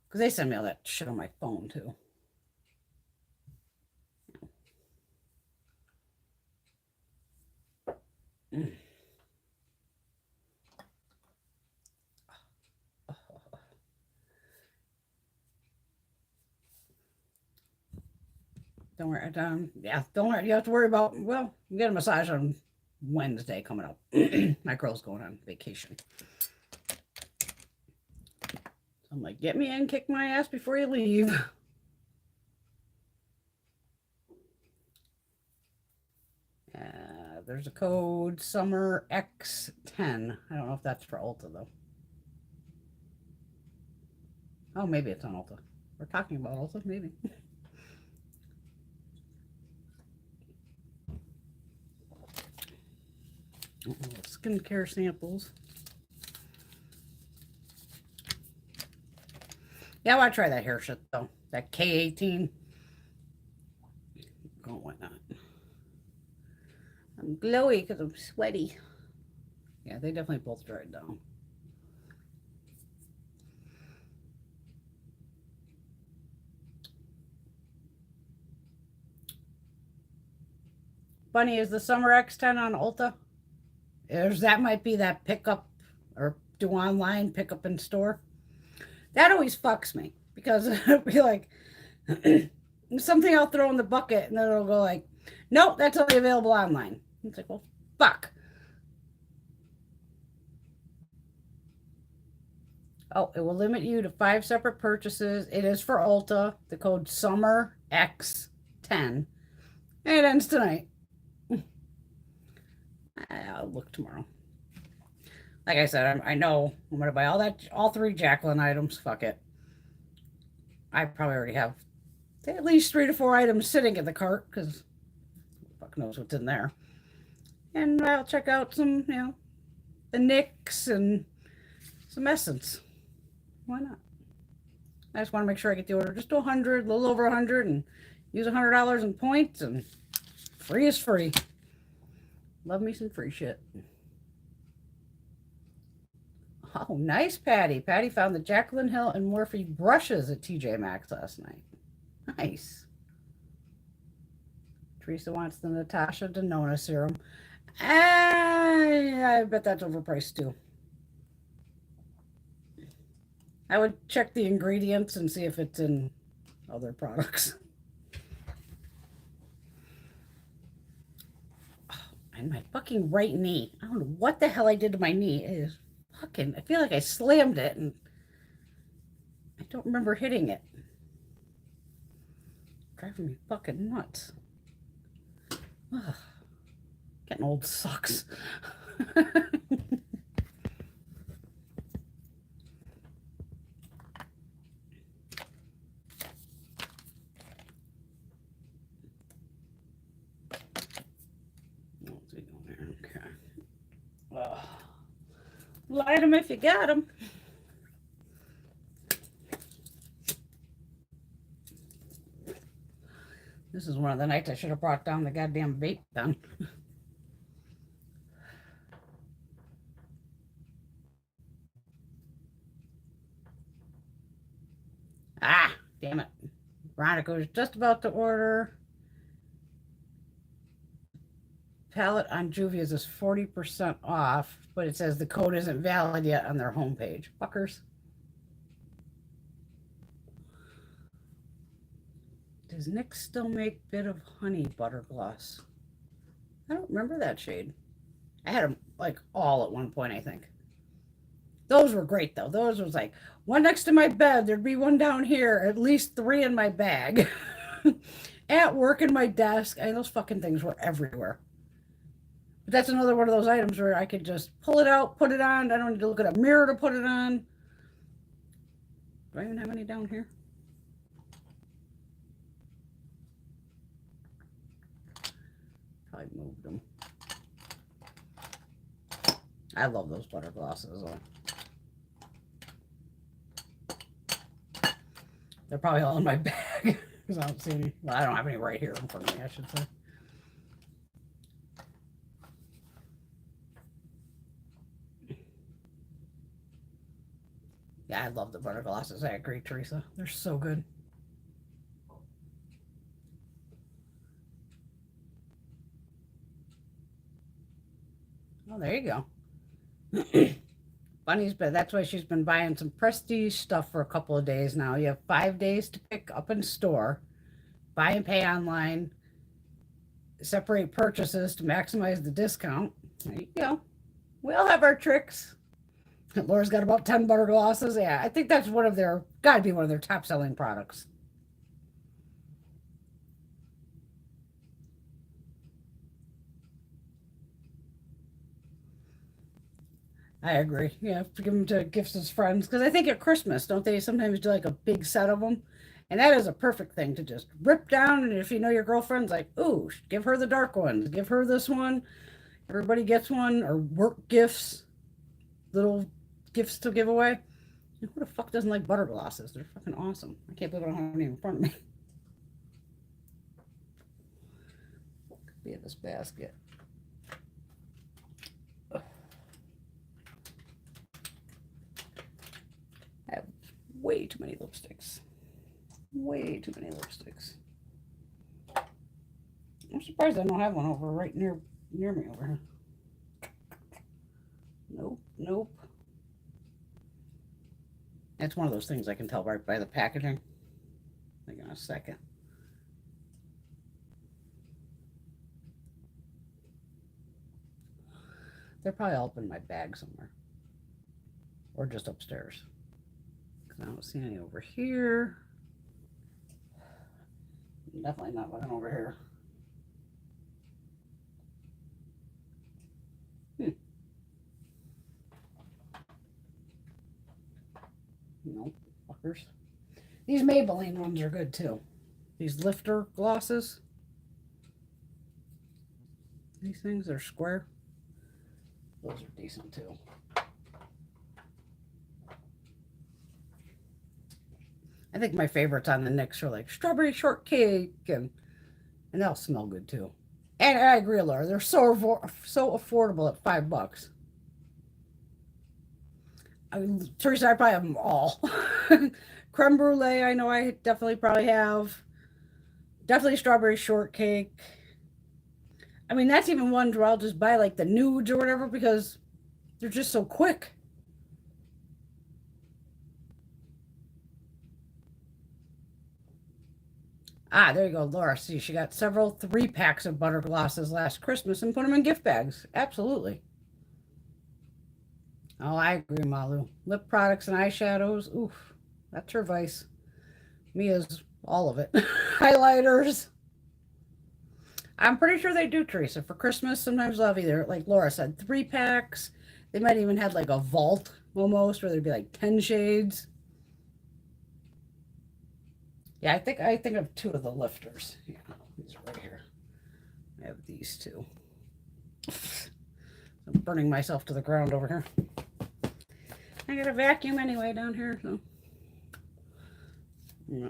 Because they send me all that shit on my phone, too. Don't worry, don't worry. You have to worry about, well, you get a massage on Wednesday coming up. My girl's going on vacation. So I'm like, get me in, kick my ass before you leave. There's a code Summer X10. I don't know if that's for Ulta though. Oh, maybe it's on Ulta. We're talking about Ulta, maybe. Skincare samples. Yeah, I want to try that hair shit though. That K18. Oh, why not? I'm glowy because I'm sweaty. Yeah, they definitely both dried down. Bunny, is the Summer X10 on Ulta? That might be that pickup or do online, pick up in store. That always fucks me because it'll be like something I'll throw in the bucket and then it'll go like, nope, that's only available online. It's like, well, fuck. Oh, it will limit you to 5 separate purchases. It is for Ulta. The code Summer X10. It ends tonight. I'll look tomorrow. Like I said, I know I'm gonna buy all 3 Jacqueline items. Fuck it. I probably already have at least 3 to 4 items sitting in the cart because fuck knows what's in there. And I'll check out some, the NYX and some Essence. Why not? I just want to make sure I get the order just to 100, a little over 100, and use $100 in points, and free is free. Love me some free shit. Oh, nice, Patty. Patty found the Jaclyn Hill and Morphe brushes at TJ Maxx last night. Nice. Teresa wants the Natasha Denona serum. I bet that's overpriced too. I would check the ingredients and see if it's in other products. Oh, and my fucking right knee. I don't know what the hell I did to my knee. It is fucking, I feel like I slammed it and I don't remember hitting it. Driving me fucking nuts. Ugh. Getting old sucks. Okay. Light them if you got them. This is one of the nights I should have brought down the goddamn vape pen. Ah, damn it. Veronica was just about to order. Palette on Juvia's is 40% off, but it says the code isn't valid yet on their homepage. Fuckers. Does NYX still make Bit of Honey butter gloss? I don't remember that shade. I had them like all at one point, I think. Those were great though. Those was like one next to my bed. There'd be one down here, at least 3 in my bag. At work in my desk. And those fucking things were everywhere. But that's another one of those items where I could just pull it out, put it on. I don't need to look at a mirror to put it on. Do I even have any down here? Probably moved them. I love those butter glosses though. They're probably all in my bag because I don't see any. Well, I don't have any right here in front of me, I should say. Yeah, I love the butter glosses. I agree, Teresa. They're so good. Oh, there you go. Bunny's been, that's why she's been buying some prestige stuff for a couple of days now. You have 5 days to pick up in store, buy and pay online, separate purchases to maximize the discount. There you go. We all have our tricks. Laura's got about 10 butter glosses. Yeah, I think that's one of their, got to be one of their top selling products. I agree. Yeah, to give them to gifts as friends. Because I think at Christmas, don't they sometimes do like a big set of them? And that is a perfect thing to just rip down. And if you know your girlfriend's like, ooh, give her the dark ones, give her this one. Everybody gets one, or work gifts, little gifts to give away. Who the fuck doesn't like butter glosses? They're fucking awesome. I can't believe I don't have any in front of me. Could be in this basket. I have way too many lipsticks. Way too many lipsticks. I'm surprised I don't have one over right near me over here. Nope, nope. It's one of those things I can tell right by the packaging. Hang on a second. They're probably all up in my bag somewhere. Or just upstairs. Because I don't see any over here. Definitely not looking over here. No, fuckers. These Maybelline ones are good too. These lifter glosses. These things are square. Those are decent too. I think my favorites on the NYX are like strawberry shortcake, and they'll smell good too. And I agree, Laura. They're so affordable at $5. Teresa, I probably have them all. Creme brulee, I know I definitely probably have. Definitely strawberry shortcake. I mean, that's even ones where I'll just buy like the nudes or whatever because they're just so quick. Ah, there you go, Laura. See, she got several 3-packs of butter glosses last Christmas and put them in gift bags. Absolutely. Oh, I agree, Malu. Lip products and eyeshadows. Oof, that's her vice. Mia's all of it. Highlighters. I'm pretty sure they do, Teresa. For Christmas, sometimes they'll have either, like Laura said, 3-packs. They might even have like a vault almost, where there'd be like 10 shades. Yeah, I think of 2 of the lifters. Yeah, these are right here. I have these 2. I'm burning myself to the ground over here. I got a vacuum anyway down here, so. Yeah.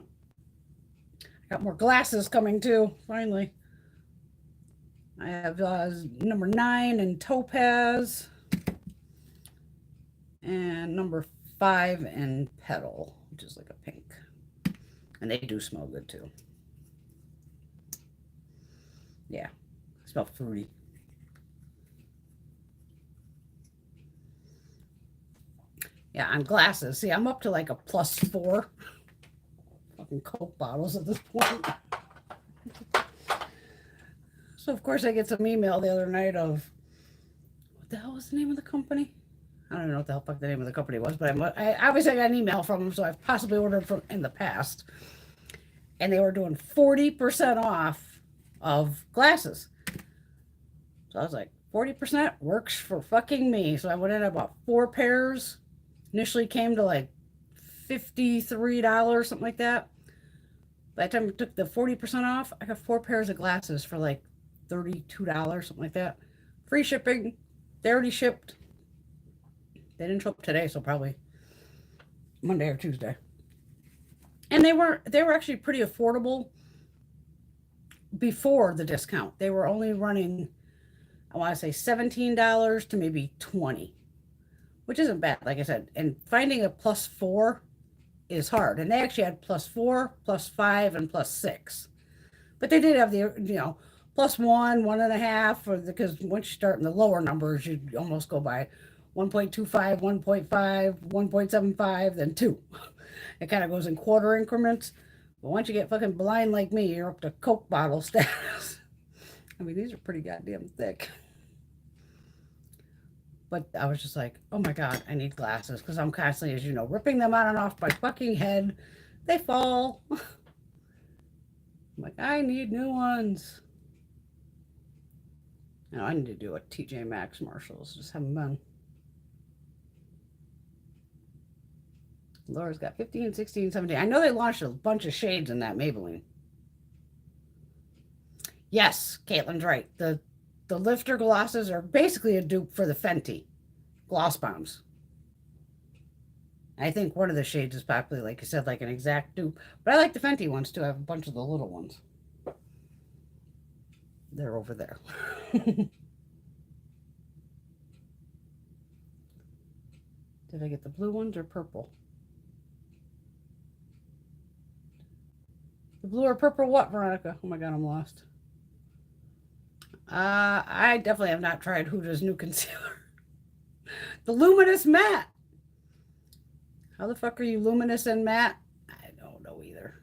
I got more glasses coming too, finally. I have number 9 in Topaz. And number 5 in Petal, which is like a pink. And they do smell good too. Yeah, they smell fruity. Yeah, on glasses. See, I'm up to like a +4. Fucking Coke bottles at this point. So, of course, I get some email the other night of, what the hell was the name of the company? I don't even know what the hell fuck the name of the company was, but I obviously got an email from them, so I've possibly ordered from in the past. And they were doing 40% off of glasses. So I was like, 40% works for fucking me. So I went in and bought 4 pairs. Initially came to like $53, something like that. By the time I took the 40% off, I got 4 pairs of glasses for like $32, something like that. Free shipping. They already shipped. They didn't show up today, so probably Monday or Tuesday. And they were actually pretty affordable before the discount. They were only running, I want to say $17 to maybe 20, which isn't bad, like I said. And finding a +4 is hard. And they actually had +4, +5, and +6. But they did have the, +1, 1.5, because once you start in the lower numbers, you almost go by 1.25, 1.5, 1.75, then 2. It kind of goes in quarter increments. But once you get fucking blind like me, you're up to Coke bottle status. I mean, these are pretty goddamn thick. But I was just like, oh my God, I need glasses, because I'm constantly, as you know, ripping them on and off my fucking head. They fall. I'm like, I need new ones. Now I need to do a TJ Maxx Marshalls. Just haven't been. Laura's got 15, 16, 17. I know they launched a bunch of shades in that Maybelline. Yes, Caitlin's right. The lifter glosses are basically a dupe for the Fenty gloss bombs. I think one of the shades is probably, like I said, like an exact dupe. But I like the Fenty ones too. I have a bunch of the little ones. They're over there. Did I get the blue ones or purple? The blue or purple what, Veronica? Oh my God, I'm lost. I definitely have not tried Huda's new concealer. The Luminous Matte. How the fuck are you luminous and matte? I don't know either.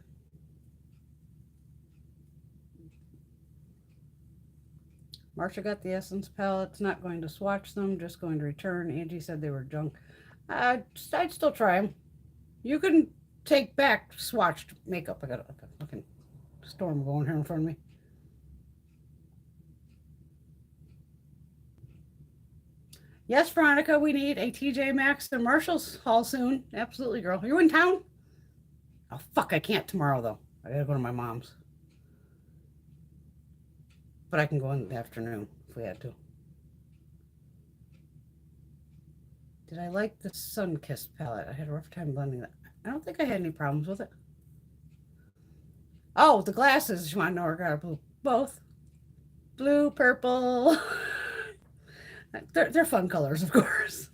Marsha got the Essence palettes. Not going to swatch them. Just going to return. Angie said they were junk. I'd still try them. You can take back swatched makeup. I got a fucking storm going here in front of me. Yes, Veronica, we need a TJ Maxx and Marshalls haul soon. Absolutely, girl. Are you in town? Oh, fuck, I can't tomorrow, though. I gotta go to my mom's. But I can go in the afternoon if we had to. Did I like the Sun-Kissed palette? I had a rough time blending that. I don't think I had any problems with it. Oh, the glasses. You want to know where I got blue? Both. Blue, purple. They're fun colors, of course.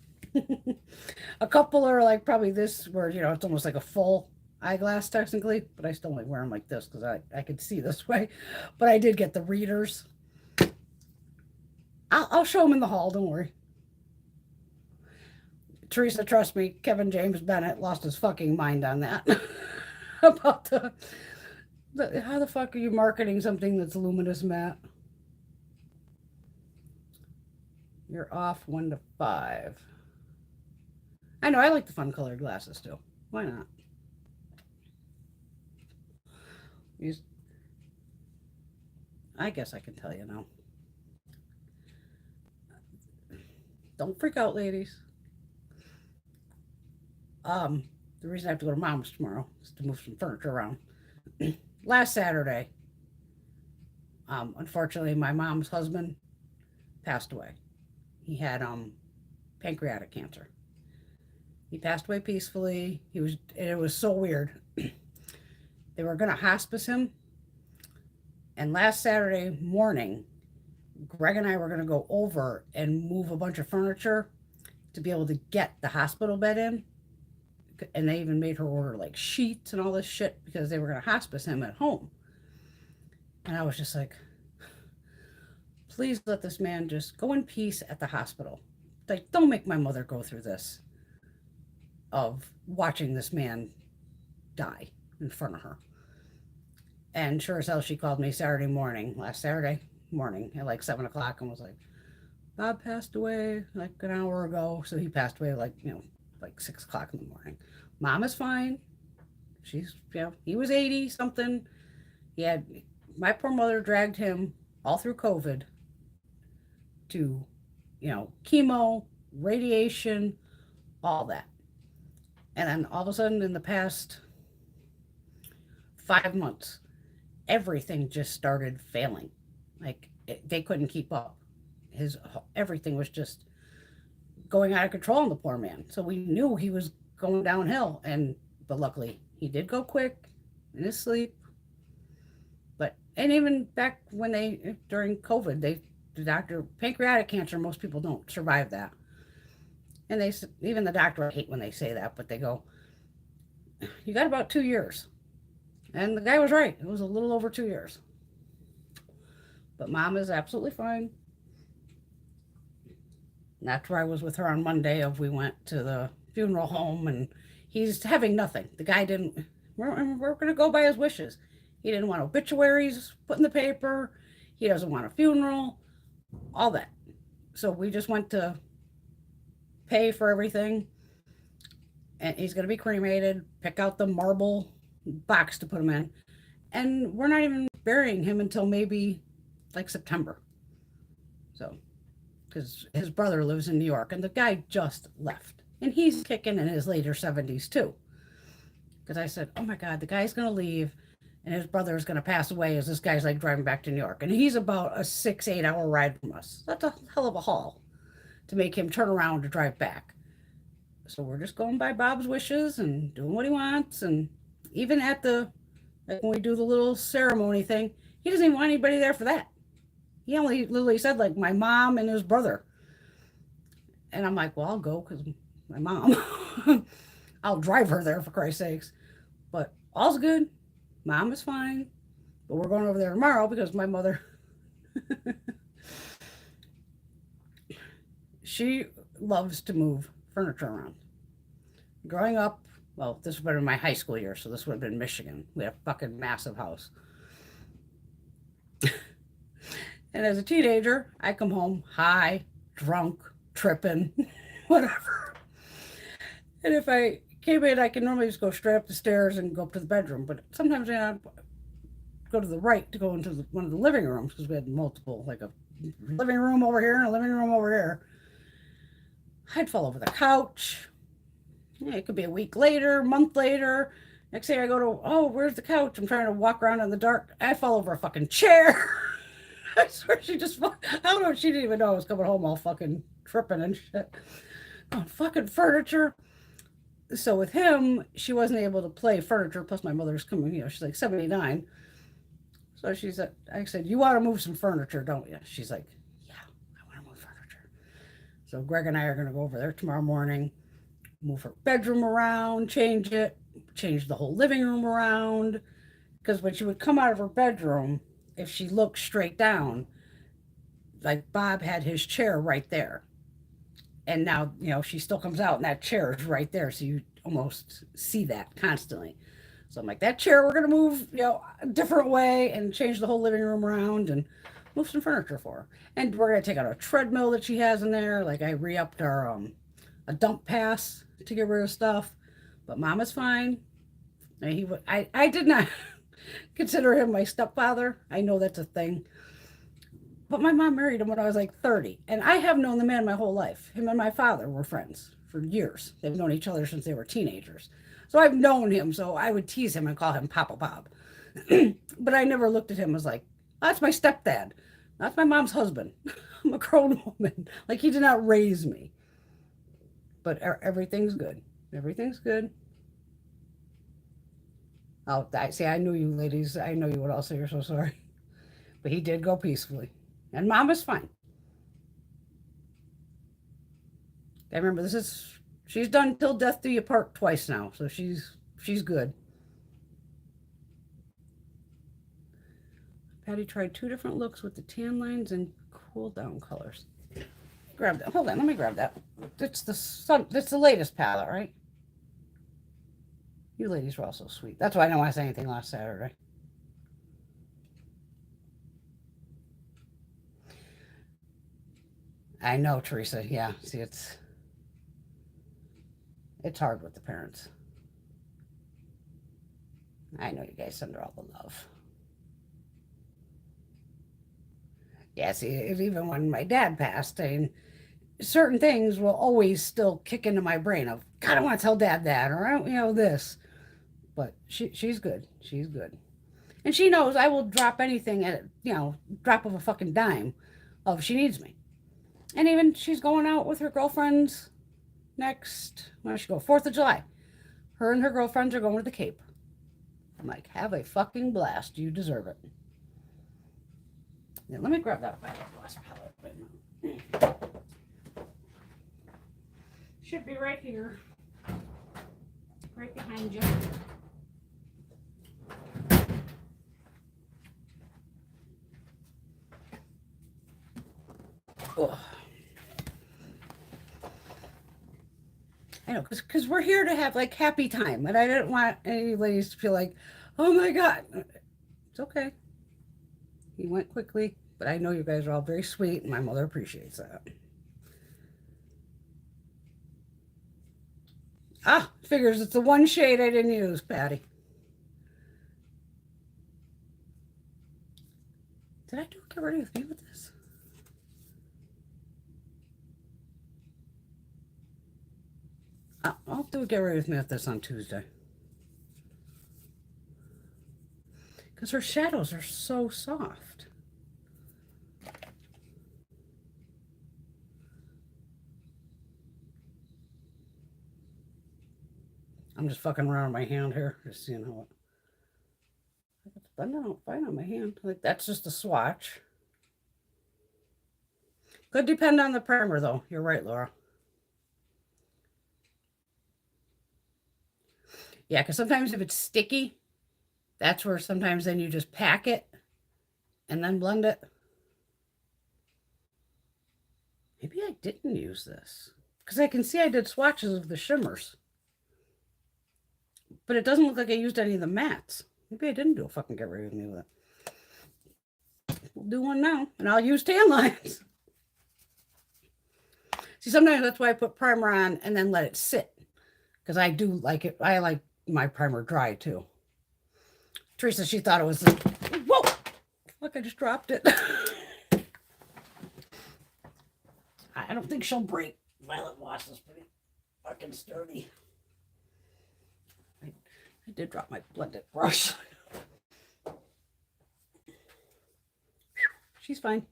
A couple are like probably this, where, it's almost like a full eyeglass technically, but I still only wear them like this because I could see this way. But I did get the readers. I'll show them in the hall, don't worry. Teresa, trust me, Kevin James Bennett lost his fucking mind on that. About how the fuck are you marketing something that's luminous matte? You're off 1 to 5. I know, I like the fun colored glasses too. Why not? I guess I can tell you now. Don't freak out, ladies. The reason I have to go to Mom's tomorrow is to move some furniture around. Last Saturday, unfortunately, my mom's husband passed away. He had pancreatic cancer. He passed away peacefully. It was so weird. They were going to hospice him. And last Saturday morning, Greg and I were going to go over and move a bunch of furniture to be able to get the hospital bed in. And they even made her order like sheets and all this shit because they were going to hospice him at home. And I was just like, please let this man just go in peace at the hospital. Like, don't make my mother go through this of watching this man die in front of her. And sure as hell, she called me last Saturday morning at like 7 o'clock and was like, Bob passed away like an hour ago. So he passed away like 6 o'clock in the morning. Mom is fine. He was 80 something. My poor mother dragged him all through COVID to, chemo, radiation, all that. And then all of a sudden in the past 5 months, everything just started failing. Like they couldn't keep up. Everything was just going out of control on the poor man. So we knew he was going downhill, but luckily He did go quick in his sleep. But, and even back when during COVID, the doctor, pancreatic cancer, most people don't survive that. And even the doctor, I hate when they say that, but they go, you got about 2 years. And the guy was right. It was a little over 2 years. But mom is absolutely fine. And after I was with her on Monday, we went to the funeral home, and he's having nothing. The guy didn't, we're going to go by his wishes. He didn't want obituaries put in the paper. He doesn't want a funeral, all that. So we just went to pay for everything. And he's going to be cremated, pick out the marble box to put him in. And we're not even burying him until maybe like September. So, because his brother lives in New York, and the guy just left. And he's kicking in his later 70s too. Because I said, oh my God, the guy's going to leave, and his brother is going to pass away as this guy's like driving back to New York. And he's about a 6-8 hour ride from us. That's a hell of a haul to make him turn around to drive back. So we're just going by Bob's wishes and doing what he wants. And even at like when we do the little ceremony thing, he doesn't even want anybody there for that. He only literally said like my mom and his brother. And I'm like, well, I'll go because my mom, I'll drive her there for Christ's sakes. But all's good. Mom is fine. But we're going over there tomorrow because my mother, she loves to move furniture around. Growing up, well, this would have been my high school year, so this would have been Michigan. We had a fucking massive house. And as a teenager, I come home high, drunk, tripping, whatever. And if I came in, I can normally just go straight up the stairs and go up to the bedroom. But sometimes I'd go to the right to go into one of the living rooms because we had multiple, like a living room over here and a living room over here. I'd fall over the couch. Yeah, it could be a week later, a month later. Next thing I go to, oh, where's the couch? I'm trying to walk around in the dark. I fall over a fucking chair. I swear she just, I don't know, she didn't even know I was coming home all fucking tripping and shit. On fucking furniture. So with him, she wasn't able to play furniture. Plus my mother's coming, she's like 79. So she said, I said, you want to move some furniture, don't you? She's like, yeah, I want to move furniture. So Greg and I are going to go over there tomorrow morning, move her bedroom around, change it, change the whole living room around. Because when she would come out of her bedroom, if she looked straight down, like Bob had his chair right there. And now, she still comes out and that chair is right there. So you almost see that constantly. So I'm like, that chair, we're going to move, a different way and change the whole living room around and move some furniture for her. And we're going to take out a treadmill that she has in there. Like I re-upped our, a dump pass to get rid of stuff. But Mama's fine. And I did not consider him my stepfather. I know that's a thing. But my mom married him when I was like 30. And I have known the man my whole life. Him and my father were friends for years. They've known each other since they were teenagers. So I've known him. So I would tease him and call him Papa Bob. But I never looked at him as like, oh, that's my stepdad. That's my mom's husband. I'm a grown woman. Like he did not raise me. But everything's good. Everything's good. Oh, I knew you ladies. I know you would all say you're so sorry. But he did go peacefully. And Mom is fine. I remember she's done Till Death Do You Part twice now. So she's good. Patty tried 2 different looks with the tan lines and cool down colors. Grab that. Hold on, let me grab that. It's the latest palette, right? You ladies were all so sweet. That's why I didn't want to say anything last Saturday. I know, Teresa. Yeah, see, it's hard with the parents. I know you guys send her all the love. Yeah, see, even when my dad passed, certain things will always still kick into my brain of, God, I want to tell Dad that, or, this. But she's good. She's good. And she knows I will drop anything at, drop of a fucking dime if she needs me. And even she's going out with her girlfriends next, when she go? 4th of July. Her and her girlfriends are going to the Cape. I'm like, have a fucking blast. You deserve it. Yeah, let me grab that glass palette. Should be right here. Right behind you. Oh. I know, because we're here to have like happy time, and I didn't want any ladies to feel like, oh my God. It's okay. He went quickly, but I know you guys are all very sweet, and my mother appreciates that. Ah, figures it's the one shade I didn't use, Patty. Did I do get ready with me with this? I'll do get ready with me with this on Tuesday. Because her shadows are so soft. I'm just fucking around my hand here, just seeing how it. But no, fine on my hand. Like that's just a swatch. Could depend on the primer, though. You're right, Laura. Yeah, because sometimes if it's sticky, that's where sometimes then you just pack it and then blend it. Maybe I didn't use this because I can see I did swatches of the shimmers, but it doesn't look like I used any of the mattes. Maybe I didn't do a fucking get ready with me with it. We'll do one now, and I'll use tan lines. See, sometimes that's why I put primer on and then let it sit because I do like it. I like my primer dry too. Teresa, she thought it was, whoa, look, I just dropped it. I don't think she'll break. Violet Moss is pretty fucking sturdy. I did drop my blended brush. She's fine.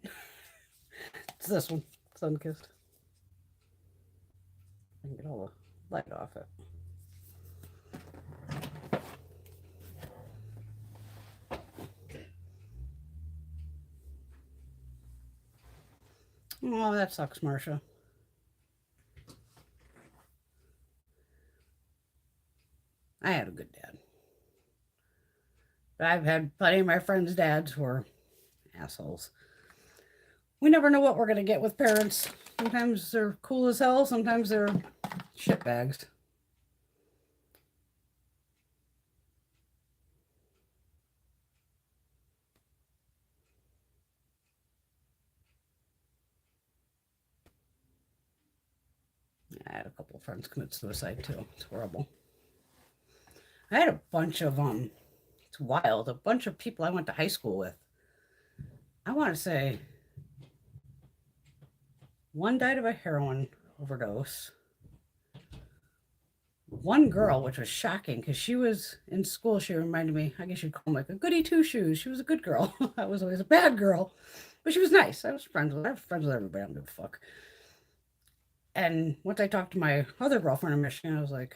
It's this one, Sunkissed. I can get all the light off it. Oh, that sucks, Marsha. I had a good dad. But I've had plenty of my friends' dads who were assholes. We never know what we're going to get with parents. Sometimes they're cool as hell. Sometimes they're shitbags. I had a couple of friends commit suicide too. It's horrible. I had a bunch of it's wild. A bunch of people I went to high school with. I want to say one died of a heroin overdose. One girl, which was shocking because she was in school, she reminded me, I guess you'd call them like a goody two shoes. She was a good girl. I was always a bad girl, but she was nice. I was friends with her. I was friends with everybody. I don't give a fuck. And once I talked to my other girlfriend in Michigan, I was like,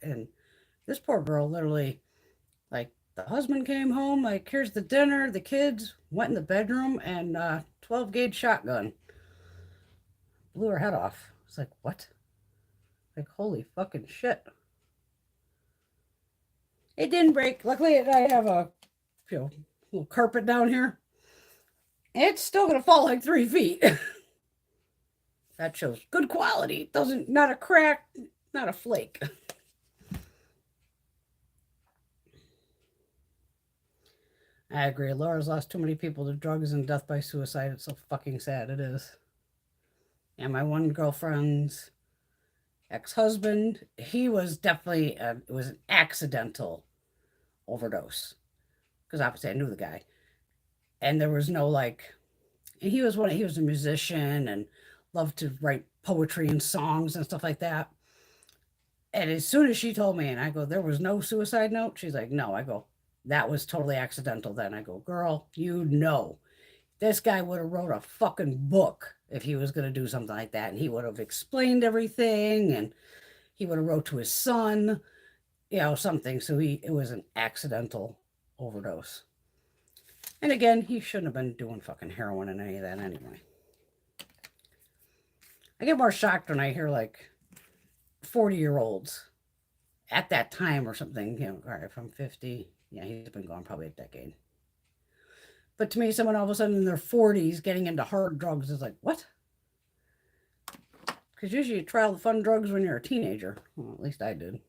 and this poor girl literally, like, the husband came home, like, here's the dinner, the kids went in the bedroom, and 12 gauge shotgun blew her head off. It's like, what? Like, holy fucking shit. It didn't break. Luckily, I have a little carpet down here. It's still gonna fall like 3 feet. That shows good quality. Doesn't, not a crack, not a flake. I agree. Laura's lost too many people to drugs and death by suicide. It's so fucking sad. It is. And my one girlfriend's ex-husband, he was definitely, it was an accidental overdose. Because obviously I knew the guy. And there was no like, and he was a musician and loved to write poetry and songs and stuff like that. And as soon as she told me, and I go, there was no suicide note. She's like, no. I go, that was totally accidental then. I go, girl, this guy would have wrote a fucking book if he was going to do something like that. And he would have explained everything. And he would have wrote to his son. something. So it was an accidental overdose. And again, he shouldn't have been doing fucking heroin and any of that anyway. I get more shocked when I hear like 40-year-olds at that time or something. All right, if I'm 50, yeah, he's been gone probably a decade. But to me, someone all of a sudden in their 40s getting into hard drugs is like, what? Because usually you try all the fun drugs when you're a teenager. Well, at least I did.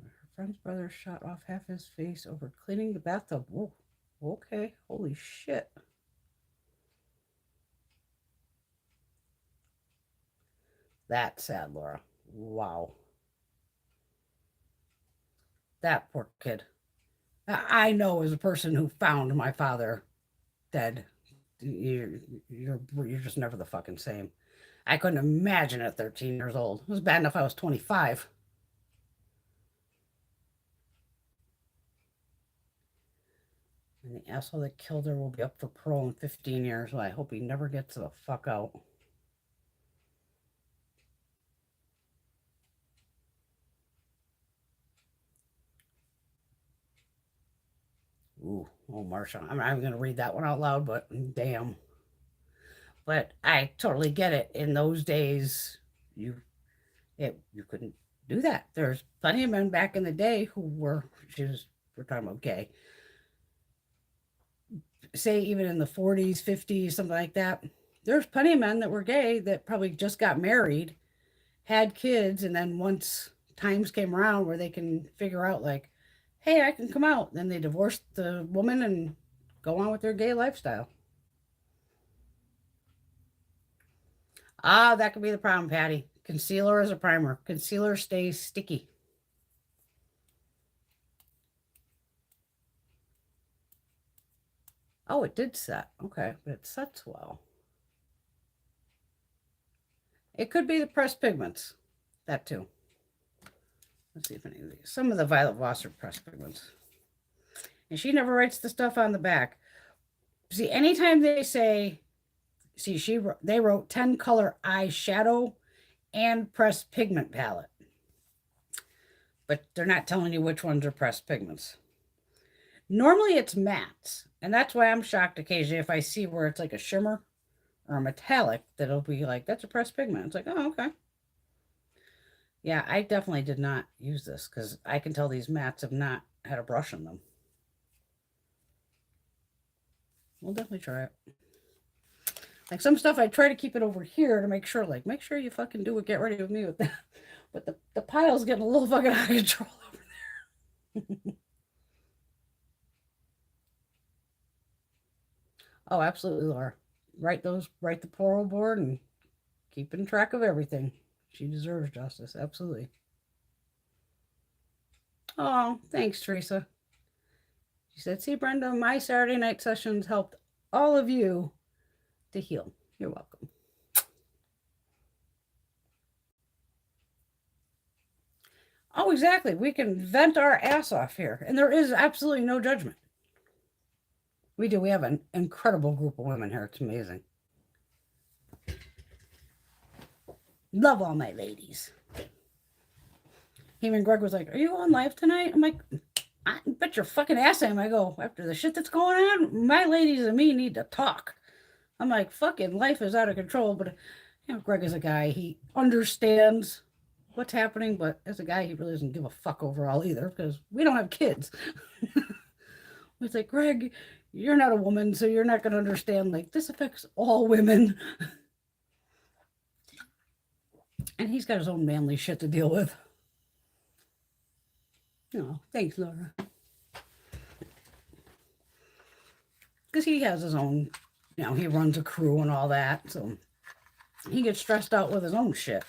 Her friend's brother shot off half his face over cleaning the bathtub. Whoa. Okay. Holy shit. That's sad, Laura. Wow. That poor kid. I know as a person who found my father dead, you're just never the fucking same. I couldn't imagine at 13 years old. It was bad enough I was 25. And the asshole that killed her will be up for parole in 15 years. Well, I hope he never gets the fuck out. Ooh, oh, Marsha. I'm not even going to read that one out loud, but damn. But I totally get it. In those days, you couldn't do that. There's plenty of men back in the day who we're talking about gay. Say even in the 40s, 50s, something like that. There's plenty of men that were gay that probably just got married, had kids, and then once times came around where they can figure out like, hey, I can come out, then they divorced the woman and go on with their gay lifestyle. Ah, that could be the problem, Patty. Concealer is a primer. Concealer stays sticky. Oh, it did set. Okay, but it sets well. It could be the pressed pigments. That too. Let's see if any of these. Some of the Violet Voss are pressed pigments. And she never writes the stuff on the back. See, anytime they say, they wrote 10 color eyeshadow and pressed pigment palette. But they're not telling you which ones are pressed pigments. Normally it's mattes. And that's why I'm shocked occasionally if I see where it's like a shimmer or a metallic, that'll be like, that's a pressed pigment. It's like, oh, okay. Yeah, I definitely did not use this because I can tell these mattes have not had a brush in them. We'll definitely try it. Like some stuff I try to keep it over here to make sure you fucking do it, get ready with me with that. But the pile's getting a little fucking out of control over there. Oh, absolutely, Laura. Write the plural board and keeping track of everything. She deserves justice, absolutely. Oh, thanks, Teresa. She said, see, Brenda, my Saturday night sessions helped all of you to heal. You're welcome. Oh, exactly. We can vent our ass off here. And there is absolutely no judgment. We do. We have an incredible group of women here. It's amazing. Love all my ladies. Even Greg was like, are you on live tonight? I'm like, I bet your fucking ass I am. I go, after the shit that's going on, my ladies and me need to talk. I'm like, fucking life is out of control. But, Greg is a guy. He understands what's happening. But as a guy, he really doesn't give a fuck overall either because we don't have kids. It's like, Greg, you're not a woman, so you're not going to understand. Like, this affects all women. And he's got his own manly shit to deal with. Oh, thanks, Laura. Because he has his own, he runs a crew and all that. So he gets stressed out with his own shit.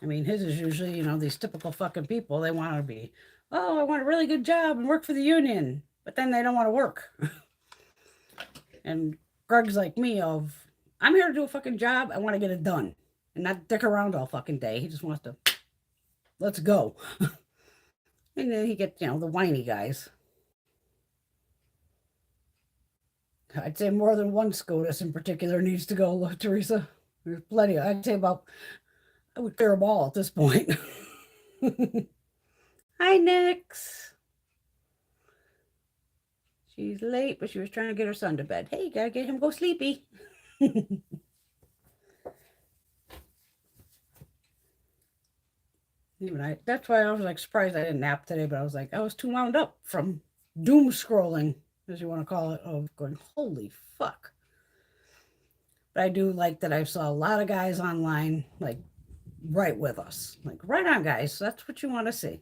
I mean, his is usually, these typical fucking people. They want to be, oh, I want a really good job and work for the union. But then they don't want to work. And Greg's like me I'm here to do a fucking job. I want to get it done. And not dick around all fucking day. He just wants to, let's go. And then he gets, the whiny guys. I'd say more than one SCOTUS in particular needs to go, Teresa. There's plenty. I'd say about, I would clear them all at this point. Hi, Nix. She's late, but she was trying to get her son to bed. Hey, you gotta get him go sleepy. That's why I was like surprised I didn't nap today, but I was like, I was too wound up from doom scrolling, as you want to call it, of going, holy fuck. But I do like that I saw a lot of guys online, like right with us. Like, right on, guys. That's what you want to see.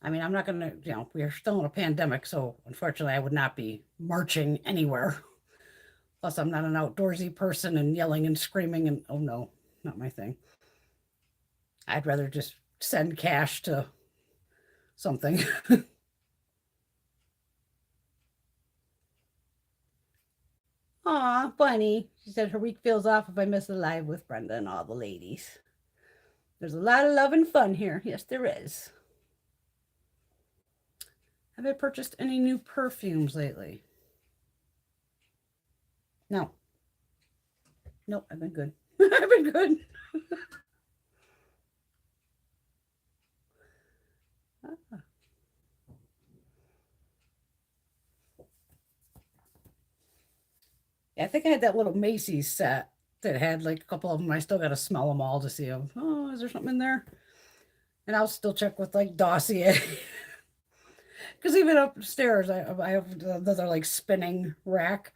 I mean, I'm not going to, we are still in a pandemic, so unfortunately I would not be marching anywhere. Plus, I'm not an outdoorsy person and yelling and screaming and, oh no, not my thing. I'd rather just send cash to something. Aw, Bunny. She said her week feels off if I miss the live with Brenda and all the ladies. There's a lot of love and fun here. Yes, there is. Have I purchased any new perfumes lately? No. Nope, I've been good. I've been good. Yeah, I think I had that little Macy's set that had like a couple of them. I still got to smell them all to see them. Oh, is there something in there? And I'll still check with like Dossier. Because even upstairs, I have another like spinning rack.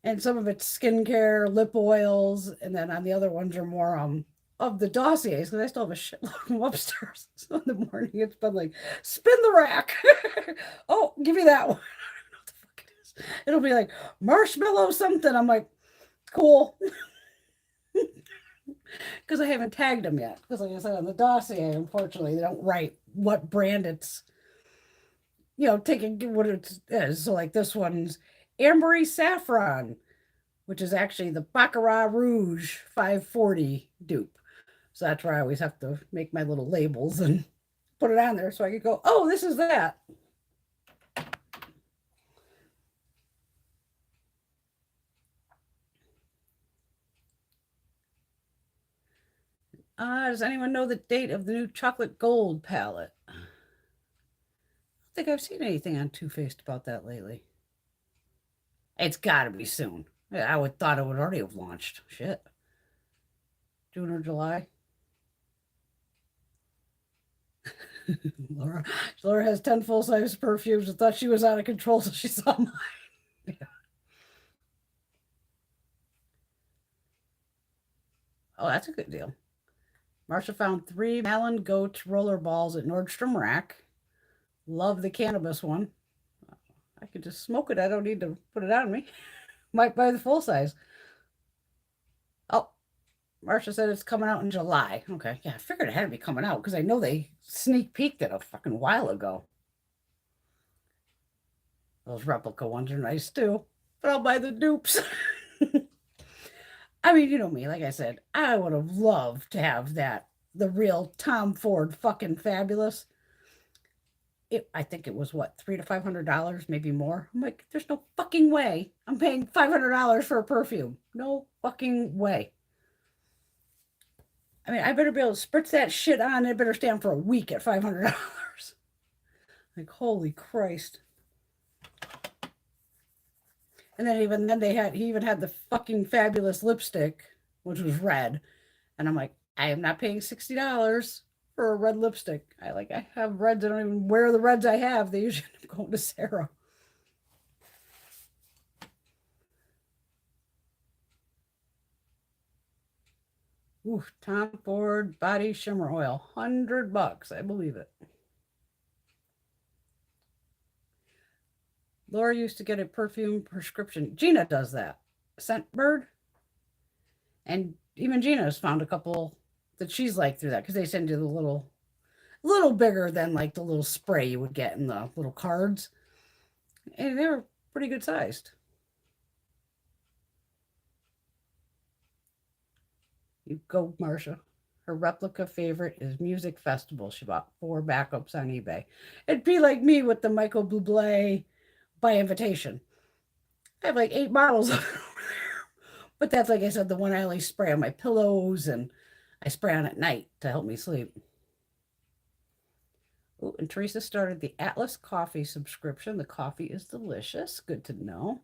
And some of it's skincare, lip oils, and then on the other ones are more of the dossiers because I still have a shitload of them upstairs. So in the morning it's been like, spin the rack. Oh, give me that one. I don't know what the fuck it is. It'll be like marshmallow something. I'm like, cool. Because I haven't tagged them yet. Because like I said on the dossier, unfortunately, they don't write what brand it's, taking what it is. So like this one's Ambery Saffron, which is actually the Baccarat Rouge 540 dupe. So that's where I always have to make my little labels and put it on there so I could go, oh, this is that. Does anyone know the date of the new chocolate gold palette? I don't think I've seen anything on Too Faced about that lately. It's got to be soon. I would thought it would already have launched. Shit. June or July. Laura has 10 full-size perfumes and thought she was out of control, so she saw mine. Yeah. Oh, that's a good deal. Marsha found 3 Malin Goat roller balls at Nordstrom Rack. Love the cannabis one. I could just smoke it. I don't need to put it on me. Might buy the full size. Oh, Marsha said it's coming out in July. Okay. Yeah, I figured it had to be coming out because I know they sneak peeked it a fucking while ago. Those replica ones are nice too, but I'll buy the dupes. I mean, you know me, like I said, I would have loved to have the real Tom Ford fucking fabulous. I think it was what, $300 to $500, maybe more. I'm like, there's no fucking way I'm paying $500 for a perfume. No fucking way. I mean, I better be able to spritz that shit on. It better stand for a week at $500. Like, holy Christ. And then he even had the fucking fabulous lipstick, which was red. And I'm like, I am not paying $60 for a red lipstick. I have reds. I don't even wear the reds I have. They usually end up going to Sarah. Ooh, Tom Ford body shimmer oil, $100. I believe it. Laura used to get a perfume prescription. Gina does that. Scentbird. And even Gina has found a couple that she's like through that because they send you the little bigger than like the little spray you would get in the little cards. And they were pretty good sized. You go, Marsha. Her replica favorite is Music Festival. She bought 4 backups on eBay. It'd be like me with the Michael Bublé by invitation. I have like 8 bottles of it over there. But that's, like I said, the one I only spray on my pillows and I spray on at night to help me sleep. Oh, and Teresa started the Atlas coffee subscription. The coffee is delicious. Good to know.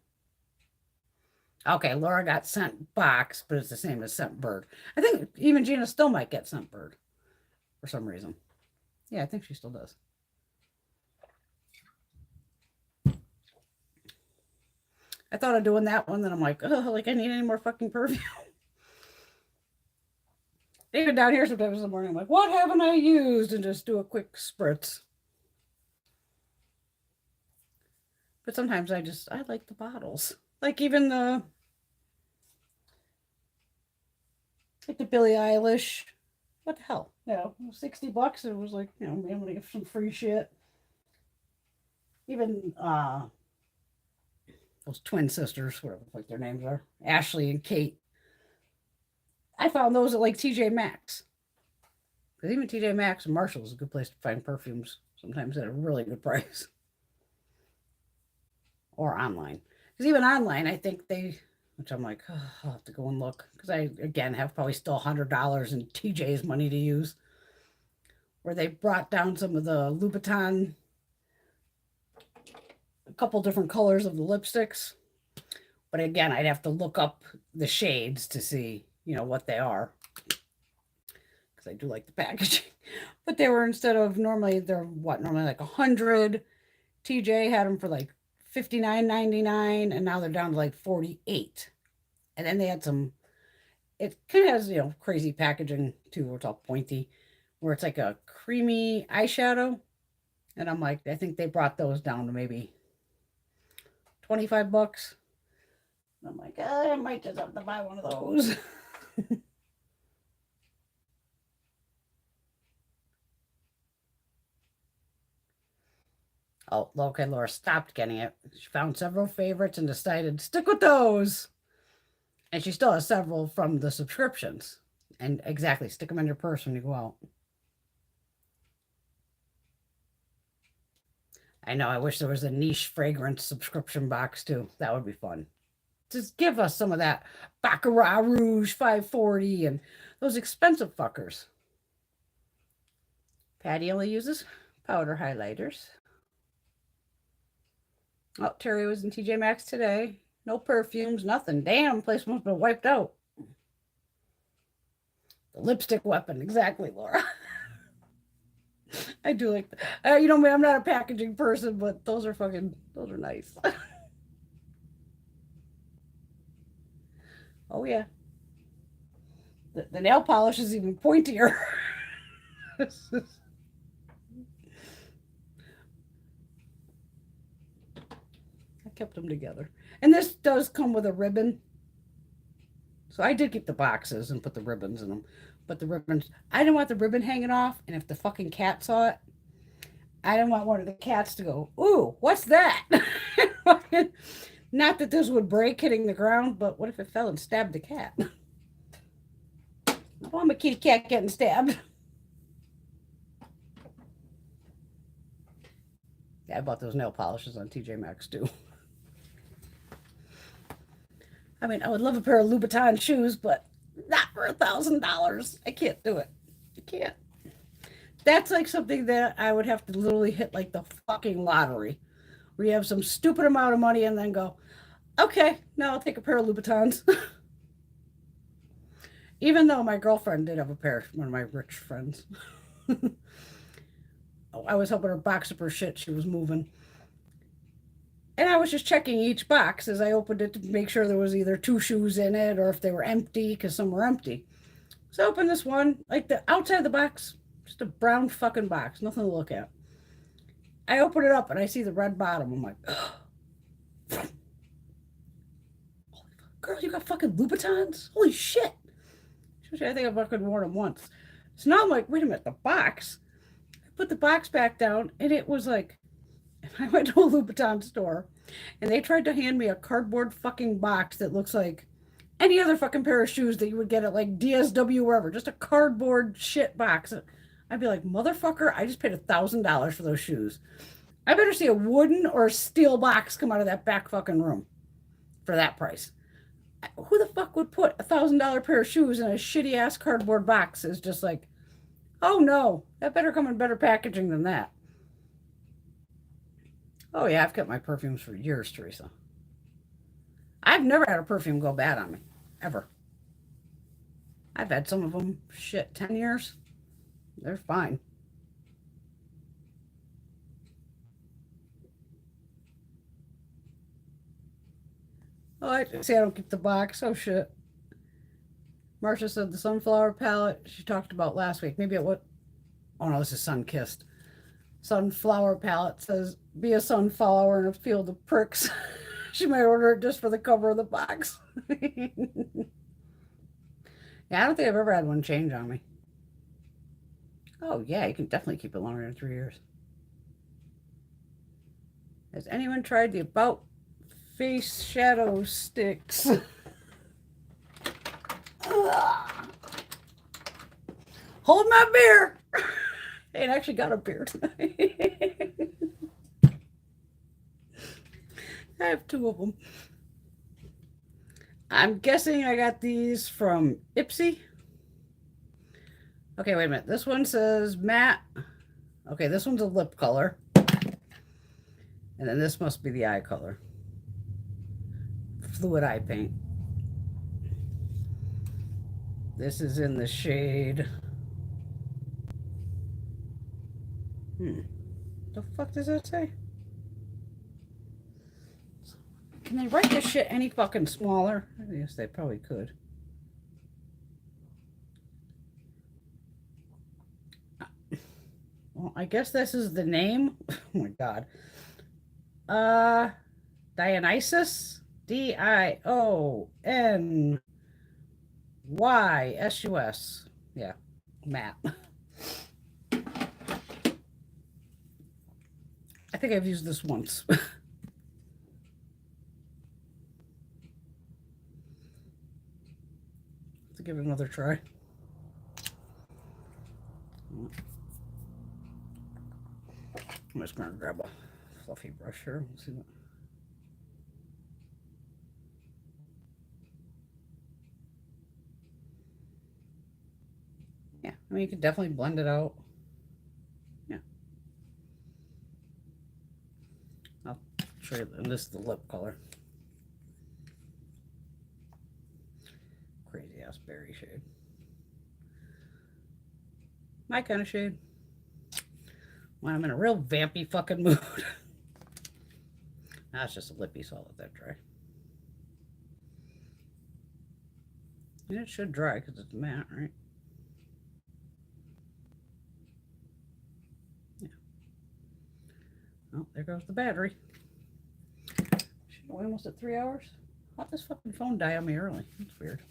Okay, Laura got Scent Box, but it's the same as Scent Bird. I think even Gina still might get Scent Bird for some reason. Yeah, I think she still does. I thought of doing that one, then I'm like, oh, like I need any more fucking perfume. Even down here sometimes in the morning, I'm like, what haven't I used? And just do a quick spritz. But sometimes I like the bottles. Like even like the Billie Eilish. What the hell? No, $60. It was like, I'm gonna get some free shit. Even those twin sisters, whatever the fuck their names are, Ashley and Kate. I found those at like TJ Maxx. Because even TJ Maxx and Marshall's is a good place to find perfumes, sometimes at a really good price. Or online. Because even online, I think which I'm like, oh, I'll have to go and look. Because I, again, have probably still $100 in TJ's money to use. Where they brought down some of the Louboutin, a couple different colors of the lipsticks. But again, I'd have to look up the shades to see, what they are. Because I do like the packaging. But they were, instead of normally like 100. TJ had them for like $59.99, and now they're down to like $48. And then they had some, it kind of has, crazy packaging too, where it's all pointy, where it's like a creamy eyeshadow. And I'm like, I think they brought those down to maybe $25. And I'm like, I might just have to buy one of those. Oh, okay, Laura stopped getting it. She found several favorites and decided to stick with those. And she still has several from the subscriptions. And exactly, stick them in your purse when you go out. I know, I wish there was a niche fragrance subscription box too. That would be fun. Just give us some of that Baccarat Rouge 540 and those expensive fuckers. Patty only uses powder highlighters. Oh, Terry was in TJ Maxx today. No perfumes, nothing. Damn, place must have been wiped out. The lipstick weapon, exactly, Laura. I do like that. I'm not a packaging person, but those are nice. Oh, yeah. The nail polish is even pointier. Kept them together. And this does come with a ribbon. So I did keep the boxes and put the ribbons in them. But the ribbons, I didn't want the ribbon hanging off. And if the fucking cat saw it, I didn't want one of the cats to go, ooh, what's that? Not that this would break hitting the ground, but what if it fell and stabbed the cat? Oh, I'm a kitty cat getting stabbed. Yeah, I bought those nail polishes on TJ Maxx too. I mean, I would love a pair of Louboutin shoes, but not for $1,000. I can't do it. I can't. That's like something that I would have to literally hit like the fucking lottery, where you have some stupid amount of money and then go, okay, now I'll take a pair of Louboutins. Even though my girlfriend did have a pair, one of my rich friends. I was helping her box up her shit. She was moving. And I was just checking each box as I opened it to make sure there was either 2 shoes in it or if they were empty, because some were empty. So I opened this one, like the outside of the box, just a brown fucking box, nothing to look at. I open it up and I see the red bottom. I'm like, oh. Girl, you got fucking Louboutins? Holy shit. I think I've fucking worn them once. So now I'm like, wait a minute, the box. I put the box back down and it was like, I went to a Louboutin store and they tried to hand me a cardboard fucking box that looks like any other fucking pair of shoes that you would get at like DSW, wherever, just a cardboard shit box. I'd be like, motherfucker, I just paid $1,000 for those shoes. I better see a wooden or a steel box come out of that back fucking room for that price. Who the fuck would put $1,000 pair of shoes in a shitty ass cardboard box? Is just like, oh no, that better come in better packaging than that. Oh yeah, I've kept my perfumes for years, Teresa. I've never had a perfume go bad on me, ever. I've had some of them, shit, 10 years. They're fine. Oh, I see. I don't keep the box. Oh shit. Marcia said the sunflower palette she talked about last week. Maybe at what? Oh no, this is sun kissed. Sunflower palette says be a sunflower in a field of pricks. She might order it just for the cover of the box. Yeah, I don't think I've ever had one change on me. Oh yeah, you can definitely keep it longer than 3 years. Has anyone tried the About Face Shadow Sticks? Hold my beer. I ain't actually got a beer tonight. I have two of them. I'm guessing I got these from Ipsy. Okay, wait a minute. This one says matte. Okay, this one's a lip color. And then this must be the eye color. Fluid eye paint. This is in the shade. The fuck does that say? Can they write this shit any fucking smaller? I guess they probably could. Well, I guess this is the name. Oh my god. Dionysus? DionYsus. Yeah, matte. I think I've used this once. To give it another try. I'm just gonna grab a fluffy brush here. Let's see what. Yeah, I mean you could definitely blend it out. Yeah. I'll show you, and this is the lip color. Crazy ass berry shade. My kind of shade. When I'm in a real vampy fucking mood. That's just a lippy, so I'll let that dry. And it should dry because it's matte, right? Yeah. Oh, there goes the battery. Shit, we're almost at 3 hours. How'd this fucking phone die on me early? That's weird.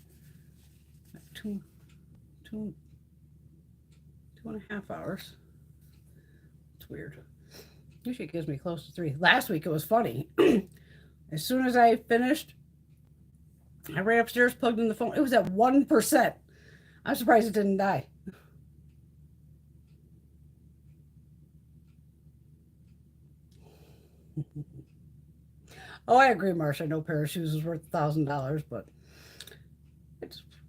Two and a half hours. It's weird. Usually it gives me close to 3. Last week it was funny. As soon as I finished, I ran upstairs, plugged in the phone. It was at 1%. I'm surprised it didn't die. Oh, I agree, Marsha. No pair of shoes is worth $1,000, but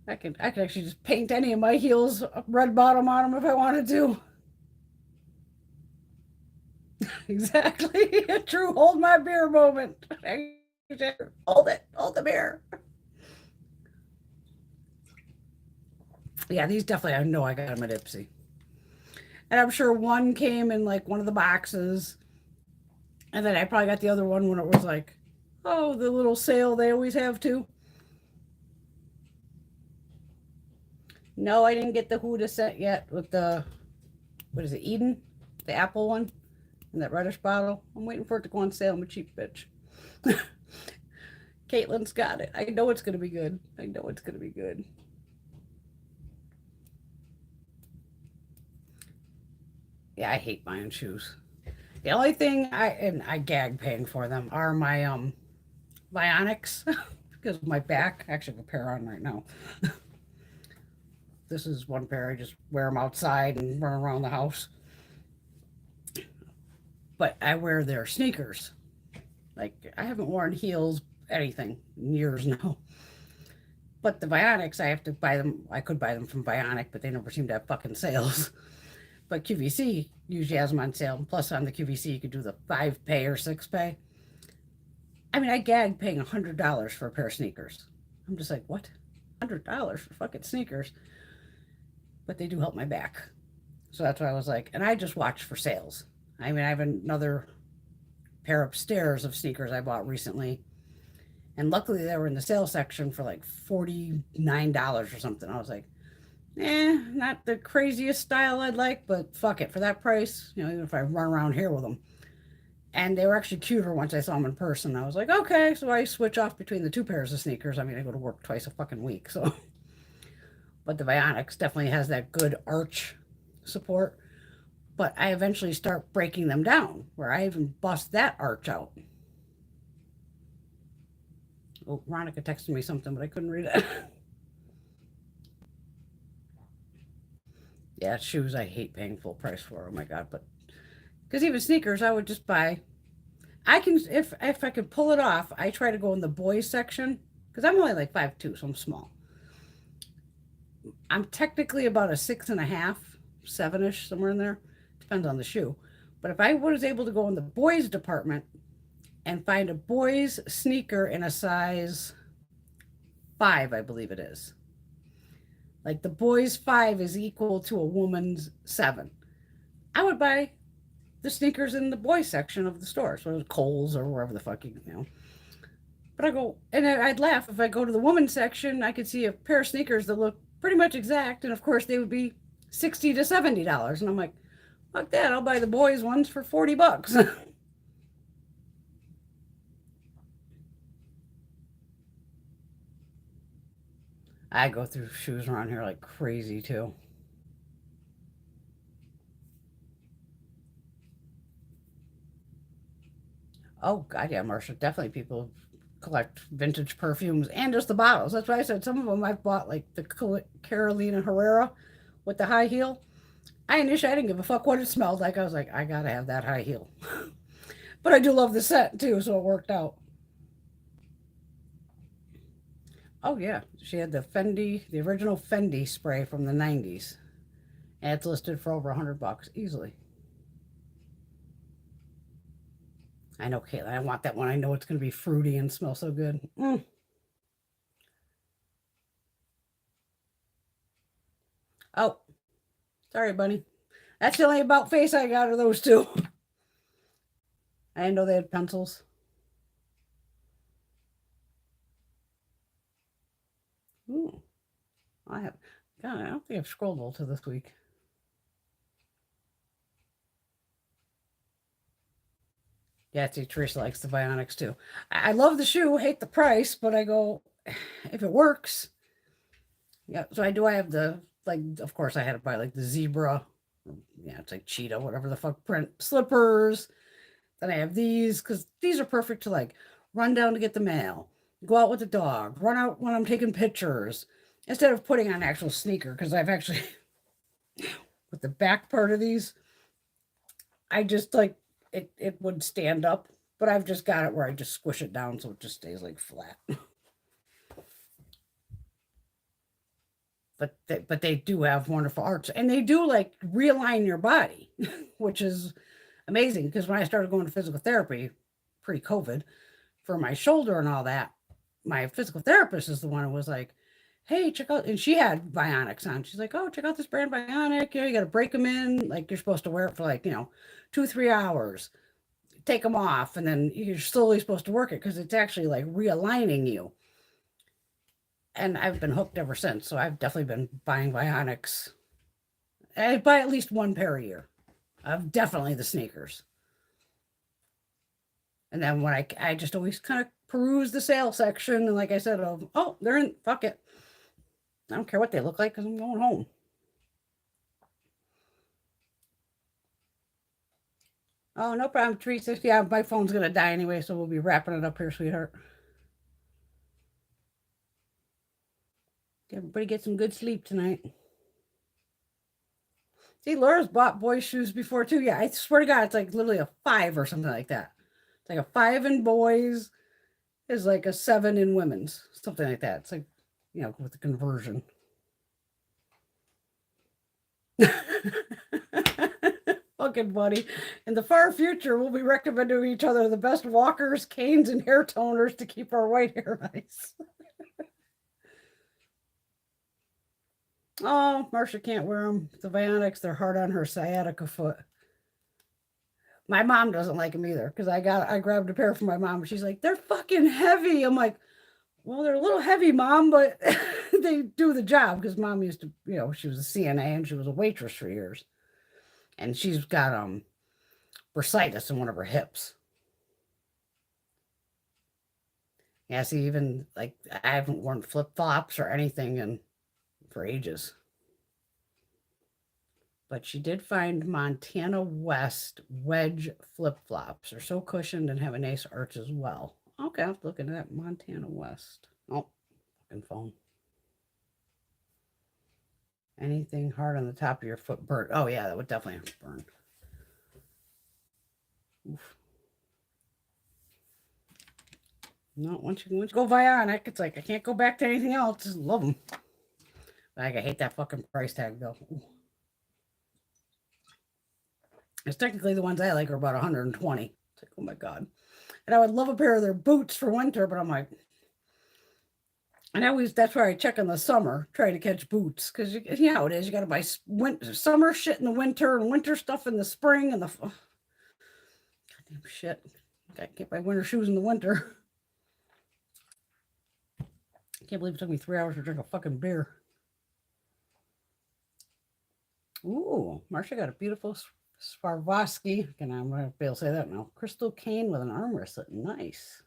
I could actually just paint any of my heels red bottom on them if I wanted to. Exactly. A true hold my beer moment. Hold it. Hold the beer. Yeah, these definitely, I know I got them at Ipsy. And I'm sure one came in like one of the boxes. And then I probably got the other one when it was like, oh, the little sale they always have too. No, I didn't get the Huda set yet with the, what is it, Eden? The apple one in that reddish bottle. I'm waiting for it to go on sale. I'm a cheap bitch. Caitlin's got it. I know it's going to be good. I know it's going to be good. Yeah, I hate buying shoes. The only thing I gag paying for them are my Bionics because of my back. I actually have a pair on right now. This is one pair. I just wear them outside and run around the house. But I wear their sneakers. Like, I haven't worn heels, anything, in years now. But the Bionics, I have to buy them. I could buy them from Bionic, but they never seem to have fucking sales. But QVC usually has them on sale. Plus, on the QVC, you could do the 5 pay or 6 pay. I mean, I gagged paying $100 for a pair of sneakers. I'm just like, what? $100 for fucking sneakers? But they do help my back. So that's why I was like, and I just watch for sales. I mean, I have another pair upstairs of sneakers I bought recently. And luckily they were in the sale section for like $49 or something. I was like, not the craziest style I'd like, but fuck it. For that price, even if I run around here with them. And they were actually cuter once I saw them in person. I was like, okay, so I switch off between the 2 pairs of sneakers. I mean, I go to work twice a fucking week, so. But the Bionics definitely has that good arch support. But I eventually start breaking them down, where I even bust that arch out. Oh, Veronica texted me something, but I couldn't read it. Yeah, shoes I hate paying full price for. Oh my God. But because even sneakers, I would just buy. I can, if I could pull it off, I try to go in the boys section because I'm only like 5'2", so I'm small. I'm technically about a 6.5, 7-ish, somewhere in there. Depends on the shoe. But if I was able to go in the boys department and find a boys sneaker in a size 5, I believe it is. Like the boys 5 is equal to a woman's 7. I would buy the sneakers in the boys section of the store. So it was Kohl's or wherever the fuck you. But I go, and I'd laugh if I go to the women's section, I could see a pair of sneakers that look pretty much exact. And of course they would be $60 to $70. And I'm like, fuck that. I'll buy the boys ones for $40. I go through shoes around here like crazy too. Oh God, yeah, Marsha. Definitely people collect vintage perfumes and just the bottles. That's why I said some of them I've bought, like the Carolina Herrera with the high heel. I didn't give a fuck what it smelled like. I was like, I gotta have that high heel. But I do love the set too, so it worked out. Oh yeah, she had the original Fendi spray from the '90s, and it's listed for over $100 easily. I know, Caitlin. I want that one. I know it's gonna be fruity and smell so good. Oh, sorry, bunny. That's the only about face I got of those two. I didn't know they had pencils. Ooh, I have. God, I don't think I've scrolled all to this week. Yeah, see, Teresa likes the Bionics too. I love the shoe, hate the price, but I go, if it works. Yeah, so I do. I have the, like, of course, I had to buy like the zebra. Yeah, it's like cheetah, whatever the fuck print slippers. Then I have these because these are perfect to like run down to get the mail, go out with the dog, run out when I'm taking pictures, instead of putting on an actual sneaker. Because I've actually, with the back part of these, I just like it would stand up, but I've just got it where I just squish it down so it just stays like flat. But they do have wonderful arts, and they do like realign your body, which is amazing. Because when I started going to physical therapy pre-COVID for my shoulder and all that, my physical therapist is the one who was like, "Hey, check out," and she had Bionics on. She's like, "Oh, check out this brand Bionic. You got to break them in. Like you're supposed to wear it for like 2-3 hours. Take them off, and then you're slowly supposed to work it because it's actually like realigning you." And I've been hooked ever since. So I've definitely been buying Bionics. I buy at least one pair a year of definitely the sneakers. And then when I just always kind of peruse the sale section, and like I said, oh, they're in, fuck it. I don't care what they look like because I'm going home. Oh, no problem, Teresa. Yeah, my phone's gonna die anyway, so we'll be wrapping it up here, sweetheart. Everybody get some good sleep tonight. See, Laura's bought boys' shoes before too. Yeah, I swear to God, it's like literally a 5 or something like that. It's like a 5 in boys is like a 7 in women's, something like that. It's like, you know, with the conversion. Fucking buddy. In the far future, we'll be recommending to each other the best walkers, canes, and hair toners to keep our white hair nice. Oh, Marcia can't wear them. The Vionics, they're hard on her sciatica foot. My mom doesn't like them either because I grabbed a pair for my mom. And she's like, they're fucking heavy. I'm like, well, they're a little heavy, Mom, but they do the job because Mom used to, you know, she was a CNA and she was a waitress for years. And she's got bursitis in one of her hips. Yeah, see, even like I haven't worn flip-flops or anything for ages. But she did find Montana West wedge flip-flops. They're so cushioned and have a nice arch as well. Okay, I'll have to look into that. Montana West. Oh, fucking phone. Anything hard on the top of your foot burnt. Oh, yeah, that would definitely burn. Oof. No, once you go Vionic, it's like I can't go back to anything else. Just love them. Like, I hate that fucking price tag, though. Ooh. It's technically the ones I like are about 120. It's like, oh my God. And I would love a pair of their boots for winter, but I'm like, and that's where I check in the summer, try to catch boots. Because you know how it is. You got to buy summer shit in the winter and winter stuff in the spring and goddamn shit. I can't buy winter shoes in the winter. I can't believe it took me 3 hours to drink a fucking beer. Ooh, Marcia got a beautiful Swarovski, and I'm going to be able to say that now. Crystal cane with an arm wristlet. Nice.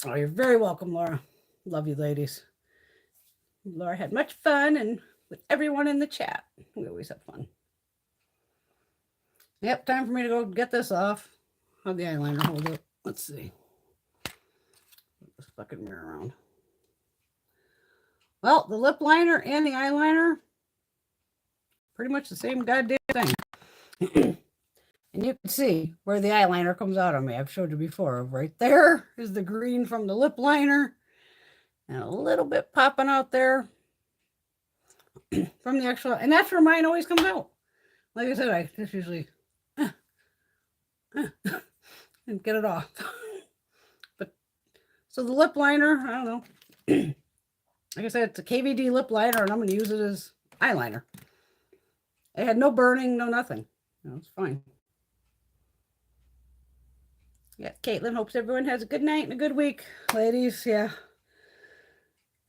Oh, you're very welcome, Laura. Love you, ladies. Laura had much fun and with everyone in the chat. We always have fun. Yep, time for me to go get this off. How'd the eyeliner hold up? Let's see. Put this fucking mirror around. Well, the lip liner and the eyeliner, pretty much the same goddamn thing. And you can see where the eyeliner comes out on me. I've showed you before. Right there is the green from the lip liner. And a little bit popping out there from the actual. And that's where mine always comes out. Like I said, I just usually and get it off. But so the lip liner, I don't know. Like I said, it's a KVD lip liner, and I'm going to use it as eyeliner. It had no burning, no nothing. No, it's fine. Yeah, Caitlin hopes everyone has a good night and a good week, ladies. Yeah,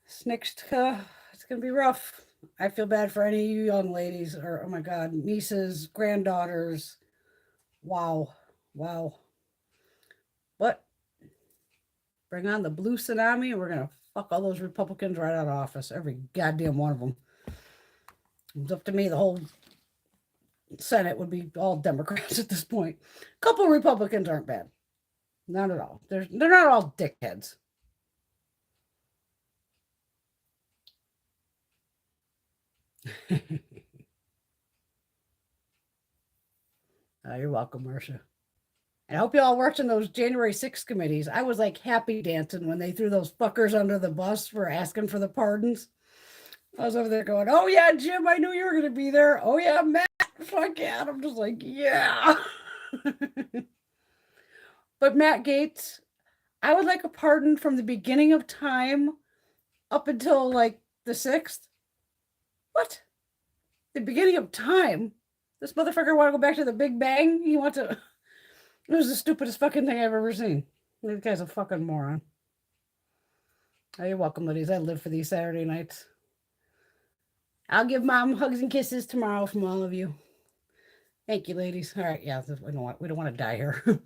it's next. It's gonna be rough. I feel bad for any of you young ladies, or oh my God, nieces, granddaughters. Wow, wow. But bring on the blue tsunami, and we're gonna fuck all those Republicans right out of office. Every goddamn one of them. It's up to me. The whole Senate would be all Democrats at this point. A couple Republicans aren't bad. Not at all. They're not all dickheads. You're welcome, Marcia. And I hope you all watching those January 6th committees. I was like happy dancing when they threw those fuckers under the bus for asking for the pardons. I was over there going, oh yeah, Jim, I knew you were going to be there. Oh yeah, Matt, fuck yeah. And I'm just like, yeah. But Matt Gaetz, I would like a pardon from the beginning of time up until like the 6th. What? The beginning of time? This motherfucker want to go back to the Big Bang? He wants to... It was the stupidest fucking thing I've ever seen. This guy's a fucking moron. Oh, you're welcome, ladies. I live for these Saturday nights. I'll give Mom hugs and kisses tomorrow from all of you. Thank you, ladies. All right, yeah, we don't want to die here.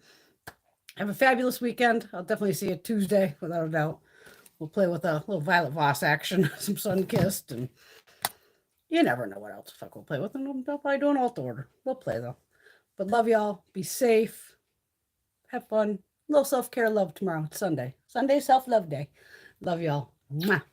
Have a fabulous weekend. I'll definitely see you Tuesday, without a doubt. We'll play with a little Violet Voss action, some Sun-Kissed, and you never know what else the fuck we'll play with. And they'll probably do an alt order. We'll play, though. But love y'all. Be safe. Have fun. A little self-care love tomorrow. It's Sunday. Sunday self-love day. Love y'all. Mwah.